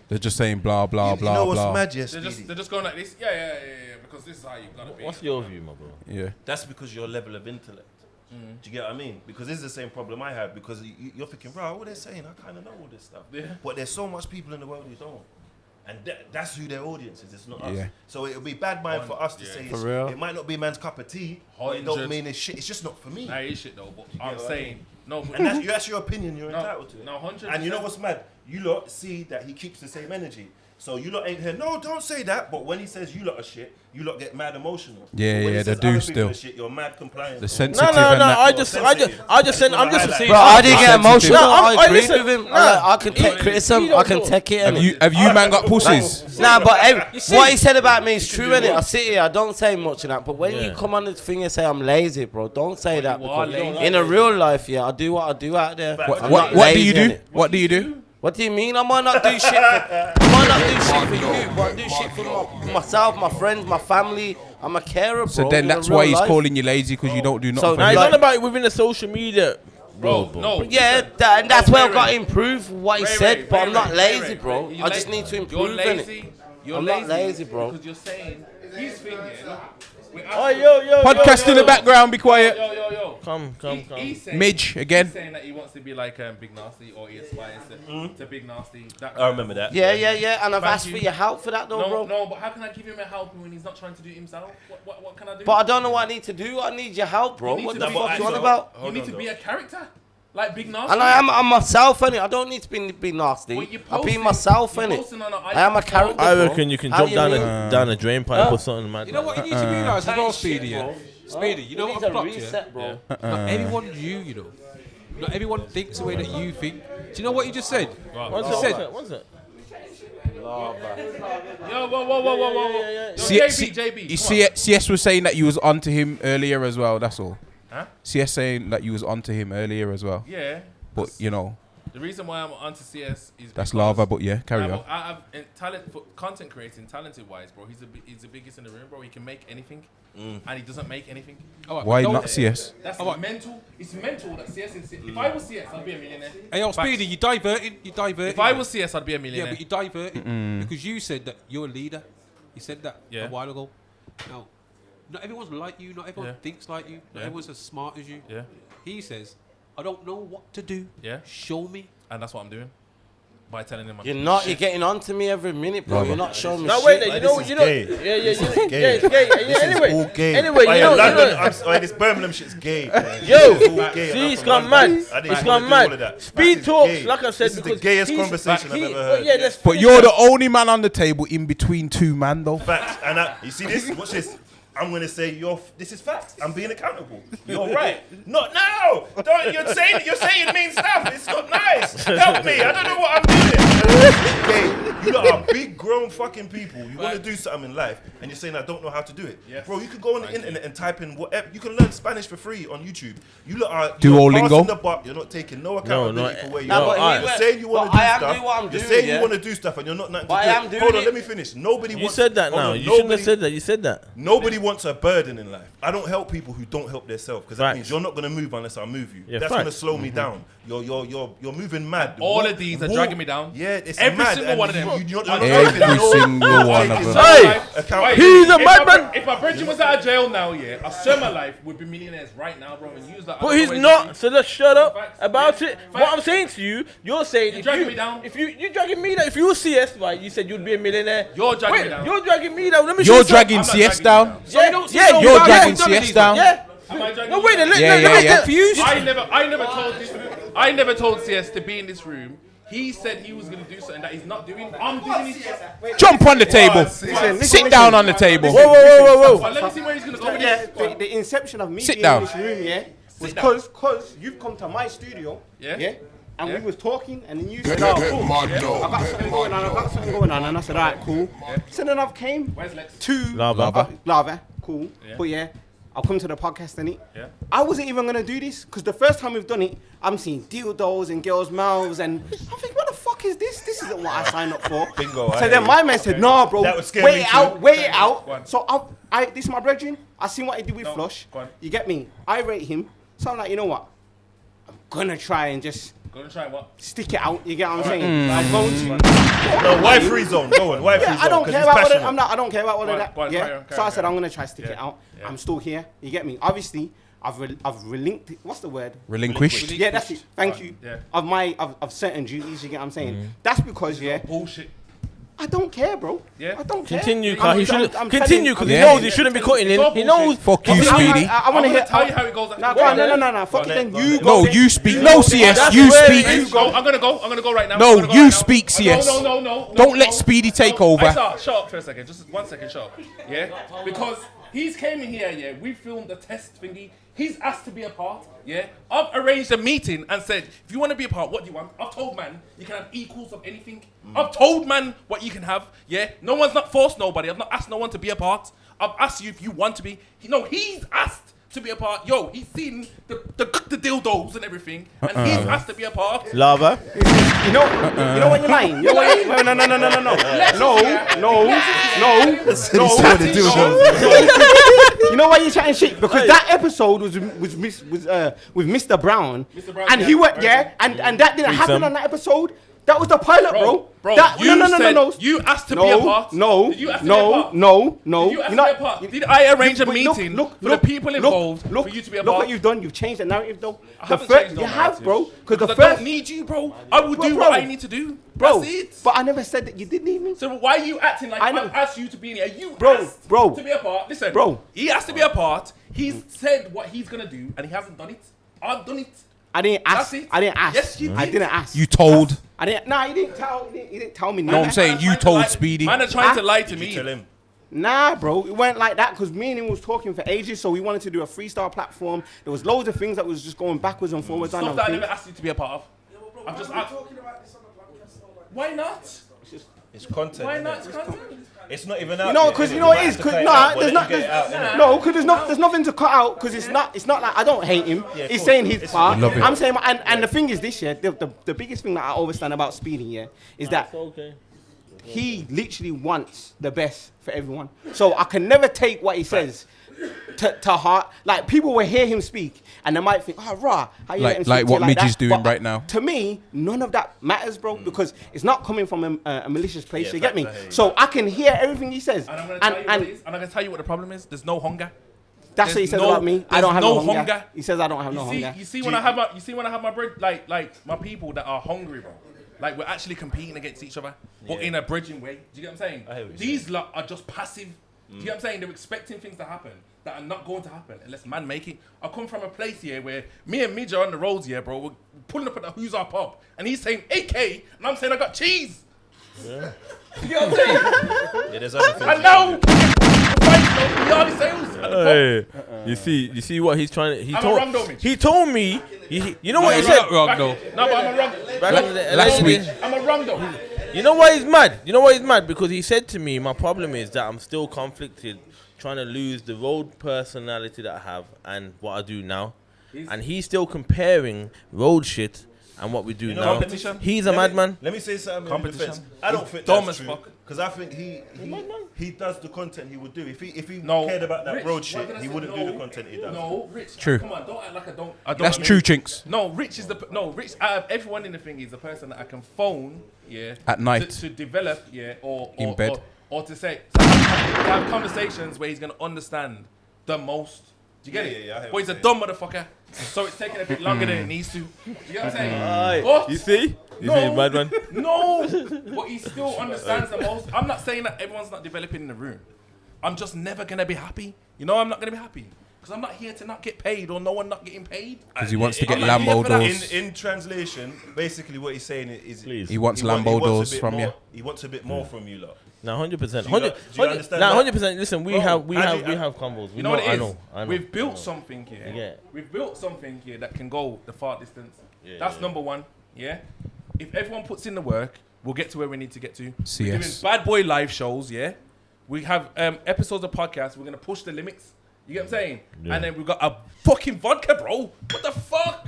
They're just saying blah blah You blah know what's blah. mad, yeah, They're Speedy? just going like this. Yeah, because this is how you gotta be. What's your view, my bro? Yeah. That's because your level of intellect. Do you get what I mean? Because this is the same problem I have. Because you're thinking, bro, what they're saying, I kind of know all this stuff. Yeah. But there's so much people in the world who don't. And that's who their audience is. It's not Yeah. us. So it'll be bad mind for us to say For it's, real. it might not be man's cup of tea, but it don't mean it's shit. It's just not for me. That is shit though. But I'm what I saying no. But And that's your opinion. You're entitled to it. No, 100%. And you know what's mad? You lot see that he keeps the same energy. So you lot ain't here. No, don't say that. But when he says you lot are shit, you lot get mad emotional. Yeah, But when yeah, he they says do other people still. are shit, you're mad compliant. The So- sensitive No. and that. I just send. I'm just Bro, Bro, I didn't get Sensitive. emotional. No, I I agreed listen, with him. nah. I can take criticism. I can take it. innit? Have you man got pussies? Nah, but what he said about me is true, innit? I sit here, I don't say much in that. But when you come on this thing and say I'm lazy, bro, don't say that. you are Because lazy. in a real life, yeah, I do what I do out there. I'm not What do lazy, you do? innit? What do you do? What do you mean? I might not do shit for, I might not do shit for you, but I do shit for myself, my friends, my family. I'm a carer, bro. So then in a that's real why he's life. calling you lazy because you don't do nothing So for Now him. it's like- not about it within the social media, bro, no. Yeah, listen. and that's where I've Ray, got to Ray. improve what he Ray, said, Ray, but Ray, I'm not Ray, lazy, Ray, bro. Ray, you're I just lazy. need to You're improve, innit? lazy. You're I'm lazy not lazy, bro. Because you're saying his thing here. Look, we're Oh, asking- yo. Podcast in the background, be quiet. Yo. Come. He's saying, Midge, again. He's saying that he wants to be like Big Nasty, or he aspires to Big Nasty. That I remember that. Yeah, and I've Thank asked you. for your help for that, though, bro. No, but how can I give him a help when he's not trying to do it himself? What can I do? But I don't know what I need to do. I need your help, bro. You need What to the be- fuck you on so- about? You need to be a character, like Big Nasty. And I'm myself, innit? I don't need to be nasty. Well, you're I'll be posting- myself, you're innit? posting on an I am a iPhone. character. I bro. reckon you can How jump you down mean? down a drain pipe or something, man. You know what you need to realise as well, Tight Speedy, shit, yeah? bro. Speedy, you know It what needs I've a clocked, yeah? reset, bro. Not everyone's you know. Not everyone thinks the way that you think. Do you know what you just said? What's You said, it? Yo, whoa. C- Yo, C- JB. you come on. CS was saying that you was onto him earlier as well. That's all. Huh? CS saying that you was onto him earlier as well. Yeah. But you know, The reason why I'm onto CS is That's because- lava, but yeah, carry on. I have talent for content creating, talented wise, bro. He's the biggest in the room, bro. He can make anything, and he doesn't make anything. Why not CS? That's mental. It's mental that CS is. If I was CS, I'd be a millionaire. Hey, yo, Speedy, you diverting. If I was CS, I'd be a millionaire. Yeah, but you diverted because you said that you're a leader. You said that Yeah. a while ago. Now, not everyone's like you. Not everyone thinks like you. Not everyone's as smart as you. Yeah. He says, I don't know what to do. Yeah. Show me. And that's what I'm doing by telling him. You're not. You're getting on to me every minute, bro. You're not showing me. No, shit. wait. You know. gay. Yeah. This is gay. Yeah, it's gay. This is Anyway. all gay. Anyway, Oh, you yeah, know. London, this Birmingham shit's gay. Yo, It's all gay. see, I'm it's from gone London. mad. I didn't It's wanna gone do all of mad. that. Speed This is talks, gay. like I said, This is the because gayest he's- conversation I've ever oh, heard. yeah, let's But finish you're that. the only man on the table in between two man, though. Facts. And you see this? Watch this. I'm gonna say this is facts. I'm being accountable. You're right. Not now. You're saying mean stuff. It's not nice. Help me. I don't know what I'm doing. Okay, you lot are big grown fucking people. You want to do something in life, and you're saying I don't know how to do it. Yes. Bro, you could go on the internet and type in whatever. You can learn Spanish for free on YouTube. You lot are Duolingo. passing the buck. You're not taking no accountability for where you No, are. but You're saying you want to do I am stuff. doing what I'm You're doing, saying yeah. you want to do stuff, and you're not nothing to But do I am it. doing Hold on, it. let me finish. Nobody You wants. said that hold now. on, You shouldn't have nobody- said that. You said that. Nobody wants a burden in life. I don't help people who don't help themselves because that Facts. means you're not gonna move unless I move you. Yeah, That's facts. gonna slow me down. You're moving mad. All of these are dragging me down. Yeah, it's Every mad. single and one of them. You're not Every taking no- single one of taking them. no Hey, account- he's a If madman. If my brethren was out of jail now, I swear my life would be millionaires right now, bro, and use that. But he's not. So let's shut up about it. What I'm saying to you, you're saying You're dragging me down. If you're dragging me down. If you were CS, right, you said you'd be a millionaire. You're dragging Wait, me down. You're dragging me down. Let me show You're you something. dragging I'm not CS dragging down. you down. Yeah, You're dragging CS down. Yeah. Am I dragging No, you wait. down? Let Yeah, me yeah, get yeah. confused. I never told CS to be in this room. He said he was gonna do something that he's not doing. I'm doing it. Jump on the table. Sit down on the table. Whoa. Well, let me see where he's gonna go with Yeah, this. the inception of me Sit being down. in this room, yeah, was Sit down. because you've come to my studio, Yeah. and Yeah. we was talking, and then you said, "Oh, cool, I got something going on," and I said, "All right, cool." So then I've came Where's Lex? to lava, cool, but yeah, I'll come to the podcast and it. Yeah. I wasn't even gonna do this because the first time we've done it, I'm seeing dildos in girls' mouths, and I'm thinking, what the fuck is this? This isn't what I signed up for. Bingo, I So hear then you. my man said, "No, bro, That would scare wait me it too. out, wait it Go out." on. So this is my brethren. I seen what he did with No, Flush. go on. You get me? I rate him. So I'm like, you know what? I'm gonna try and just Gonna try what? stick it out. You get what I'm saying? I'm going to. No, why free zone? Go on, why free Yeah, zone? I don't 'Cause care he's about all passionate. that. I don't care about all Go of on, that. go on, Yeah. carry on, So I said carry I'm on. gonna try to stick it Yeah, out. yeah. I'm still here. You get me? Obviously, I've relinqued. What's the word? Relinquished. Yeah, that's it. Thank you. Yeah. Of certain duties. You get what I'm saying? That's because Bullshit. I don't care, bro. Yeah. I don't care. Continue, I'm- Carl. He I'm- shouldn't I'm continue telling- because he Yeah. knows he shouldn't be cutting It's in. all He knows. bullshit. Fuck you, I Speedy. want to I'm hear. gonna tell you how it goes. No, go on. No. Fuck it on then. then, You go go. No, then. you speak. You No, go CS. then. You where Speedy. I'm gonna go. I'm gonna go right now. No, I'm gonna go you right now. speak, CS. No. Don't let Speedy take over. Shut up for a second. Just 1 second, shut up. Yeah? Because he's came in here, yeah. We filmed the test thingy. He's asked to be a part, yeah. I've arranged a meeting and said, if you want to be a part, what do you want? I've told man, you can have equals of anything. I've told man what you can have, yeah. No one's not forced nobody. I've not asked no one to be a part. I've asked you if you want to be. He's asked to be a part. Yo, he's seen the dildos and everything, and he's asked to be a part. Lava. You know what you're lying. You know what you're lying. No. You know why you're chatting shit? Because that episode was with Mr. Brown, and he went and that didn't happen on that episode. That was the pilot, bro. Bro, That, you said no. you asked to be a part. Did you ask to be a part? No. Did you ask to be a part? Did I arrange a meeting for the people involved for you to be a Look part? what you've done. You've changed the narrative, though. I haven't changed no You have, narrative. bro. Because I don't need you, bro. I will do bro. what I need to do. Bro, That's it. but I never said that you did need me. So why are you acting like I know. I've asked you to be in here? You Bro, asked bro. to be a part. Listen, Bro. he has to be a part. He's said what he's gonna do, and he hasn't done it. I've done it. I didn't ask. That's it. I didn't ask. Yes, you did. I didn't ask. You told. I didn't. Nah, he didn't tell. He didn't tell me. No, I'm saying you told Speedy. Man are trying to lie to You me. tell him. Nah, bro, it went like that because me and him was talking for ages. So we wanted to do a freestyle platform. There was loads of things that was just going backwards and forwards. Stuff that I never asked you to be a part of. I'm just. Why not? It's content. Why innit? not? It's content. It's not even out. You know, yet, because innit? you know what might it is. have to Cause, cut it nah, out, but there's then not. you get it out, innit? No, because there's nothing to cut out. Because it's not like I don't hate him. Yeah, of He's course. saying his part. love it. I'm saying, and the thing is, this year, the biggest thing that I understand about Speedy, yeah, is that Okay. he literally wants the best for everyone. So I can never take what he says to heart. Like, people will hear him speak and they might think, oh, rah, how you let him Like speak to what you Midge that? is doing But right now. To me, none of that matters, bro, because it's not coming from a malicious place. Yeah, you get me? facts, I hear you. So I can hear everything he says. And I'm gonna tell you what it is. And I'm gonna tell you what the problem is. There's no hunger. That's what he There's says no- about me. I there's don't have no no hunger. hunger. He says I don't have no hunger. You see when I have my bread, like my people that are hungry, bro. Like, we're actually competing against each other, but in a bridging way. Do you get what I'm saying? I hear what you're These lot are just passive. Do you get what I'm saying? They're expecting things to happen that are not going to happen unless man make it. I come from a place here where me and Midge are on the roads here, bro. We're pulling up at the Who's Our Pub, and he's saying AK, and I'm saying I got cheese. Yeah. You get what I'm saying? Yeah, there's other things. And now, the yardie sales at the pub. You see what he's trying to. I'm a wrong though, Mitch. He told me. You know what he You're said. not wrong, though. No, but I'm a wrong. Back in the- Last week. I'm a wrong though. You know why he's mad? You know why he's mad? Because he said to me, my problem is that I'm still conflicted, trying to lose the road personality that I have and what I do now. And he's still comparing road shit and what we do You know, now. competition. He's a madman. Let me say something in Competition. defense. I don't think dumb that's as true. fuck. Because I think he does the content he would do. If he No, cared about that Rich, road what shit, did I he say? wouldn't No. do the content he does. No, Rich. True. Come on, don't act like I don't. That's true, Chinks. No, Rich is Rich. Out of everyone in the thing is the person that I can phone, yeah, At night. to develop, yeah, or In bed. or to say to have conversations where he's gonna understand the most. Do you get Yeah, it? yeah, I hear But what he's a you're dumb motherfucker, so it's taking a bit longer than it needs to. Do you get what I'm saying? But You see? You no, see, madman? no, but he still understands the most. I'm not saying that everyone's not developing in the room. I'm just never gonna be happy. You know, I'm not gonna be happy because I'm not here to not get paid or no one not getting paid. Because he wants to get I'm not here Lambo for that. doors. In translation, basically what he's saying is Please. He wants he Lambo wants a doors bit from more- you. He wants a bit more from you lot. No, 100%. Do you understand Nah, that? 100%. Listen, we Bro, have Andy, combos. You know what it is? I know. We've built something here. Yeah. We've built something here that can go the far distance. Yeah, That's yeah. number one. Yeah. If everyone puts in the work, we'll get to where we need to get to. We're doing CS. bad boy live shows. Yeah. We have episodes of podcasts. We're gonna push the limits. You get what I'm saying? Yeah. And then we've got a fucking vodka, bro. What the fuck?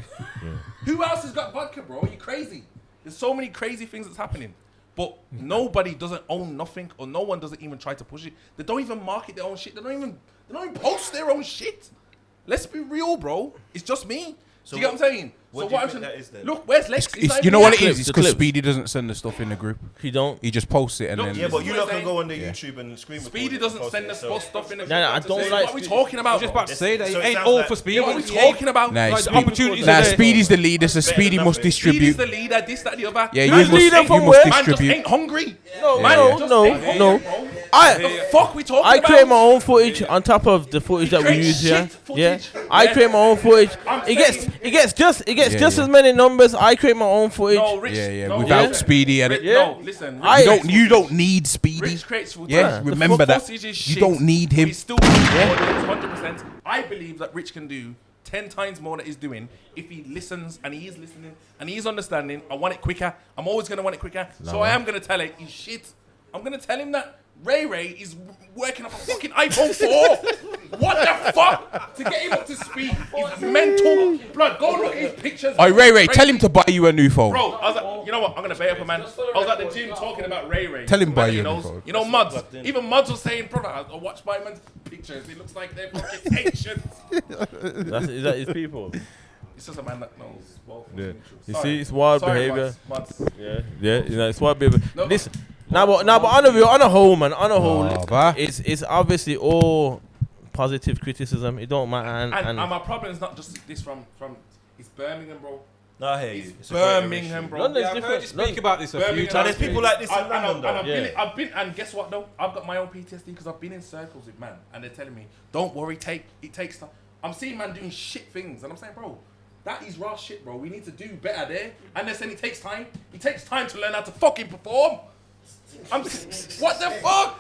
Who else has got vodka, bro? Are you crazy? There's so many crazy things that's happening. But nobody doesn't own nothing, or no one doesn't even try to push it. They don't even market their own shit. They don't even post their own shit. Let's be real, bro. It's just me. So do you get what I'm saying? what So do you I'm think saying- that is then? Look, where's Lex? It's not You even know what it here. is? It's The because clips. Speedy doesn't send the stuff in the group. He don't. He just posts it and Look, then. Yeah, but you This is lot what can I'm go on the saying. YouTube and screen record Speedy it and doesn't post send it us yourself. stuff in the Nah, I don't like What are we Speedy. talking about? Just about to say that So it it ain't sounds all like- for Speedy. Yeah, what are we talking about? Nah, Like, Speedy- opportunities Nah, are there. Speedy's the leader, so Speedy must nothing. Speedy's distribute. the leader, this, that, the other. Yeah, you Man must, just leader ain't- you from must where? Man just distribute. ain't hungry. No, Man no, just no, ain't hungry, no. bro. I The fuck we talking I about? create my own footage on top of the footage that we create use here. shit footage. Yeah, I Yeah. create my own footage. I'm It gets saying- just Yeah. as many numbers. I create my own footage. No, Rich. Yeah, yeah. No, Without listen. Speedy and it. Rich, no, listen. I- You Rich don't. You don't need Speedy. Rich creates footage. Yeah, The remember that. footage is You shit. don't need him. We still do audience, 100%. I believe that Rich can do 10 times more than he's doing if he listens, and he is listening and he is understanding. I want it quicker. I'm always going to want it quicker. So I am going to tell him he's shit. I'm going to tell him that Ray is working off a fucking iPhone 4. What the fuck? To get him up to speed is mental. Blood, go look at his pictures. Oh, Ray, tell him to buy you a new phone. Bro, I was like, you know what? I'm gonna bait up a man. I was at the gym talking about Ray. Tell him buy Man, you he a new knows. phone. You know, Muds. Even Muds was saying, brother, I watch my man's pictures. It looks like they're fucking ancient. Is that his people? It's just a man that knows. Well, Yeah. You sorry. see, it's wild Sorry, behavior. Muds. Yeah. You know, it's wild behavior. No, Listen, but on a whole, man, Oh, bah. it's obviously all positive criticism. It don't matter. And my problem is not just this from it's Birmingham, bro. No, I hear you. It's It's a great Birmingham, issue. bro. London's Yeah, I've heard you different. speak about this a few Birmingham. times. There's people like this in And London, though. I've been, and guess what though? I've got my own PTSD because I've been in circles with man, and they're telling me, "Don't worry, it takes time." I'm seeing man doing shit things, and I'm saying, "Bro, that is raw shit, bro. We need to do better there." And they're saying it takes time. It takes time to learn how to fucking perform. What the fuck?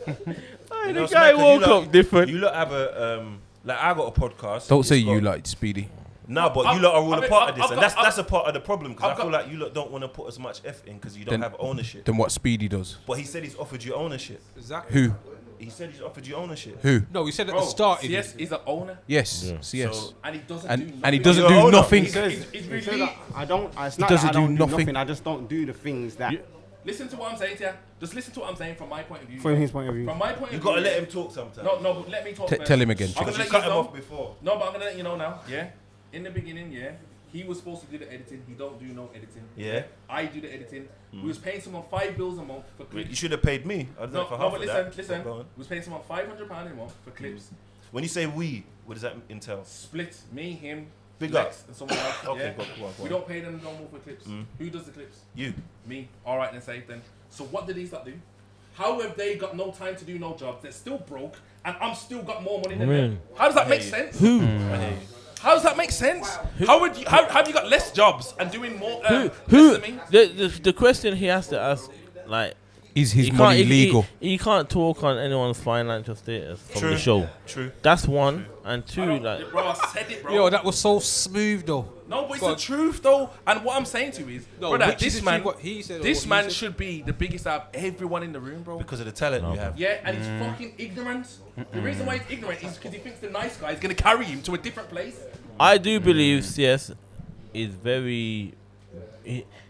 You know, the guy Smacker, woke you lot- up different. You lot have a like I got a podcast. Don't say It's you got- like Speedy. No, but you lot are all a part of this, and that's a part of the problem, because I feel like you lot don't want to put as much effort in because you don't have ownership. Then what Speedy does? But he said he's offered you ownership. Exactly. Who? He said he's offered you ownership. Who? No, he said at the start. CS is an owner. Yes, CS. So, and he doesn't do nothing. And he doesn't do nothing. He says, He's he really- says that I don't. It's He not doesn't that I don't do do nothing. nothing. I just don't do the things that. Listen to what I'm saying to you. Just listen to what I'm saying from my point of view. From his point of view. From my point of view. you got to let him talk sometimes. No, but let me talk first. Tell him again. I'm Because gonna you let cut him know. off before. No, but I'm gonna let you know now. Yeah. In the beginning, yeah, he was supposed to do the editing. He don't do no editing. Yeah. I do the editing. We was paying someone $5 a month for clips. You should have paid me. I don't know for half but of listen, that. listen. Go on. We was paying someone £500 a month for clips. When you say we, what does that entail? Split me, him, Big Lex, up. and someone else. Okay, yeah? go on. We don't pay them no more for clips. Who does the clips? You. Me. All right, then safe then. So what did these lot do? How have they got no time to do no jobs? They're still broke, and I'm still got more money than them. How does that make sense? Who? How does that make sense? How would you? How have you got less jobs and doing more? Who? Less than me? The question he has to ask, like, Is his he money can't- legal? He can't talk on anyone's financial status from True. the show. True. That's one, and two, like, Bro, I said it, bro. Yo, that was so smooth though. No, but it's Go the on. truth though. And what I'm saying to you is, No, brother, which is this the man, truth, what he said or this what you man said? should be the biggest out of everyone in the room, bro. Because of the talent you have. Yeah, and he's fucking ignorant. The reason why he's ignorant is because he thinks the nice guy is gonna carry him to a different place. I do believe CS is very.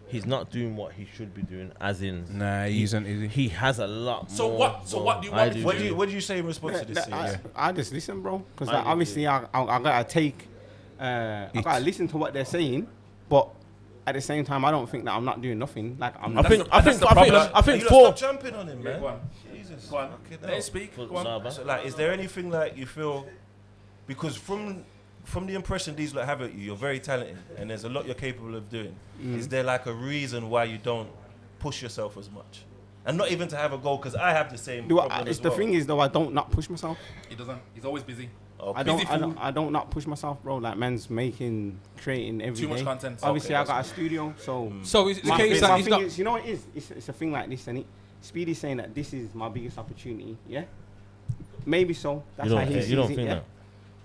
He's not doing what he should be doing, as in. Nah, he isn't, is he? He has a lot So more. what? So what do you I want? do. What do you say in response to this? I just listen, bro. Because I do obviously I gotta take. I gotta listen to what they're saying, but at the same time I don't think that I'm not doing nothing. Like I'm. I think You four. lot stop jumping on him, man. Go on. Jesus. Go on. Okay, Let him speak. Go on. Nah, man. So, like, is there anything like you feel? Because from the impression these lot have at you, you're very talented, and there's a lot you're capable of doing. Is there like a reason why you don't push yourself as much, and not even to have a goal? Because I have the same. problem It's as the well. thing is though, I don't not push myself. He doesn't. He's always busy. Okay. I don't not push myself, bro. Like man's creating every day. Too much content. Obviously, Okay, I got a studio, so. So is it the My case thing- that my he's thing not? is, you know what it is? It's a thing like this, and it. Speedy's saying that this is my biggest opportunity. Yeah. Maybe so. That's how he sees You don't it. think Yeah. that?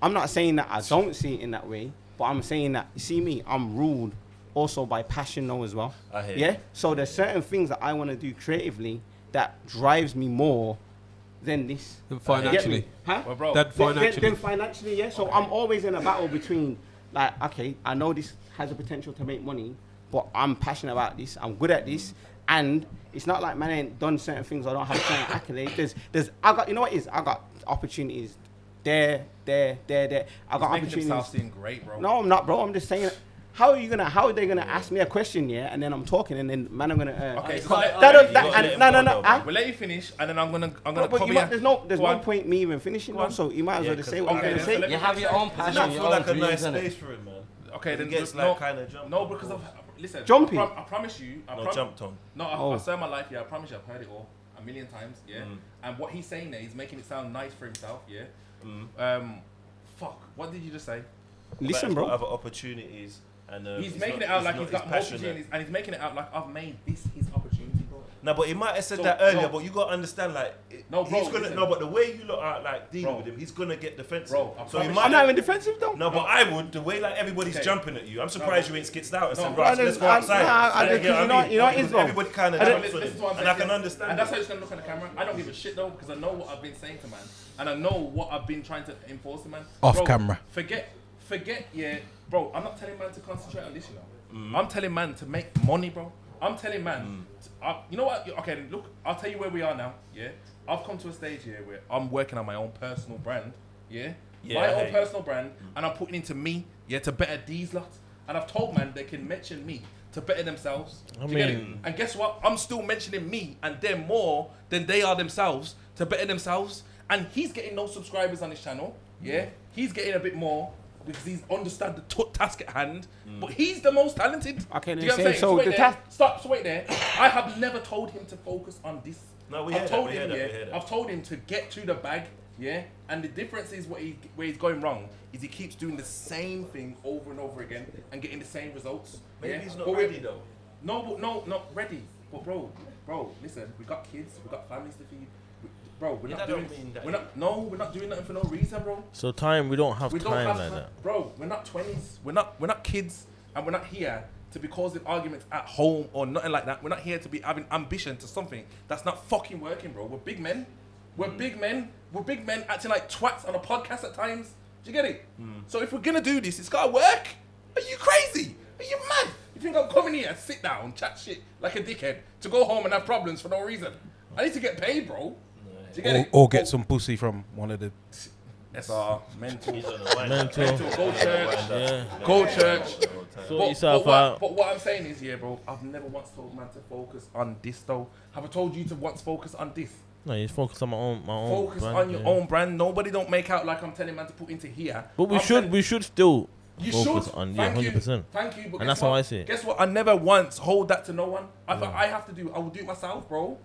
I'm not saying that I don't see it in that way, but I'm saying that you see me, I'm ruled also by passion though as well. I hear Yeah. you. So there's certain things that I want to do creatively that drives me more than this. Than You get me? financially. Huh? Well, bro. That financially. Then financially, yeah. So I'm always in a battle between, like, okay, I know this has the potential to make money, but I'm passionate about this. I'm good at this, and it's not like man ain't done certain things. I don't have certain accolades. I got, you know what it is? I got opportunities there. I got He's making opportunities. himself seem great, bro. No, I'm not, bro. I'm just saying. How are they gonna ask me a question, yeah? And then I'm talking, and then man, I'm gonna. Okay, so no, we'll let you finish, and then I'm gonna but cover you you. might, there's no Go on. point me even finishing, Go on. though, so you might as well just say what okay, I'm gonna then, so say. let You have your own Does passion, that your feel own like a nice dreams, innit? space for him, man? Okay, then He gets like kind of jumped. No, because of listen. Jumpy? I promise you. Jumped on. No, Oh. I swear my life. Yeah, I promise you. I've heard it all a million times. Yeah, and what he's saying there, he's making it sound nice for himself. Yeah. Fuck. What did you just say? Listen, But bro. other opportunities, and He's making it out like he's got more opportunities, and he's making it out like I've made this his opportunity, bro. No, but he might have said So, that earlier. no. But you got to understand, like, No, bro, he's gonna listen. no. But the way you look at like dealing Bro. with him, he's gonna get defensive. Bro, I so he promise might. I'm not even defensive, though. No, but I would. The way like everybody's Okay. jumping at you, I'm surprised you ain't skitzed out and No, said, bro, "Right, let's go outside." you know what it is, bro. Everybody kind of I don't- jumps on This is him, what I'm and I saying. can understand. And that's it. how he's gonna look at the camera. I don't give a shit though, because I know what I've been saying to man, and I know what I've been trying to enforce to man. Off Bro, camera. Forget, yeah, bro. I'm not telling man to concentrate on this, you know. I'm telling man to make money, bro. I'm telling man, you know what? Okay, look, I'll tell you where we are now. Yeah, I've come to a stage here where I'm working on my own personal brand. Yeah, Yeah, my I own hear you. personal brand, and I'm putting into me. Yeah, to better these lots. And I've told man they can mention me to better themselves. I Do you get it? mean- And guess what? I'm still mentioning me and them more than they are themselves to better themselves. And he's getting no subscribers on his channel. Yeah, he's getting a bit more because he's understand the task at hand. But he's the most talented. Okay, Do then you get what I'm say saying? so. wait The there. task. Stop. So wait there. I have never told him to focus on this. No, we I've hear told that, we him, hear that, yeah. we hear that. I've told him to get to the bag, yeah. And the difference is where he's going wrong is he keeps doing the same thing over and over again and getting the same results. Maybe yeah? he's not But we- ready though. No, not ready. But bro, listen, we got kids, we got families to feed. bro, we're not doing nothing for no reason, bro. So we don't have We don't time have like time. that. Bro, we're not 20s. We're not kids, and we're not here to be causing arguments at home or nothing like that. We're not here to be having ambition to something that's not fucking working, bro. We're big men. We're big men. We're big men acting like twats on a podcast at times. Do you get it? So if we're gonna do this, it's gotta work. Are you crazy? Are you mad? You think I'm coming here, sit down, chat shit like a dickhead, to go home and have problems for no reason? I need to get paid, bro. Do you get it? Or get some pussy from one of the... SR, mental, Mental. go church, Yeah. go church. Sort yourself out. But what I'm saying is, yeah, bro, I've never once told man to focus on this, though. Have I told you to once focus on this? No, you focus on my own Focus brand, on your own brand. Nobody don't make out like I'm telling man to put into here. But we should still You focus should. on Thank you. 100%. Thank you. But And that's how I see it. Guess what? I never once hold that to no one. I thought I have to do. I will do it myself, bro.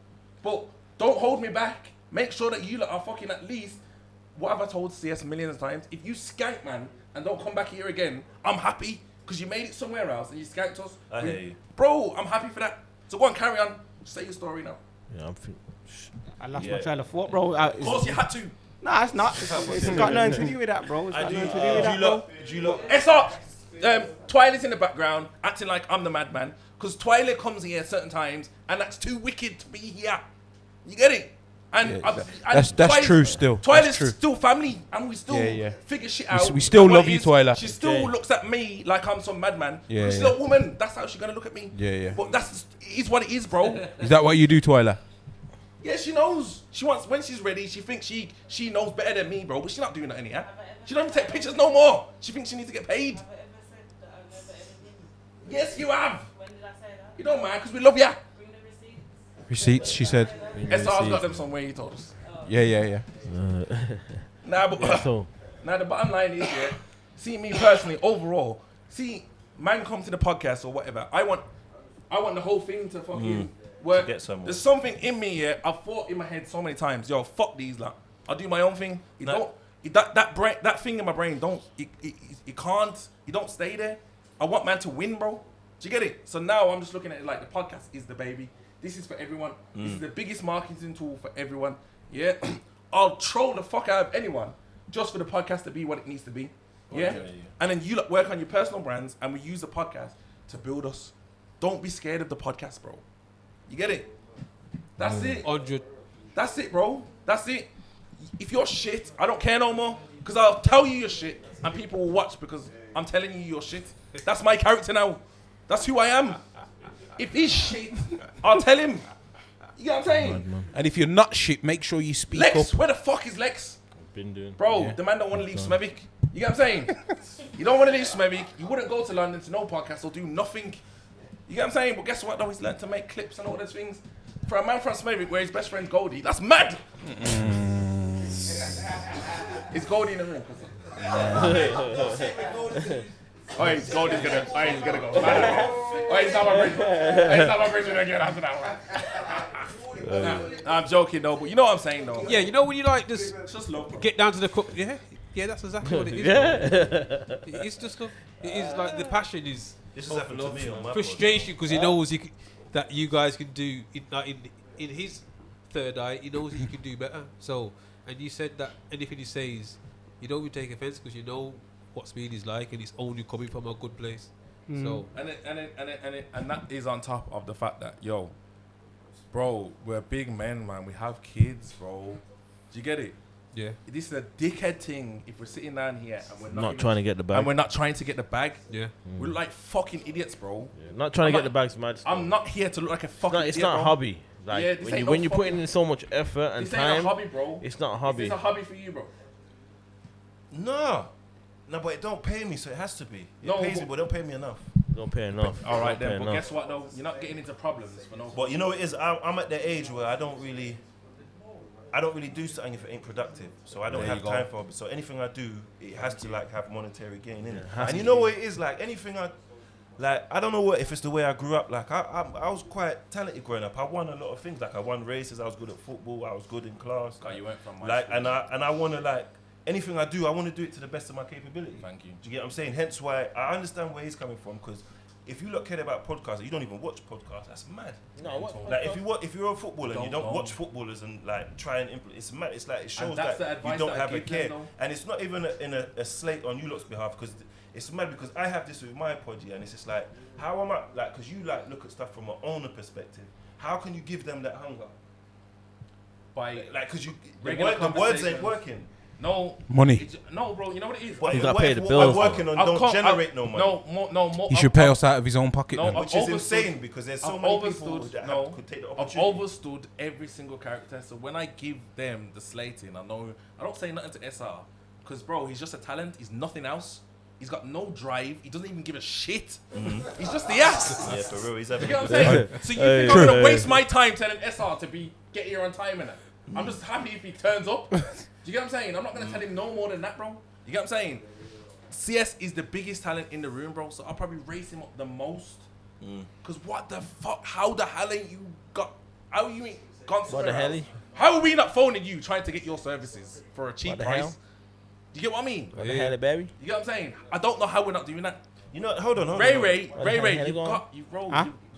But don't hold me back. Make sure that you lot are fucking at least. What have I told CS millions of times? If you skank, man, and don't come back here again, I'm happy because you made it somewhere else and you skanked us. I hear you. Bro, I'm happy for that. So go on, carry on. Say your story now. Yeah, I lost my train of thought, bro. Of course you had to. Nah, it's not. It's got nothing to do with that, bro. It's got nothing to do with that, bro. It's up. Twilight's in the background, acting like I'm the madman. Because Twilight comes here at certain times, and that's too wicked to be here. You get it? And, That's true still. Twilight's That's true. still family, and we still Yeah. figure shit out. We still And what love it you, is, Twilight. She still looks at me like I'm some madman. Yeah, She's yeah. still a woman. That's how she's gonna look at me. Yeah. But it is what it is, bro. Is that what you do, Twyla? Yeah, she knows. She wants, when she's ready, she thinks she knows better than me, bro. But she's not doing that in here. She don't even take pictures no more. She thinks she needs to get paid. Yes, you have. When did I say that? You don't mind, because we love ya. Bring the receipts. Receipts, she said. SR's got them somewhere, he told us. Yeah. Nah, but now the bottom line is, yeah, see me personally, overall, see, man come to the podcast or whatever, I want the whole thing to fucking work. To get somewhere. There's something in me, yeah, I've thought in my head so many times, yo, fuck these, like, I'll do my own thing. That thing in my brain, it don't stay there. I want man to win, bro. Do you get it? So now I'm just looking at it like the podcast is the baby. This is for everyone. This is the biggest marketing tool for everyone. Yeah, I'll troll the fuck out of anyone just for the podcast to be what it needs to be. Yeah, and then you lot work on your personal brands, and we use the podcast to build us. Don't be scared of the podcast, bro. You get it? That's it. 100. That's it, bro. That's it. If you're shit, I don't care no more, because I'll tell you your shit, and people will watch because I'm telling you your shit. That's my character now. That's who I am. If he's shit, I'll tell him. You get what I'm saying? And if you're not shit, make sure you speak Lex, up. where the fuck is Lex? Been doing. Bro, the man don't want to leave Smevik. You get what I'm saying? You don't want to leave Smevik. You wouldn't go to London to no podcast or do nothing. You get what I'm saying? But guess what though? He's learned to make clips and all those things. For a man from Smevik where his best friend's Goldie, that's mad. Is Goldie in the room? Oh, he's Goldie's gonna go. Oh, he's not my bridge. He's not my bridge again after that one. I'm joking though, but you know what I'm saying though. Yeah, you know when you like just love, get down to the cook. Yeah, that's exactly what it is. Yeah. It's just stuff. It is like the passion is This has happened to me on my frustration because he knows that you guys can do in his third eye. He knows that you can do better. So, and you said that anything he says, you don't even take offense because you know what Speedy's like, and it's only coming from a good place. So, and that is on top of the fact that bro, we're big men, man. We have kids, bro. Do you get it? yeah. This is a dickhead thing. If we're sitting down here and we're Not trying to get the bag. and we're not trying to get the bag, Yeah. we look like fucking idiots, bro. Yeah, not trying to I'm get the bags, mad. I'm not here to look like a fucking It's idiot, not a bro. hobby. Like Yeah, this when ain't you no when you're putting fucking- in so much effort and This ain't time, a hobby, bro. it's not a This hobby. is a hobby for you, bro. No, but it don't pay me, so it has to be. It No, pays but- me, but it don't pay me enough. Don't pay enough. All right Don't pay then, but enough. guess what though? You're not getting into problems for no. But you know what it is? I'm at the age where I don't really do something if it ain't productive. So I don't There have you go. time for it. So anything I do, it has to like have monetary gain in it. has And to you know what it is? Like anything I don't know what if it's the way I grew up. Like I was quite talented growing up. I won a lot of things. Like I won races. I was good at football. I was good in class. God, you went from my Like school. and I want to like anything I do, I want to do it to the best of my capability. Thank you. Do you get what I'm saying? Hence why I understand where he's coming from because if you look care about podcasts, you don't even watch podcasts. That's mad. No, like if you're a footballer and you don't watch footballers and like try and implement, it's mad. It's like it shows that you don't have a care, and it's not even in a slate on you lot's behalf because it's mad because I have this with my pod, and it's just like how am I like because you like look at stuff from an owner perspective. How can you give them that hunger? By because the words ain't working. No money. No, bro. You know what it is. You got to pay the bills. What I'm working on don't generate no money. No. He should pay us out of his own pocket, which is insane because there's so many people that could take the opportunity. I've overstood every single character. So when I give them the slating, I don't say nothing to SR because bro, he's just a talent. He's nothing else. He's got no drive. He doesn't even give a shit. He's just the ass. Yeah, for real. He's having. You know what I'm saying? So you think I'm gonna waste my time telling SR to get here on time and that? I'm just happy if he turns up. Do you get what I'm saying? I'm not going to tell him no more than that, bro. You get what I'm saying? CS is the biggest talent in the room, bro. So I'll probably raise him up the most. Because what the fuck? How the hell ain't you got... How you ain't gone... What the hell? How are we not phoning you trying to get your services for a cheap price? Hell? Do you get what I mean? What the hell, Barry? You get what I'm saying? I don't know how we're not doing that. You know, hold on. Ray,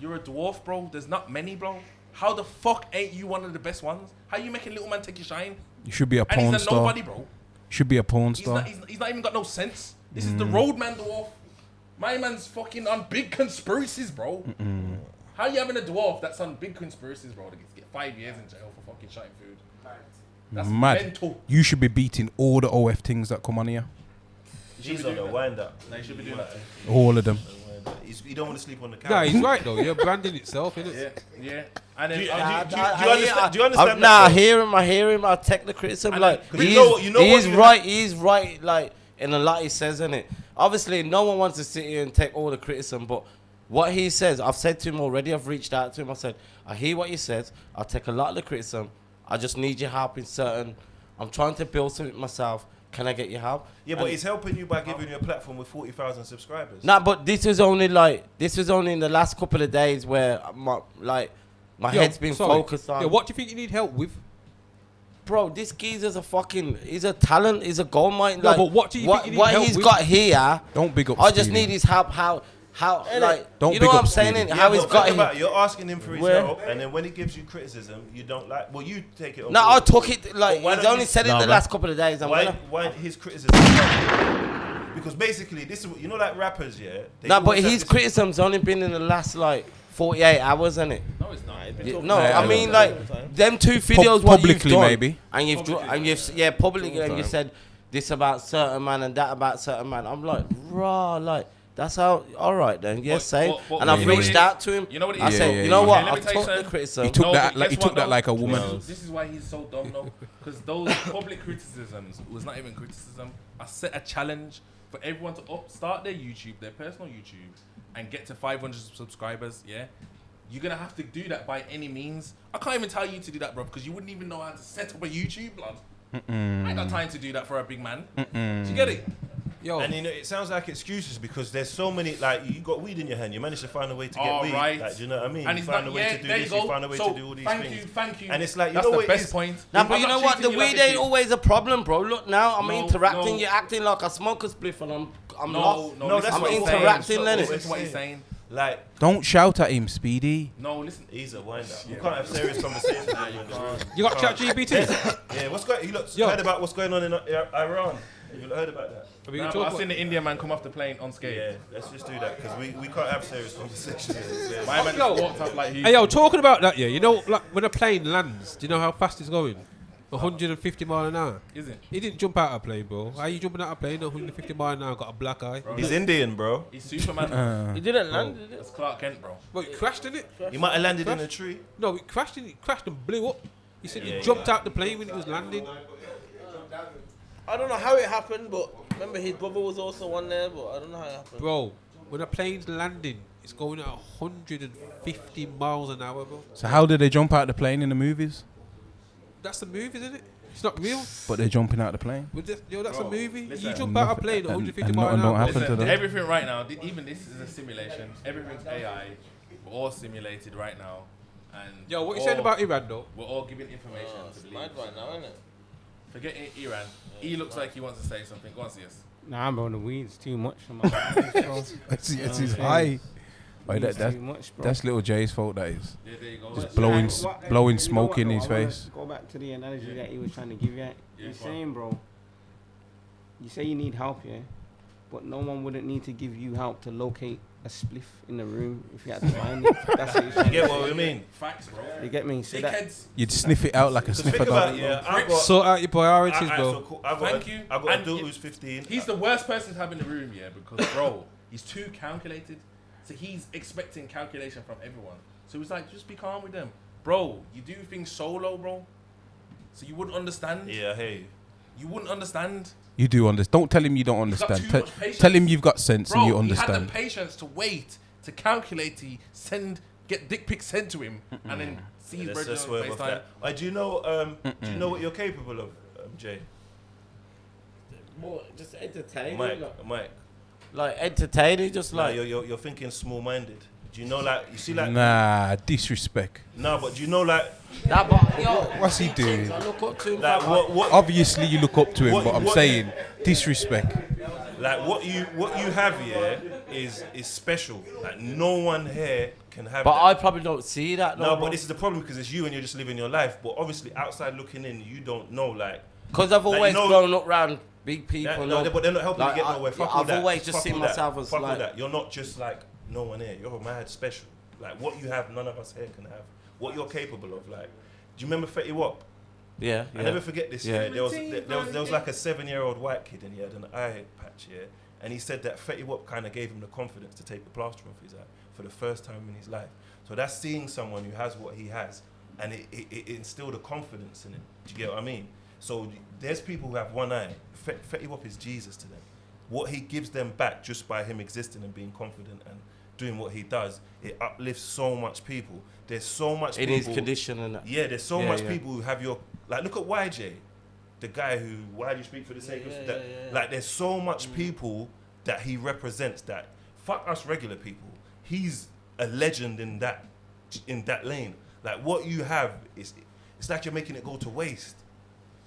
you're a dwarf, bro. There's not many, bro. How the fuck ain't you one of the best ones? How you making little man take your shine? You should be a porn and he's a star. nobody, bro. Should be a porn star. He's not even got no sense. This is the roadman dwarf. My man's fucking on big conspiracies, bro. How you having a dwarf that's on big conspiracies, bro? That gets get 5 years in jail for fucking shitting food. That's mad. mental. You should be beating all the OF things that come on here. He's on the wind up. No, you should be doing that. All of them. You don't want to sleep on the couch. Nah, he's right though. You're branding itself, innit? Yeah. And then do you understand? Nah, I hear him. I take the criticism. Like he's right. Like in a lot he says, innit? Obviously, no one wants to sit here and take all the criticism, but what he says, I've said to him already. I've reached out to him. I said, I hear what he says. I'll take a lot of the criticism. I just need your help in certain. I'm trying to build something myself. Can I get your help? Yeah, but he's helping you by giving you a platform with 40,000 subscribers. Nah, but this was only in the last couple of days where my head's been focused on. Yeah, what do you think you need help with? Bro, this geezer's he's a talent, he's a gold mine. No, but what do you think you need help what he's with? got here, don't big up I just Speedy. need his help, don't you big know what up I'm saying? Speedy. How he's got here. You're asking him for his help, and then when he gives you criticism, you don't like. Well, you take it. No, I took it he's only said it the man. last couple of days. Why his criticism? Because basically, this is like rappers, yeah. But his criticism's only been in the last 48 hours, isn't it? No, it's not. No, I mean them two videos what you've publicly done, maybe, and you've publicly, and you said this about certain man and that about certain man. I'm like, raw, that's how. All right then, yeah, same. And I've reached out to him. You know what? I said, you know what? I've took the criticism. He took that like a woman. This is why he's so dumb, though. Because those public criticisms was not even criticism. I set a challenge for everyone to start their YouTube, their personal YouTube, and get to 500 subscribers. Yeah, you're gonna have to do that by any means. I can't even tell you to do that, bro, because you wouldn't even know how to set up a YouTube, blood. I ain't got time to do that for a big man. Do you get it? Yo. And it sounds like excuses because there's so many, you got weed in your hand, you managed to find a way to get weed. Right. Do you know what I mean? And you find a way to do this, you find a way to do all these things. Thank you. And it's like, that's the best point. Nah, but you know what? The weed ain't always a problem, bro. Look now, I'm interacting. You're acting like a smoker spliff, and I'm lost. No, that's I'm what interacting. Listen to what he's saying. Don't shout at him, Speedy. No, listen. He's a wind up. You can't have serious conversations with him in the room. You got ChatGPT? Yeah, what's going? You heard about what's going on in Iran? You heard about that? I've seen the Indian man come off the plane unscathed. Yeah, let's just do that because we can't have serious conversations. My man just walked up like he. Hey, talking about that, you know, when a plane lands, do you know how fast it's going? 150 mile an hour. Is it? He didn't jump out of a plane, bro. How you jumping out of a plane? 150 mile an hour, got a black eye. Bro, he's Indian, bro. He's Superman. He didn't land, did it? It's Clark Kent, bro. Well, he crashed in it. He might have landed in a tree. No, it crashed and blew up. He said he jumped out the plane when it was landing. I don't know how it happened, but remember his brother was also on there, but I don't know how it happened. Bro, when a plane's landing, it's going at 150 miles an hour, bro. So how did they jump out the plane in the movies? That's the movie, isn't it? It's not real. But they're jumping out the plane. That's a movie. Listen, you jump out a plane at 150 miles and an hour. nothing happened to them. Everything right now, even this is a simulation. Everything's AI. We're all simulated right now. And yo, what you saying about Iran, though? We're all giving information to believe. Mad right now, isn't it? Forget Iran. He looks like he wants to say something. Go on, CS. Nah, bro, the weed's too much for my It's his high. Wait, It's that's too much, bro. that's Lil Jay's fault. That is Yeah, there you go. just But blowing like, blowing you know smoke what, in though? his I wanna face. Go back to the analogy that he was trying to give you. Yeah, He's go on. saying, bro, you say you need help, yeah, but no one wouldn't need to give you help to locate a spliff in the room if you had to find it. That's what he's trying You get to what say. I mean? Facts, bro. You get me? So that, Dickheads. You'd sniff it out like a Because sniffer think about dog. it, yeah, I've got, Sort out your priorities, I, bro. so cool. I've got Thank a, you. I've got a And dude you- who's 15. He's the worst person to have in the room, yeah, because bro, he's too calculated. So he's expecting calculation from everyone. So he's like, just be calm with them, bro. You do things solo, bro. So you wouldn't understand. Yeah, hey. You wouldn't understand, You do understand. Don't tell him you don't He's got understand. too much patience. Tell him you've got sense bro. and you He had understand. the patience to wait, to calculate, to get dick pics sent to him, and then see his Let's brother just on swerve off FaceTime. that. Do you know what you're capable of, Jay? More just entertaining. Mike. Like entertaining, just Like like. you're thinking small-minded. Do you know, like, you see, like, Nah, disrespect. no, but do you know, like, Nah, but, yo, What's he Chinks, doing? I look up to him. like fam. what Obviously, you look up to him, What- but I'm what- saying disrespect. like what you have here is special. Like no one here can have. But that. I probably don't see that. No, though, but this is the problem because it's you and you're just living your life. But obviously, outside looking in, you don't know. Like, because I've like, always you know- grown up around big people. that, no, but they're not helping Like, you get nowhere. Fuck yeah, all I've that. always just Fuck seen all myself that. as Fuck all like- that. You're not just like no one here. You're mad special. Like what you have, none of us here can have. What you're capable of. Like, do you remember Fetty Wap? Yeah, I never forget this. Yeah. Yeah, there was like a 7-year-old white kid and he had an eye patch. Yeah, and he said that Fetty Wap kind of gave him the confidence to take the plaster off his eye for the first time in his life. So that's seeing someone who has what he has, and it instilled a confidence in him. Do you get what I mean? So there's people who have one eye. Fetty Wap is Jesus to them. What he gives them back just by him existing and being confident and doing what he does, it uplifts so much people. There's so much in people. his condition and that. Yeah, there's so Yeah, much yeah. people who have your, like, look at YJ, the guy who, why do you speak for the sake of that? Like, there's so much people that he represents that, fuck us regular people, he's a legend in that lane. Like, what you have is, it's like you're making it go to waste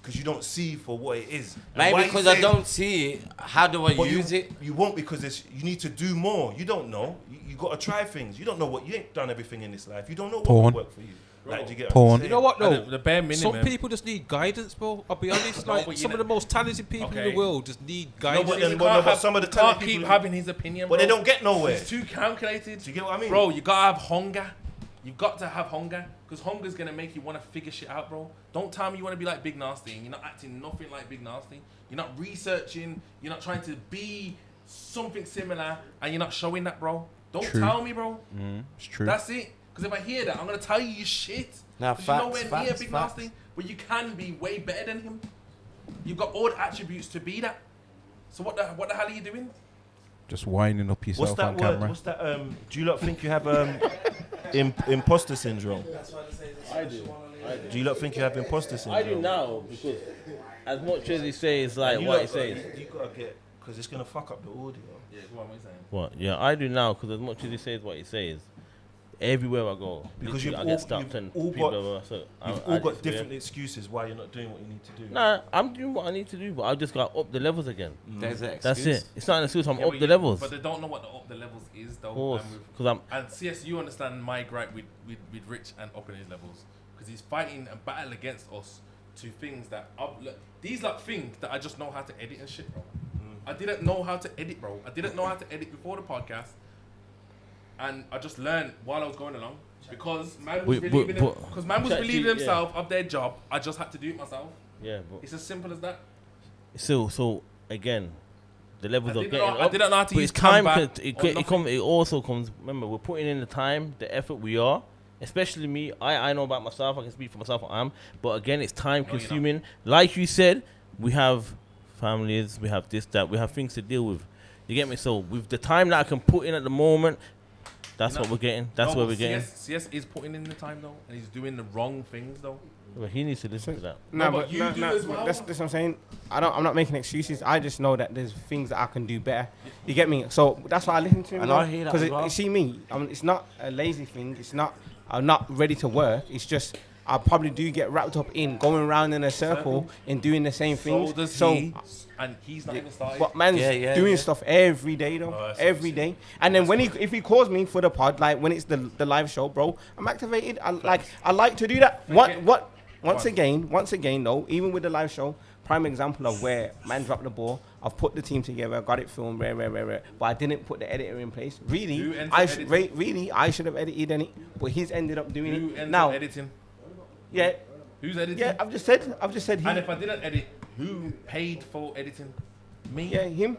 because you don't see for what it is. And why Maybe you because I say- don't see it. How do I but use it? You won't because you need to do more. You don't know. You got to try things. You don't know what, you ain't done everything in this life. You don't know what Porn. will work for you. Like, do you get Porn. what I'm You saying? know what, though? The bare minimum. Some people just need guidance, bro. I'll be honest. No, Like, but you some know- of the most talented people in Okay. the world just need No, guidance. but then, You but, no, can't but have- some of the you can't talented keep people, having his opinion, but bro. they don't get nowhere. He's too calculated. Do you get what I mean? Bro, you gotta have hunger. You've got to have hunger because hunger's gonna make you want to figure shit out, bro. Don't tell me you want to be like Big Nasty and you're not acting nothing like Big Nasty. You're not researching. You're not trying to be something similar, and you're not showing that, bro. Don't True. tell me, bro. It's true. That's it. Because if I hear that, I'm gonna tell you your shit. Nah, 'Cause you're facts, nowhere near facts, Big facts. Nasty, but you can be way better than him. You've got all the attributes to be that. So what the hell are you doing? Just winding up What's yourself that on word? camera. What's that? Do you lot think you have imposter syndrome? I do. Do you lot think you have imposter syndrome? I do now because as much as he says like You what lot he says. You gotta get, because it's gonna fuck up the audio. Yeah, what am I saying? What? Yeah, I do now because as much as he says what he says, everywhere I go, Because literally, you've I all- get stopped you've and all people got- are so You've all got different excuses why you're not doing what you need to do. Nah, I'm doing what I need to do, but I just got up the levels again. There's an That's excuse. it. It's not an excuse. I'm Yeah, up but the levels. But they don't know what the up the levels is, though. Of course, And with- 'cause I'm- And CS, you understand my gripe with Rich and upping his levels because he's fighting a battle against us to things that these like things that I just know how to edit and shit, bro. I didn't know how to edit, bro. I didn't know how to edit before the podcast, and I just learned while I was going along because man was believing themselves of their job. I just had to do it myself. Yeah, but It's as simple as that. so again, the levels I are didn't getting know- I up. didn't know how to but use it's time. Canva or It also comes. Remember, we're putting in the time, the effort. We are, especially me. I know about myself. I can speak for myself. I am. But again, it's time consuming. Like you said, we have families. We have this, that. We have things to deal with. You get me? So with the time that I can put in at the moment, that's what we're getting. That's No, where but we're getting. CS is putting in the time though, and he's doing the wrong things though. But he needs to listen to that. No, but but you do as well. That's what I'm saying. I'm not making excuses. I just know that there's things that I can do better. You get me? So that's why I listen to him. And I hear that as well. You see me. I mean, it's not a lazy thing. It's not. I'm not ready to work. It's just I probably do get wrapped up in going around in a circle and doing the same things. So does so he, and he's not even started. But man's doing stuff every day though, every day. And then if he calls me for the pod, like when it's the live show, bro, I'm activated. I like to do that. Once again though, even with the live show, prime example of where man dropped the ball. I've put the team together, got it filmed, but I didn't put the editor in place. Really, I should have edited any, but he's ended up doing it. Now editing. Yeah. Who's editing? Yeah, I've just said he. And if I didn't edit, who paid for editing? Me? Yeah, him.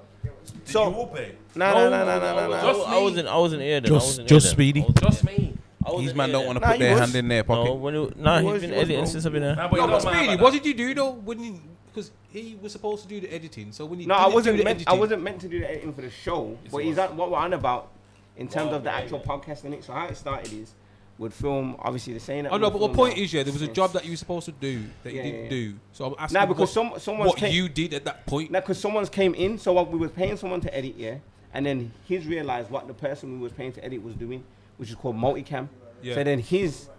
Did you all pay? No. I wasn't here then. Just Speedy. Just me. These man don't want to put their hand in their pocket. He's been editing since I've been here. But Speedy, what did you do though because he was supposed to do the editing? So when he I wasn't meant to do the editing for the show. But he's what we're on about in terms of the actual podcast and it. So how it started is. Would film obviously the same. Oh no, but the point is, there was a job that you were supposed to do that you didn't do. So I'm asking, because someone you did at that point. Now, because someone's came in, so we was paying someone to edit, and then he's realized what the person we was paying to edit was doing, which is called multicam. Yeah. So then he's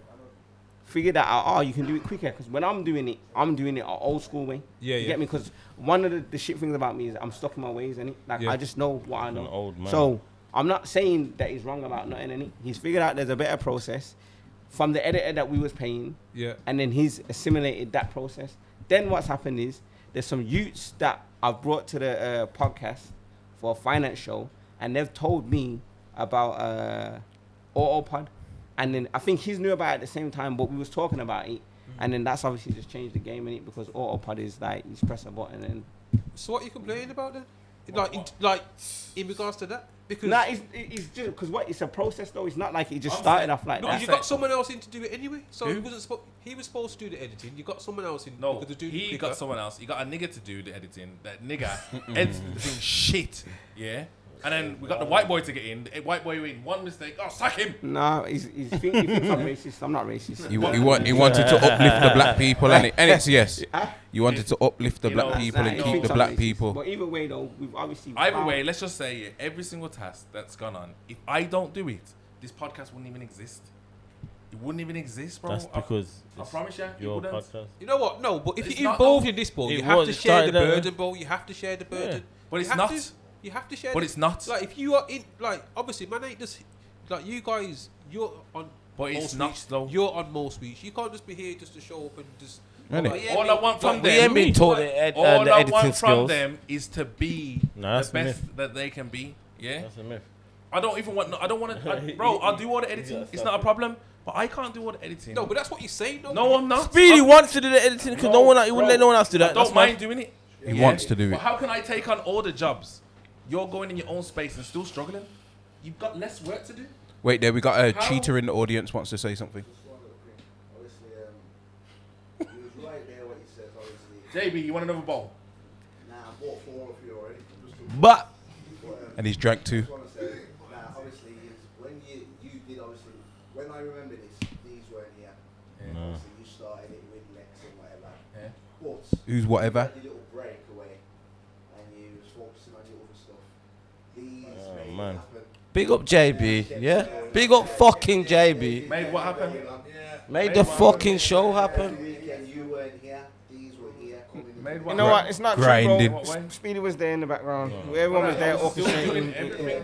figured that out. Oh, you can do it quicker. Because when I'm doing it an old school way. You get me? Because one of the shit things about me is I'm stuck in my ways, and I just know what I know. An old man. So. I'm not saying that he's wrong about nothing any. He's figured out there's a better process from the editor that we was paying. Yeah. And then he's assimilated that process. Then what's happened is there's some youths that I've brought to the podcast for a finance show, and they've told me about AutoPod. And then I think he's knew about it at the same time, but we was talking about it. And then that's obviously just changed the game in it because AutoPod is like you just press a button and. So what are you complaining about then? In regards to that? Because it's just because it's a process though. It's not like it just started off like that. You got someone else in to do it anyway. So he was supposed to do the editing. You got someone else in. No, he got someone else. You got a nigga to do the editing. That nigga edits the thing shit. Yeah. And then we got the white boy to get in. The white boy in one mistake. Oh, sack him. No, he thinks I'm racist. I'm not racist. He wanted to uplift the black people, and it's yes. You wanted to uplift the black people and keep the black people. But either way, though, we've obviously. Either way, let's just say every single task that's gone on. If I don't do it, this podcast wouldn't even exist. It wouldn't even exist, bro. That's because I promise you, your podcast. You know what? No, but if you're involved in this, bro, you have to share the burden, bro. You have to share the burden. But it's not. You have to share. But it's not. Like if you are in, like obviously, man, ain't just like you guys. You're on. But it's not though. You're on more speech. You can't just be here just to show up and just. All I want from them. We ain't been taught the editing skills. All I want from them is to be the best that they can be. Yeah. That's a myth. I don't even want. I don't want to. Bro, I'll do all the editing. It's not a problem. But I can't do all the editing. No, but that's what you're saying. No, I'm not. Speedy wants to do the editing because he wouldn't let no one else do that. I don't mind doing it. He wants to do it. But how can I take on all the jobs? You're going in your own space and still struggling. You've got less work to do. Wait, there we got a cheater in the audience wants to say something. JB, you want another bowl? Nah, I bought 4 of you already. But and he's drank 2. Obviously, when you did obviously when I remember this, these weren't here. Obviously, you started it with Lex and whatever. Yeah. But who's whatever? You had your little break away, and you was focusing on your other stuff. These man. happen. Big up JB, yeah? Big up fucking JB. Made what happen? Made the fucking show happen. You weren't here. These were here. You know what? It's not grinding. true, bro. Speedy was there in the background. Everyone was there orchestrating. Everything.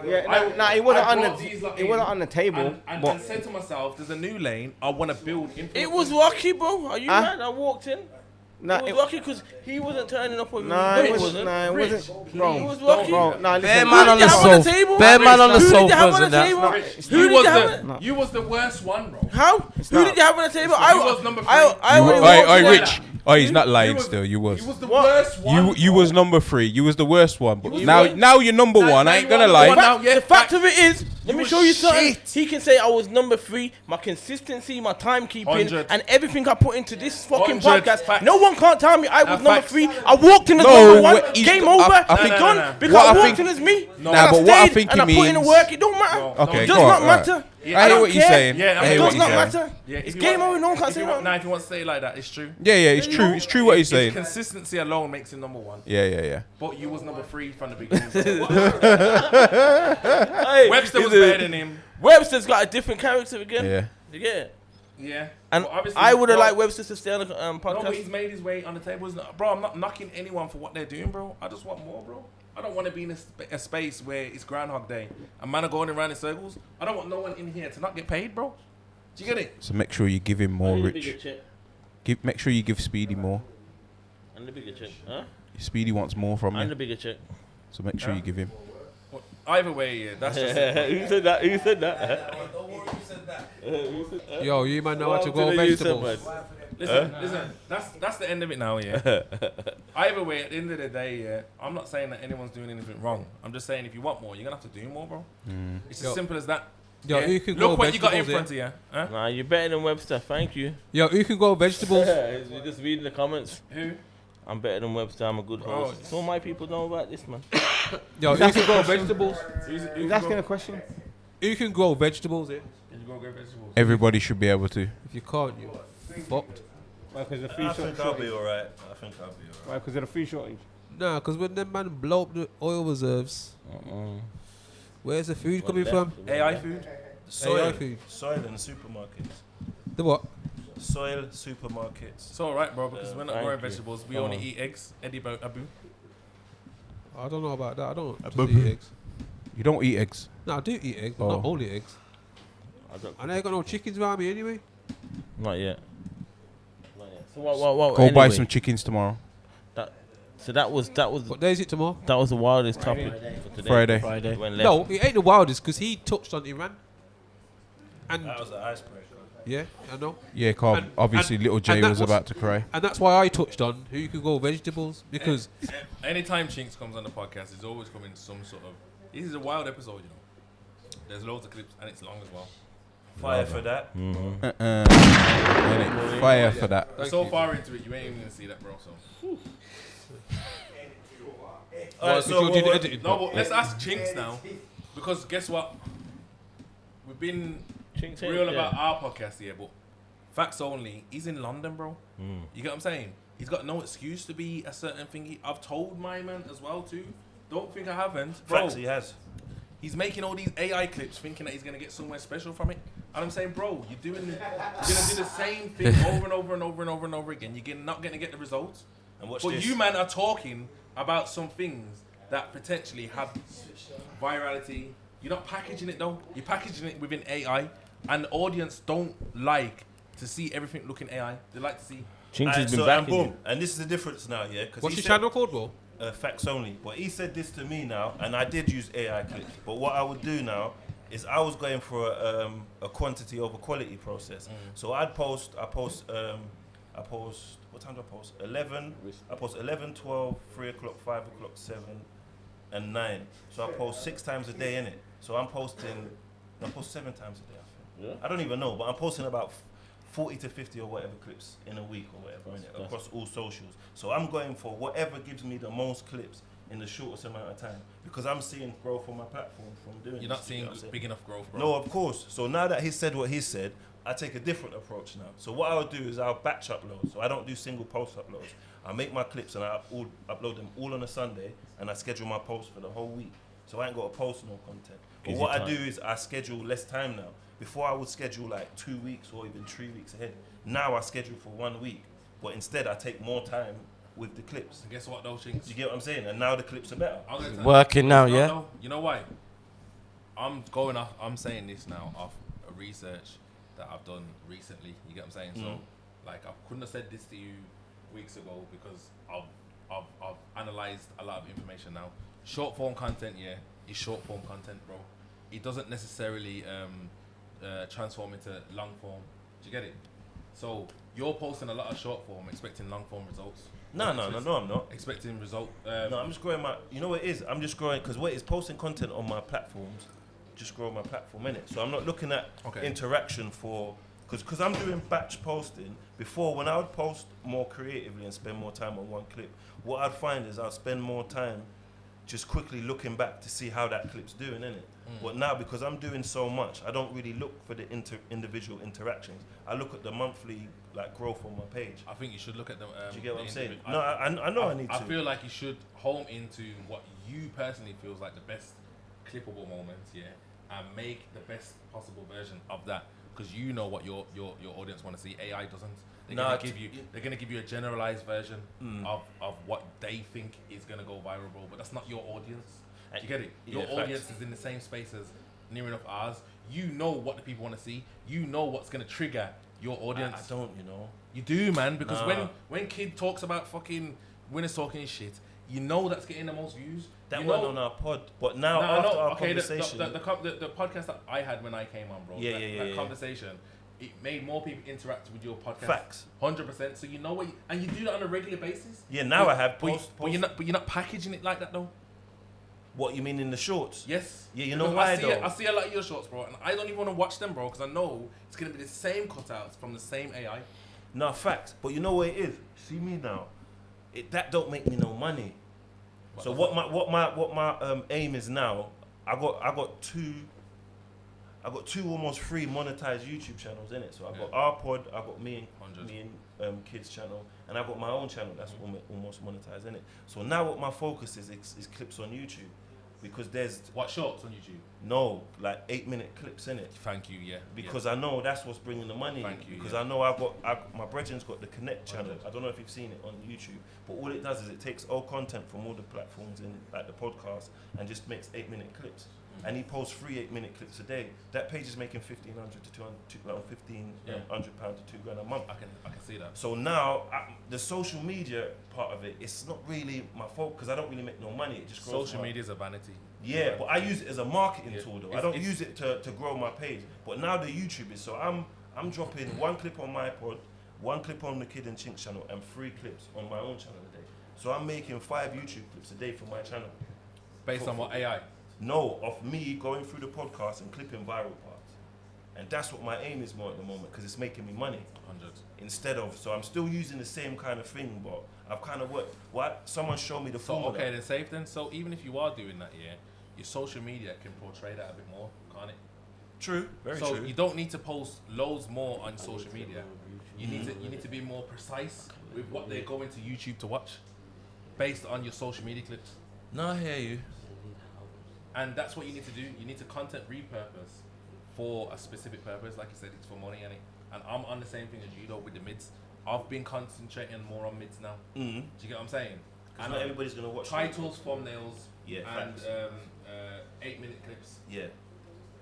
Yeah, he wasn't on the table. And said to myself, "There's a new lane. I want to build." It was lucky, bro. Are you mad? I walked in. It was lucky because he wasn't turning up with me. No, it wasn't. Bro, he was lucky. Bear man on the sofa. Bear man on the sofa. You was the worst one, bro. How? Who did you have on the table? You was number 3. Rich. Oh, he's not lying still. You was. You was the worst one. You was number 3. You was the worst one. But now you're number 1. I ain't gonna lie. The fact of it is, let me show you something. He can say I was number 3. My consistency, my timekeeping, and everything I put into this fucking podcast. No one can't tell me I was number 3. I walked in as number 1. Game over. Done because I walked in as me. Nah, but what I think he means. And I put in the work. It don't matter. Okay, it does not matter. I hear what you're saying. It does not matter. It's game over. No one can say that. Now, if you want to say it like that, it's true. Yeah, it's true. It's true what he's saying. Consistency alone makes him number 1. Yeah. But you was number 3 from the beginning. Webster was better than him. Webster's got a different character again. Yeah. You get it? Yeah. And But obviously, I would have bro, liked Webster to stay on the podcast. No, but he's made his way on the table. Bro, I'm not knocking anyone for what they're doing, bro. I just want more, bro. I don't want to be in a space where it's Groundhog Day and man are going around in circles. I don't want no one in here to not get paid, bro. Do you get it? So make sure you give him more, Rich. Make sure you give Speedy more. And the bigger check, huh? Speedy wants more from you. And the bigger check. So make sure you give him. Well, either way, yeah, that's just it. Who said that? Who said that? Yo, you might know how to grow vegetables. Listen, that's the end of it now, yeah. Either way, at the end of the day, yeah, I'm not saying that anyone's doing anything wrong. I'm just saying if you want more, you're gonna have to do more, bro. It's as simple as that. Yo, Yeah. you can Look grow what you got in vegetables, front of you. Huh? Nah, you're better than Webster. Thank you. Yo, you can grow vegetables. We're just reading the comments. Who? I'm better than Webster. I'm a good host. So my people know about this, man. Yo, you can grow vegetables. Who's asking a question? You can grow vegetables, yeah. Can you grow vegetables? Everybody should be able to. If you can't, you're fucked. Why, because of the free I think I'll shortage? be alright. I think I'll be alright. Why, because of the free shortage? Nah, because when them man blow up the oil reserves, where's the food coming from? AI food? Soil, food. soil in supermarkets. The what? Soil supermarkets. It's alright, bro, because we're not Thank growing you. vegetables. We only eat eggs. Eddie Abu. I don't know about that. I don't just Boo. eat eggs. You don't eat eggs. No, I do eat eggs, but Oh. not only eggs. And I ain't got no chickens around me anyway. Not yet. So what? Go buy anyway, some chickens tomorrow. So that was What day is it tomorrow? that was the wildest topic for today. Friday. When left. No, it ain't the wildest because he touched on Iran. And That was the icebreaker. yeah, I know. Yeah, Carl. And- Obviously, and- Little Jay and that was about to cry. And that's why I touched on who you can grow vegetables because Anytime Chinks comes on the podcast, he's always coming some sort of. This is a wild episode, you know. There's loads of clips and it's long as well. Fire for that. Fire for that. We're so far into it, you ain't even gonna see that, bro. So. Alright, so you did edit it, No, but let's ask Chinks now, because guess what? We've been Chinks ain't real there. about our podcast here, but facts only. He's in London, bro. You get what I'm saying? He's got no excuse to be a certain thing. I've told my man as well too. Don't think I haven't, bro. Facts he has. He's making all these AI clips, thinking that he's gonna get somewhere special from it. And I'm saying, bro, you're gonna do the same thing over and over and over and over and over again. You're not gonna get the results. And watch But this. you man are talking about some things that potentially have virality. You're not packaging it though. You're packaging it within AI, and the audience don't like to see everything looking AI. They like to see. Chinks has been and backing boom. you. And this is the difference now, yeah? Cause what's he your said, channel called, bro? Facts only. But he said this to me now, and I did use AI clips. But what I would do now is I was going for a quantity over quality process. So I post, what time do I post? 11, I post 11, 12, 3 o'clock, 5 o'clock, 7, and 9. So I post 6 times a day, innit? So I post 7 times a day, I think. Yeah. I don't even know, but I'm posting about 40 to 50 or whatever clips in a week or whatever, innit? Across all socials. So I'm going for whatever gives me the most clips in the shortest amount of time, because I'm seeing growth on my platform from doing You're this, not seeing get what I'm saying? big enough growth, bro. No, of course. So now that he said what he said, I take a different approach now. So what I'll do is I'll batch upload. So I don't do single post uploads. I make my clips and I upload them all on a Sunday, and I schedule my posts for the whole week. So I ain't got to post no content. But Easy what I time. do is I schedule less time now. Before I would schedule like 2 weeks or even 3 weeks ahead. Now I schedule for 1 week. But instead I take more time with the clips. And guess what, though, Chinks? You get what I'm saying? And now the clips are better. I'm gonna tell you. Working now, No, yeah? no, you know why? I'm saying this now off a research that I've done recently. You get what I'm saying? So, like, I couldn't have said this to you weeks ago because I've analyzed a lot of information now. Short form content, yeah, is short form content, bro. It doesn't necessarily transform into long form. Do you get it? So you're posting a lot of short form, expecting long form results. No, I'm not. Expecting result. No, I'm just growing my. You know what it is? I'm just growing because what is posting content on my platforms, just grow my platform in it. So I'm not looking at interaction for because I'm doing batch posting. Before, when I would post more creatively and spend more time on one clip, what I'd find is I'd spend more time just quickly looking back to see how that clip's doing, innit? But now, because I'm doing so much, I don't really look for the individual interactions. I look at the monthly growth on my page. I think you should look at them. Do you get what I'm saying? No, I know I need to. I feel like you should home into what you personally feels like the best clippable moments, yeah, and make the best possible version of that. because you know what your audience want to see. AI doesn't. They're gonna give you a generalized version of what they think is gonna go viral, bro. But that's not your audience. Do you get it? Your audience is in the same space as near enough ours. You know what the people want to see. You know what's gonna trigger your audience. I don't, you know. You do, man, because when kid talks about fucking winners talking his shit, you know that's getting the most views. That went on our pod, but now after our conversation, the podcast that I had when I came on, bro. That conversation, it made more people interact with your podcast. Facts, 100%. So you know what, and you do that on a regular basis. Yeah, now I have post. But you're not packaging it like that though. What you mean in the shorts? Yes. Yeah, you know why though? I see a lot of your shorts, bro, and I don't even want to watch them, bro, because I know it's gonna be the same cutouts from the same AI. No, facts. But you know what it is? See me now. That don't make me no money. So what my aim is now, I got two almost 3 monetized YouTube channels in it. So I got our pod, I got me and kids channel, and I got my own channel that's almost monetized in it. So now what my focus is clips on YouTube, because there's what shorts on YouTube? No, like 8-minute clips in it. Thank you, yeah. Because I know that's what's bringing the money. Thank you. Because I know my brethren's got the Connect channel. I don't know if you've seen it on YouTube, but all it does is it takes all content from all the platforms in like the podcast and just makes 8-minute clips. And he posts 3 8-minute clips a day. That page is making £1,500 to £200 to £2,000 a month. I can see that. So now the social media part of it, it's not really my fault because I don't really make no money. It just grows. Social media is a vanity. Yeah, but I use it as a marketing tool though. I don't use it to grow my page. But now the YouTube is, so I'm dropping 1 clip on my pod, 1 clip on the Kid and Chinks channel, and 3 clips on my own channel a day. So I'm making 5 YouTube clips a day for my channel. Based on what AI? No, of me going through the podcast and clipping viral parts. And that's what my aim is more at the moment, because it's making me money. 100. Instead of, so I'm still using the same kind of thing, but I've kind of worked. Someone showed me the so formula. Okay, then safe then. So even if you are doing that, your social media can portray that a bit more, can't it? True, very true. So you don't need to post loads more on social media. You need to be more precise with what they're going to YouTube to watch, based on your social media clips. No, I hear you. And that's what you need to do. You need to content repurpose for a specific purpose. Like you said, it's for money, and I'm on the same thing as you though with the mids. I've been concentrating more on mids now. Do you get what I'm saying? And not everybody's gonna watch titles, thumbnails, and 8-minute clips. Yeah.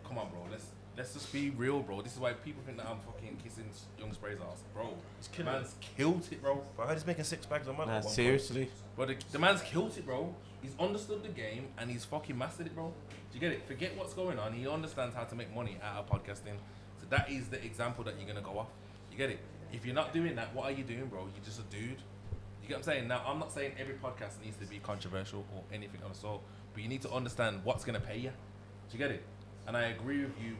Come on, bro. Let's just be real, bro. This is why people think that I'm fucking kissing Young Spray's ass, bro. Man's killed it, bro. But I heard he's making 6 bags a month. Nah, seriously. Bro, the man's killed it, bro. He's understood the game and he's fucking mastered it, bro. Do you get it? Forget what's going on. He understands how to make money out of podcasting. So that is the example that you're gonna go off. You get it? If you're not doing that, what are you doing, bro? You're just a dude. You get what I'm saying? Now, I'm not saying every podcast needs to be controversial or anything of the sort, but you need to understand what's gonna pay you. Do you get it? And I agree with you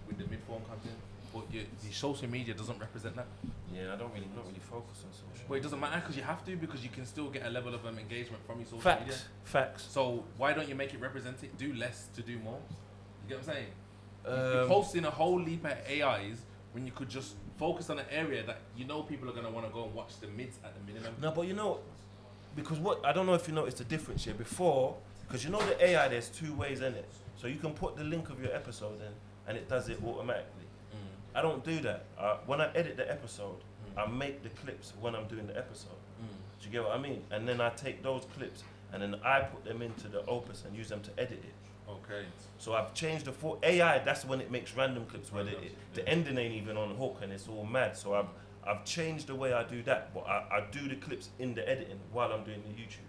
with the mid-form content, but the social media doesn't represent that. Yeah, not really focus on social. But it doesn't matter because you have to, because you can still get a level of engagement from your social media. Facts. So why don't you make it represent it? Do less to do more. You get what I'm saying? You're posting a whole leap of AIs when you could just focus on an area that you know people are gonna want to go and watch the mids at the minimum. No, but you know, because I don't know if you noticed the difference here before, because you know the AI, there's 2 ways in it. So you can put the link of your episode in, and it does it automatically. I don't do that. When I edit the episode, I make the clips when I'm doing the episode. Do you get what I mean? And then I take those clips and then I put them into the Opus and use them to edit it. Okay. So I've changed the AI. That's when it makes random clips where the ending ain't even on hook and it's all mad. So I've changed the way I do that, but I do the clips in the editing while I'm doing the YouTube.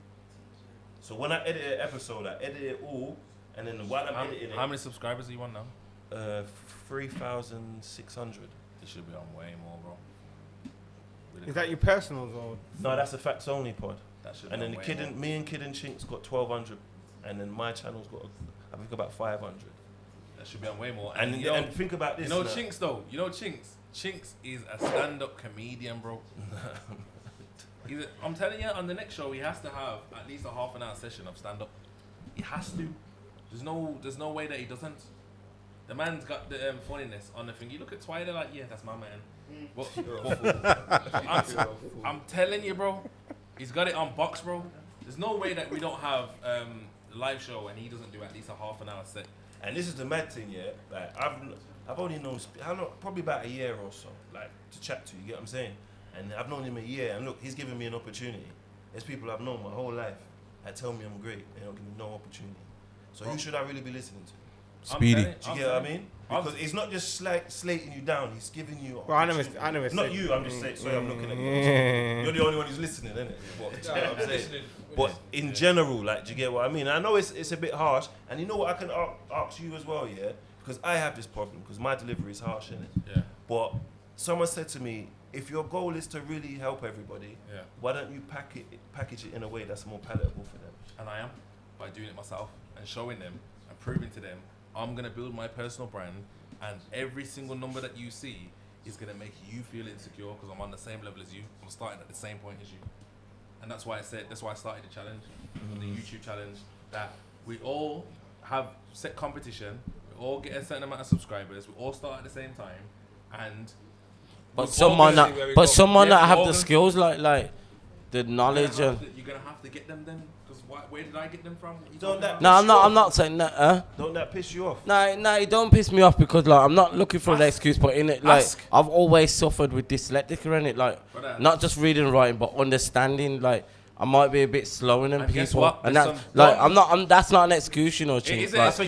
So when I edit an episode, I edit it all, and then while I'm editing it. How many subscribers are you on now? 3,600. It should be on way more, bro. Is that your personals or? No, that's a facts only pod. That should and be then me and Kid and Chinks got 1,200, and then my channel's got I think about 500. That should be on way more. And think about this. You know Chinks though. You know Chinks. Chinks is a stand-up comedian, bro. I'm telling you, on the next show, he has to have at least a half an hour session of stand-up. He has to. There's no way that he doesn't. The man's got the funniness on the thing. You look at Twitter like, yeah, that's my man. I'm telling you, bro, he's got it on box, bro. There's no way that we don't have a live show and he doesn't do at least a half an hour set. And this is the mad thing, yeah. Like I've only known how long? Probably about a year or so, like to chat to. You get what I'm saying? And I've known him a year, and look, he's given me an opportunity. There's people I've known my whole life that tell me I'm great. They don't give me no opportunity. So who should I really be listening to? Speedy. Do you get what I mean? Because it's not just slating you down, he's giving you. Well, I never not said you, I'm just saying, sorry, I'm looking at you. You're the only one who's listening, isn't it? I'm saying. But in general, like, do you get what I mean? I know it's a bit harsh, and you know what I can ask you as well, yeah? Because I have this problem, because my delivery is harsh, innit? Yeah. But someone said to me, if your goal is to really help everybody, why don't you package it in a way that's more palatable for them? And I am, by doing it myself and showing them and proving to them I'm going to build my personal brand, and every single number that you see is going to make you feel insecure because I'm on the same level as you. I'm starting at the same point as you. And that's why I started the challenge, the YouTube challenge, that we all have set competition, we all get a certain amount of subscribers, we all start at the same time, and someone that have the skills like the knowledge you're gonna have to get them then. Because where did I get them from? I'm not saying that. Don't that piss you off? No, it don't piss me off because like I'm not looking for an excuse, but in it like I've always suffered with dyslexia in it, like not just reading and writing, but understanding. Like I might be a bit slower than people, and that like that's not an excuse, you know. Chinks. Like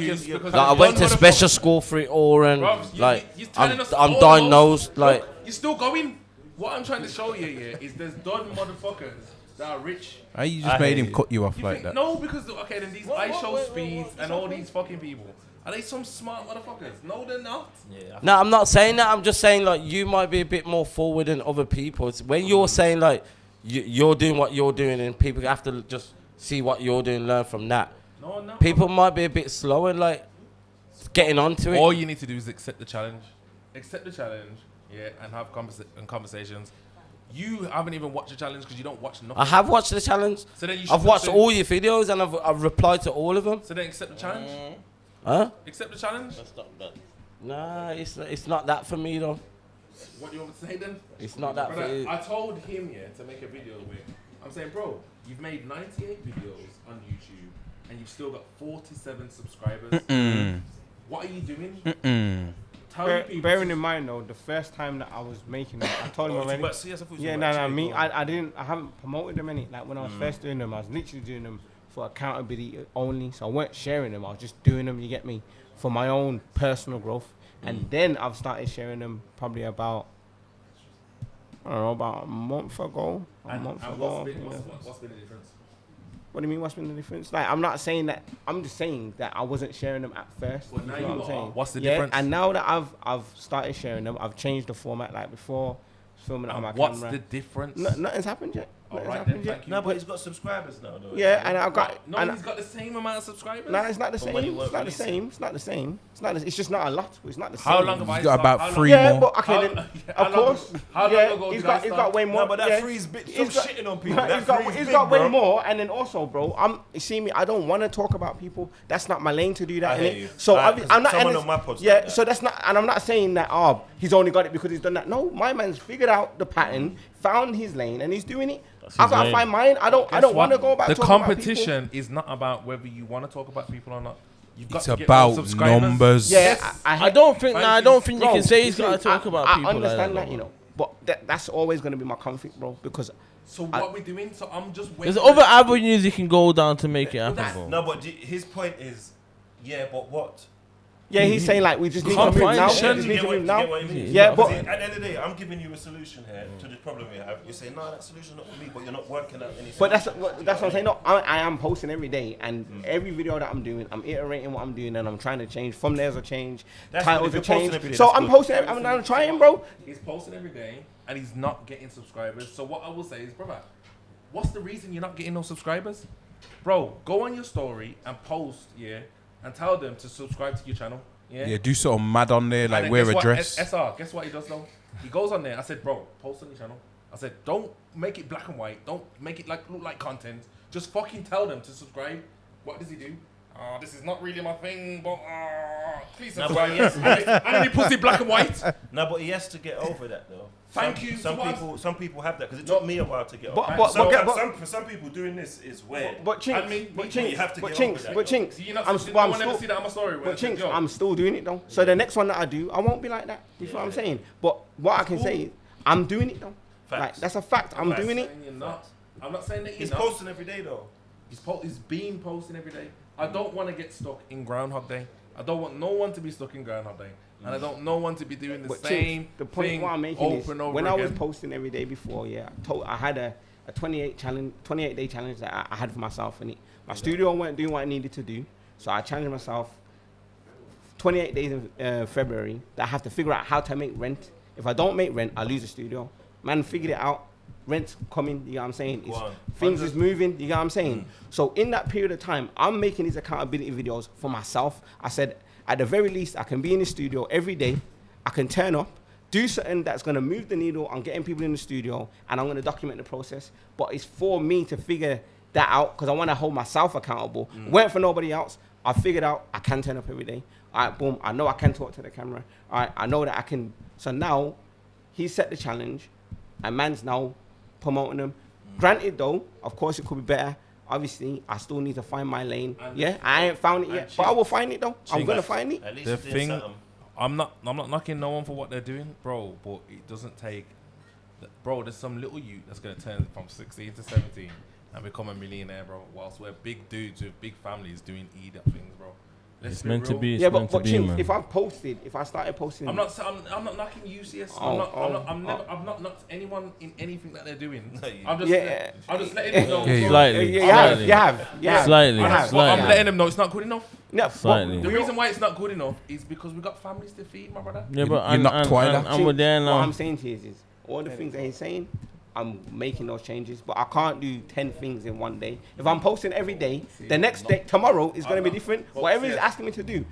I went to special school for it all, and I'm diagnosed. Like you're still going. What I'm trying to show you here is there's done motherfuckers that are rich. How you just made him cut you off like that? No, because then these I show speeds and all these fucking people. Are they some smart motherfuckers? No, they're not. Yeah. No, I'm not saying that. I'm just saying like you might be a bit more forward than other people. It's when you're saying like you're doing what you're doing and people have to just see what you're doing, learn from that. No. People might be a bit slow and like getting onto it. All you need to do is accept the challenge. Accept the challenge. Yeah, and have conversations. You haven't even watched the challenge because you don't watch nothing. I have watched the challenge. So then I've watched all your videos and I've replied to all of them. So then accept the challenge. Huh? Accept the challenge. That's not bad. Nah, it's not that for me though. What do you want to say then? It's not that for you. I told him to make a video with. I'm saying, bro, you've made 98 videos on YouTube and you've still got 47 subscribers. What are you doing? Bearing in mind though, the first time that I was making it, I told him already. I haven't promoted them any. Like when I was first doing them, I was literally doing them for accountability only. So I weren't sharing them. I was just doing them. You get me? For my own personal growth. And then I've started sharing them probably about a month ago. What's been the difference? What do you mean? What's been the difference? Like, I'm not saying that. I'm just saying that I wasn't sharing them at first. Well, now you are. Saying. What's the difference? And now that I've started sharing them, I've changed the format. Like before, filming it on my what's camera. What's the difference? Nothing's happened yet. No, but he's got subscribers now, though. Yeah, and I've got. He's got the same amount of subscribers. No, it's not the same. It's not the same. It's not the same. It's just not a lot. It's not the same. How long have I got about 3 more. Yeah, but okay, then, of course. How long ago he's got way more. No, but that free's bit. Stop shitting on people. He's got way more, and then also, bro, you see me. I don't want to talk about people. That's not my lane to do that. So I'm not. Someone on my podcast. Yeah, so that's not, and I'm not saying that. He's only got it because he's done that. No, my man's figured out the pattern, found his lane, and he's doing it. I gotta find mine. I don't want to go back. The competition is not about whether you want to talk about people or not. It's about numbers. Yeah, I don't think you can say he's got to talk about people. I understand that, you know, but that's always going to be my conflict, bro. Because what we're doing, so I'm just waiting. There's other avenues you can go down to make it happen. No, but his point is, but what? Yeah, he's saying like we just need to move now. Yeah, but at the end of the day, I'm giving you a solution here to the problem you have. You say, no, that solution's not for me, but you're not working out any. But that's what I'm saying. No, I am posting every day, and every video that I'm doing, I'm iterating what I'm doing, and I'm trying to change. Thumbnails are change, titles are change. So I'm posting. I'm trying, bro. He's posting every day, and he's not getting subscribers. So what I will say is, brother, what's the reason you're not getting no subscribers, bro? Go on your story and post, and tell them to subscribe to your channel. Yeah, do something mad on there, like wear a dress. SR, guess what he does though? He goes on there. I said, bro, post on your channel. I said, don't make it black and white. Don't make it look like content. Just fucking tell them to subscribe. What does he do? this is not really my thing, but please No, subscribe. but I need pussy black and white. No, but he has to get over that though. Thank you. Some people have that because it took me a while to get But- over. but- For some people, doing this is weird. But Chinks, I mean, but you have to Chinks, but get over Chinks, that, but though. Chinks. See, you know, I'm, no but one I'm ever still, see that on my story. but Chinks, I'm still doing it though. So the next one that I do, I won't be like that. You feel what I'm saying? But what I can say is, I'm doing it though. Like Facts. that's a fact. I'm doing it. You're not. I'm not saying that you're He's not. posting every day though. He's been posting every day. I don't want to get stuck in Groundhog Day. I don't want no one to be stuck in Groundhog Day. And I don't no one to be doing the But same Chinks, the point thing what I'm making over is, and over when again. I was posting every day before, I had a 28 day challenge that I had for myself, and my studio weren't doing what I needed to do, so I challenged myself 28 days in February that I have to figure out how to make rent. If I don't make rent, I lose the studio. Man, figured it out. Rent's coming, you know what I'm saying? Things is moving, you know what I'm saying? So in that period of time, I'm making these accountability videos for myself. I said, at the very least, I can be in the studio every day. I can turn up, do something that's going to move the needle on getting people in the studio, and I'm going to document the process. But it's for me to figure that out because I want to hold myself accountable. Weren't for nobody else. I figured out I can turn up every day. All right, boom. I know I can talk to the camera. All right, I know that I can. So now he set the challenge, and man's now promoting them. Granted, though, of course it could be better. Obviously, I still need to find my lane. I ain't found it yet, but I will find it though. I'm gonna find it. At least The he did thing, something. I'm not knocking no one for what they're doing, bro. But it doesn't take, bro. There's some little youth that's gonna turn from 16 to 17 and become a millionaire, bro. Whilst we're big dudes with big families doing idiot things, bro. It's meant to be. Yeah, but Chinks, if I started posting, I'm not knocking UCS. I'm not knocked anyone in anything that they're doing. I'm just letting them know. Slightly. You have. Slightly. I'm letting them know it's not good enough. No, Slightly. The reason why it's not good enough is because we got families to feed, my brother. Yeah, but You're not Twyla. I'm with there What now. I'm saying to you is all the things that he's saying, I'm making those changes, but I can't do 10 things in one day. If I'm posting every day, the next day, tomorrow is going to be different. Whatever he's asking me to do.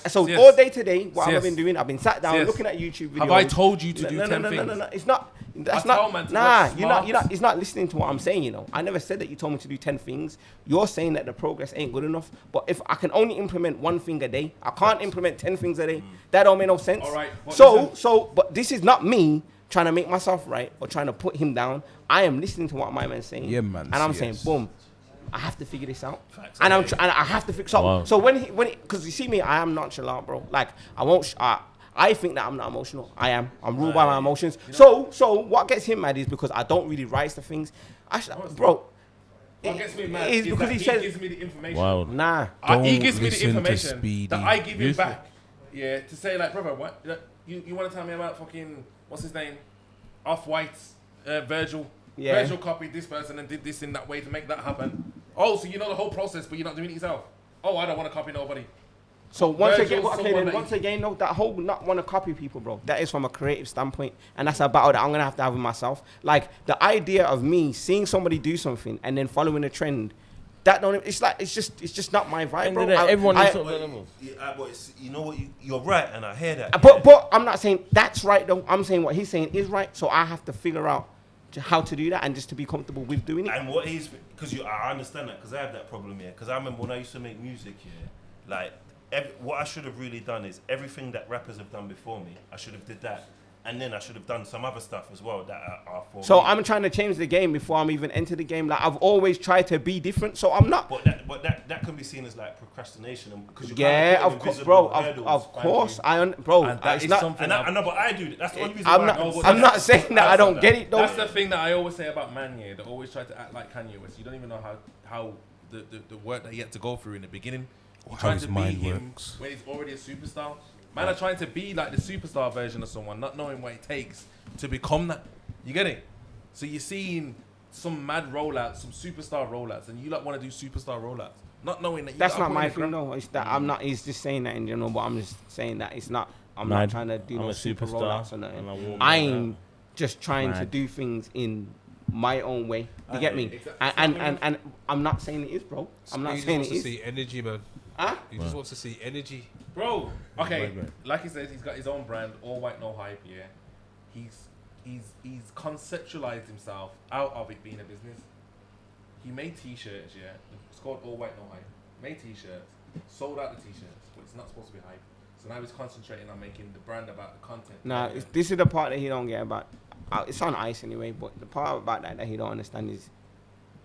So all day today, what have I been doing? I've been sat down looking at YouTube videos. Have I told you to do 10 things? No. It's not. That's I tell not. man to Nah, work you're not. smart. He's not listening to what I'm saying. You know, I never said that you told me to do 10 things. You're saying that the progress ain't good enough. But if I can only implement one thing a day, I can't implement 10 things a day. That don't make no sense. All right, but But this is not me trying to make myself right or trying to put him down. I am listening to what my man's saying. Yeah, man. And I'm saying, boom, I have to figure this out. And I have to fix. So when because you see me, I am nonchalant, bro. Like I won't. I think that I'm not emotional. I am. I'm ruled by my emotions. So what gets him mad is because I don't really rise to things. Bro. What gets me mad is is because that he says, gives me the information. Wow. Nah. He gives me the listen to information Speedy. that I give him back. Yeah, to say like, brother, what you want to tell me about fucking what's his name, Off-White's Virgil. Yeah. Virgil copied this person and did this in that way to make that happen. Oh, so you know the whole process, but you're not doing it yourself. Oh, I don't want to copy nobody. So once Virgil's again, though, that whole not want to copy people, bro, that is from a creative standpoint, and that's a battle that I'm gonna have to have with myself. Like the idea of me seeing somebody do something and then following a trend, that don't. It's like it's just not my vibe, bro. Everyone is you know what? You're right, and I hear that. But I'm not saying that's right though. I'm saying what he's saying is right. So I have to figure out how to do that and just to be comfortable with doing it. And what he's because I understand that because I have that problem here. Because I remember when I used to make music here, like. What I should have really done is everything that rappers have done before me, I should have did that. And then I should have done some other stuff as well that are for So me. I'm trying to change the game before I'm even into the game. Like I've always tried to be different, so I'm not. But that can be seen as like procrastination because you of course, bro. Of course, bro. And that it's is not. something. I know, but I do. That's the only reason I'm why not. I'm not saying that I don't get it though. That's the thing that I always say about man. Yeah, they always try to act like Kanye West. You don't even know how the work that he had to go through in the beginning. You're trying to be him when he's already a superstar. Man are trying to be like the superstar version of someone, not knowing what it takes to become that. You get it? So you're seeing some mad rollouts, some superstar rollouts, and you like want to do superstar rollouts, not knowing that. That's not my thing, though. It's that I'm not. He's just saying that in general, but I'm just saying that it's not. I'm not trying to do no super rollouts or nothing. I'm just trying to do things in my own way. You get me? And I'm not saying it is, bro. I'm not saying it is. He just wants to see energy, man. Huh? He just wants to see energy. Bro, okay, like he says, he's got his own brand, all white, no hype, yeah. He's conceptualized himself out of it being a business. He made t-shirts, yeah. It's called all white, no hype. made t-shirts, sold out the t-shirts, but it's not supposed to be hype. So now he's concentrating on making the brand about the content. Nah, this is the part that he don't get about. It's on ice anyway, but the part about that he don't understand is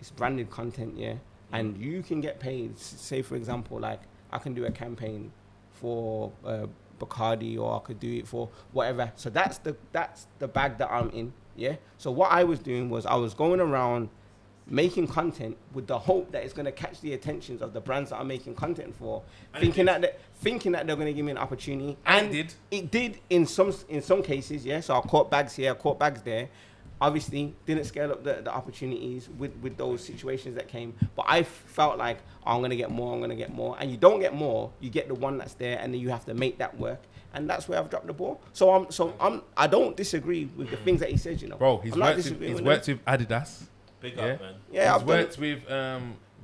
it's branded content, yeah. And you can get paid. Say for example, like I can do a campaign for Bacardi, or I could do it for whatever. So that's the bag that I'm in, yeah. So what I was doing was I was going around making content with the hope that it's going to catch the attentions of the brands that I'm making content for, and thinking that they're going to give me an opportunity, and it did in some cases, yeah. So I caught bags here, I caught bags there. Obviously, didn't scale up the opportunities with those situations that came, but I felt like I'm going to get more, and you don't get more, you get the one that's there, and then you have to make that work. And that's where I've dropped the ball. I don't disagree with the things that he says, you know. Bro, he's worked with Adidas. Big up, man. Yeah, he's worked with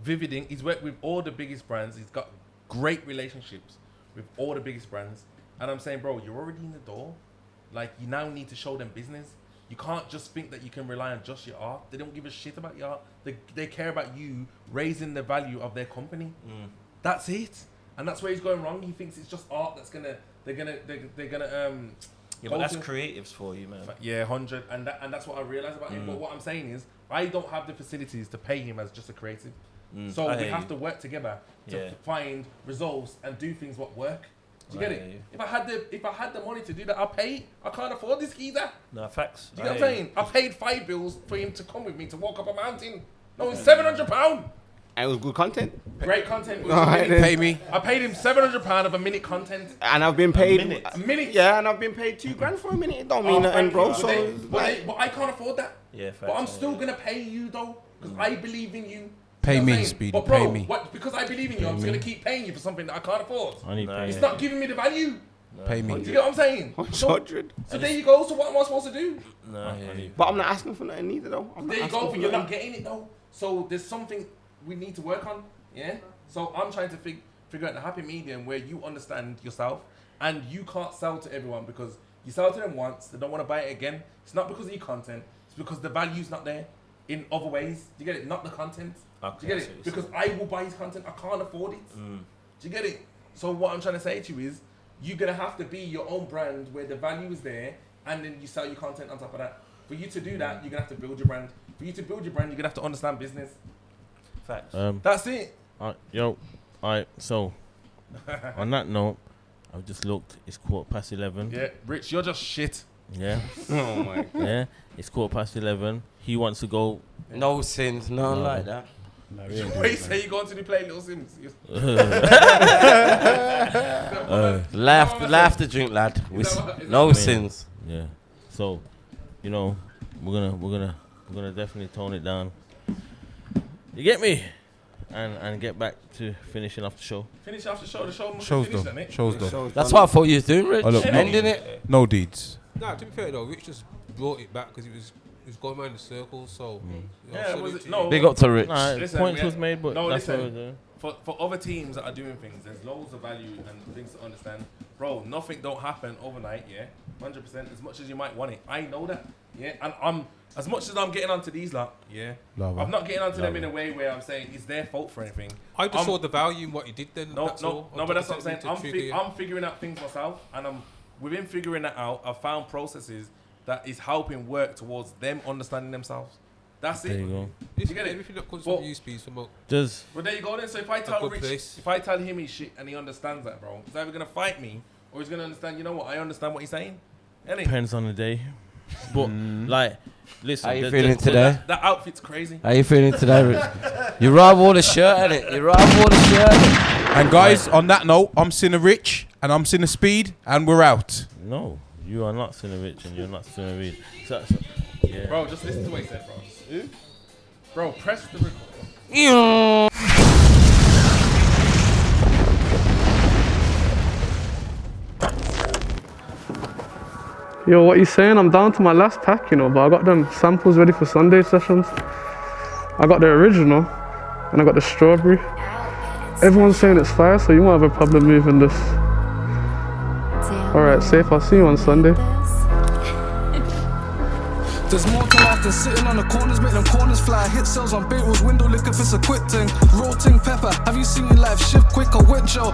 Vivid Ink. He's worked with all the biggest brands. He's got great relationships with all the biggest brands. And I'm saying, bro, you're already in the door. Like, you now need to show them business. You can't just think that you can rely on just your art. They don't give a shit about your art. They care about you raising the value of their company. That's it. And that's where he's going wrong. He thinks it's just art that's gonna they're gonna yeah, but that's creatives for you, man. Yeah, 100, and that's what I realized about him. But what I'm saying is, I don't have the facilities to pay him as just a creative. So we have to work together to find results and do things what work. Do you get it? If I had the money to do that, I'll pay. I can't afford this geezer. No, facts. Do you get what I'm saying? I paid 5 bills for him to come with me to walk up a mountain. No, it's £700. And it was good content. Great content. Pay me. I paid him £700 of a minute content. And I've been paid a minute. Yeah, and I've been paid $2,000 for a minute. It don't mean nothing, bro. But I can't afford that. Yeah, facts. But I'm still gonna pay you though, because I believe in you. Pay me, Speedy. But bro, pay me. Because I believe in you, I'm just gonna keep paying you for something that I can't afford. It's No. not giving me the value. No. Pay me. Do you get what I'm saying? 100. So there you go. So what am I supposed to do? No, but I'm not asking for nothing either, though. There you go. But you're not getting it though. So there's something we need to work on. Yeah. So I'm trying to figure out the happy medium where you understand yourself and you can't sell to everyone because you sell to them once, they don't want to buy it again. It's not because of your content. It's because the value's not there in other ways. Do you get it? Not the content. Okay, do you get it? Because I will buy his content. I can't afford it. Do you get it? So what I'm trying to say to you is, you're going to have to be your own brand where the value is there and then you sell your content on top of that. For you to do that, you're going to have to build your brand. For you to build your brand, you're going to have to understand business. Facts. That's it. So, on that note, I've just looked. It's 11:15. Yeah, Rich, you're just shit. Yeah. Oh my God. Yeah, it's 11:15. He wants to go. No sins, none like that. What you say you going to play Little Sims? Laugh the drink, lad. No sins. Yeah. So, you know, we're gonna definitely tone it down. You get me? And get back to finishing off the show. Finish off the show. The show must Show's finish, done. isn't it? Show's done. That's what I thought you was doing, Rich. Oh, look, ending it. No deeds. Nah, to be fair though, Rich just brought it back because he was going around the circle. So Big up to Rich. Listen, Points was made, but no, that's listen, for other teams that are doing things, there's loads of value and things to understand. Bro, nothing don't happen overnight, yeah? 100%, as much as you might want it. I know that, yeah? And I'm, as much as I'm getting onto these lot, yeah? I'm not getting onto them in a way where I'm saying it's their fault for anything. I just saw the value in what you did then. No, but that's what I'm saying. I'm figuring out things myself, and within figuring that out, I've found processes that is helping work towards them understanding themselves. That's it. There you go. You get it? Everything that comes from you speeds from Well, there you go then. So if I tell Rich, if I tell him his shit and he understands that, bro, he's either gonna fight me or he's gonna understand. You know what? I understand what he's saying. Depends on the day. But like, listen. How you feeling today? That outfit's crazy. How you feeling today, Rich? You rather wore the shirt, innit? And guys, on that note, I'm Sinner Rich and I'm Sinner Speed, and we're out. No, you are not Sinner Rich and you're not Sinner Reed. Yeah. Bro, just listen to what he said, bro. Bro, press the record. Yo, what you saying? I'm down to my last pack, you know, but I got them samples ready for Sunday sessions. I got the original and I got the strawberry. Everyone's saying it's fire, so you won't have a problem moving this. Alright, safe. I'll see you on Sunday. There's more to life than sitting on the corners, make them corners fly. Hit sales on Betrayal's window, lick if it's a quick thing. Roll ting pepper, have you seen your life shift quick or wet, Joe?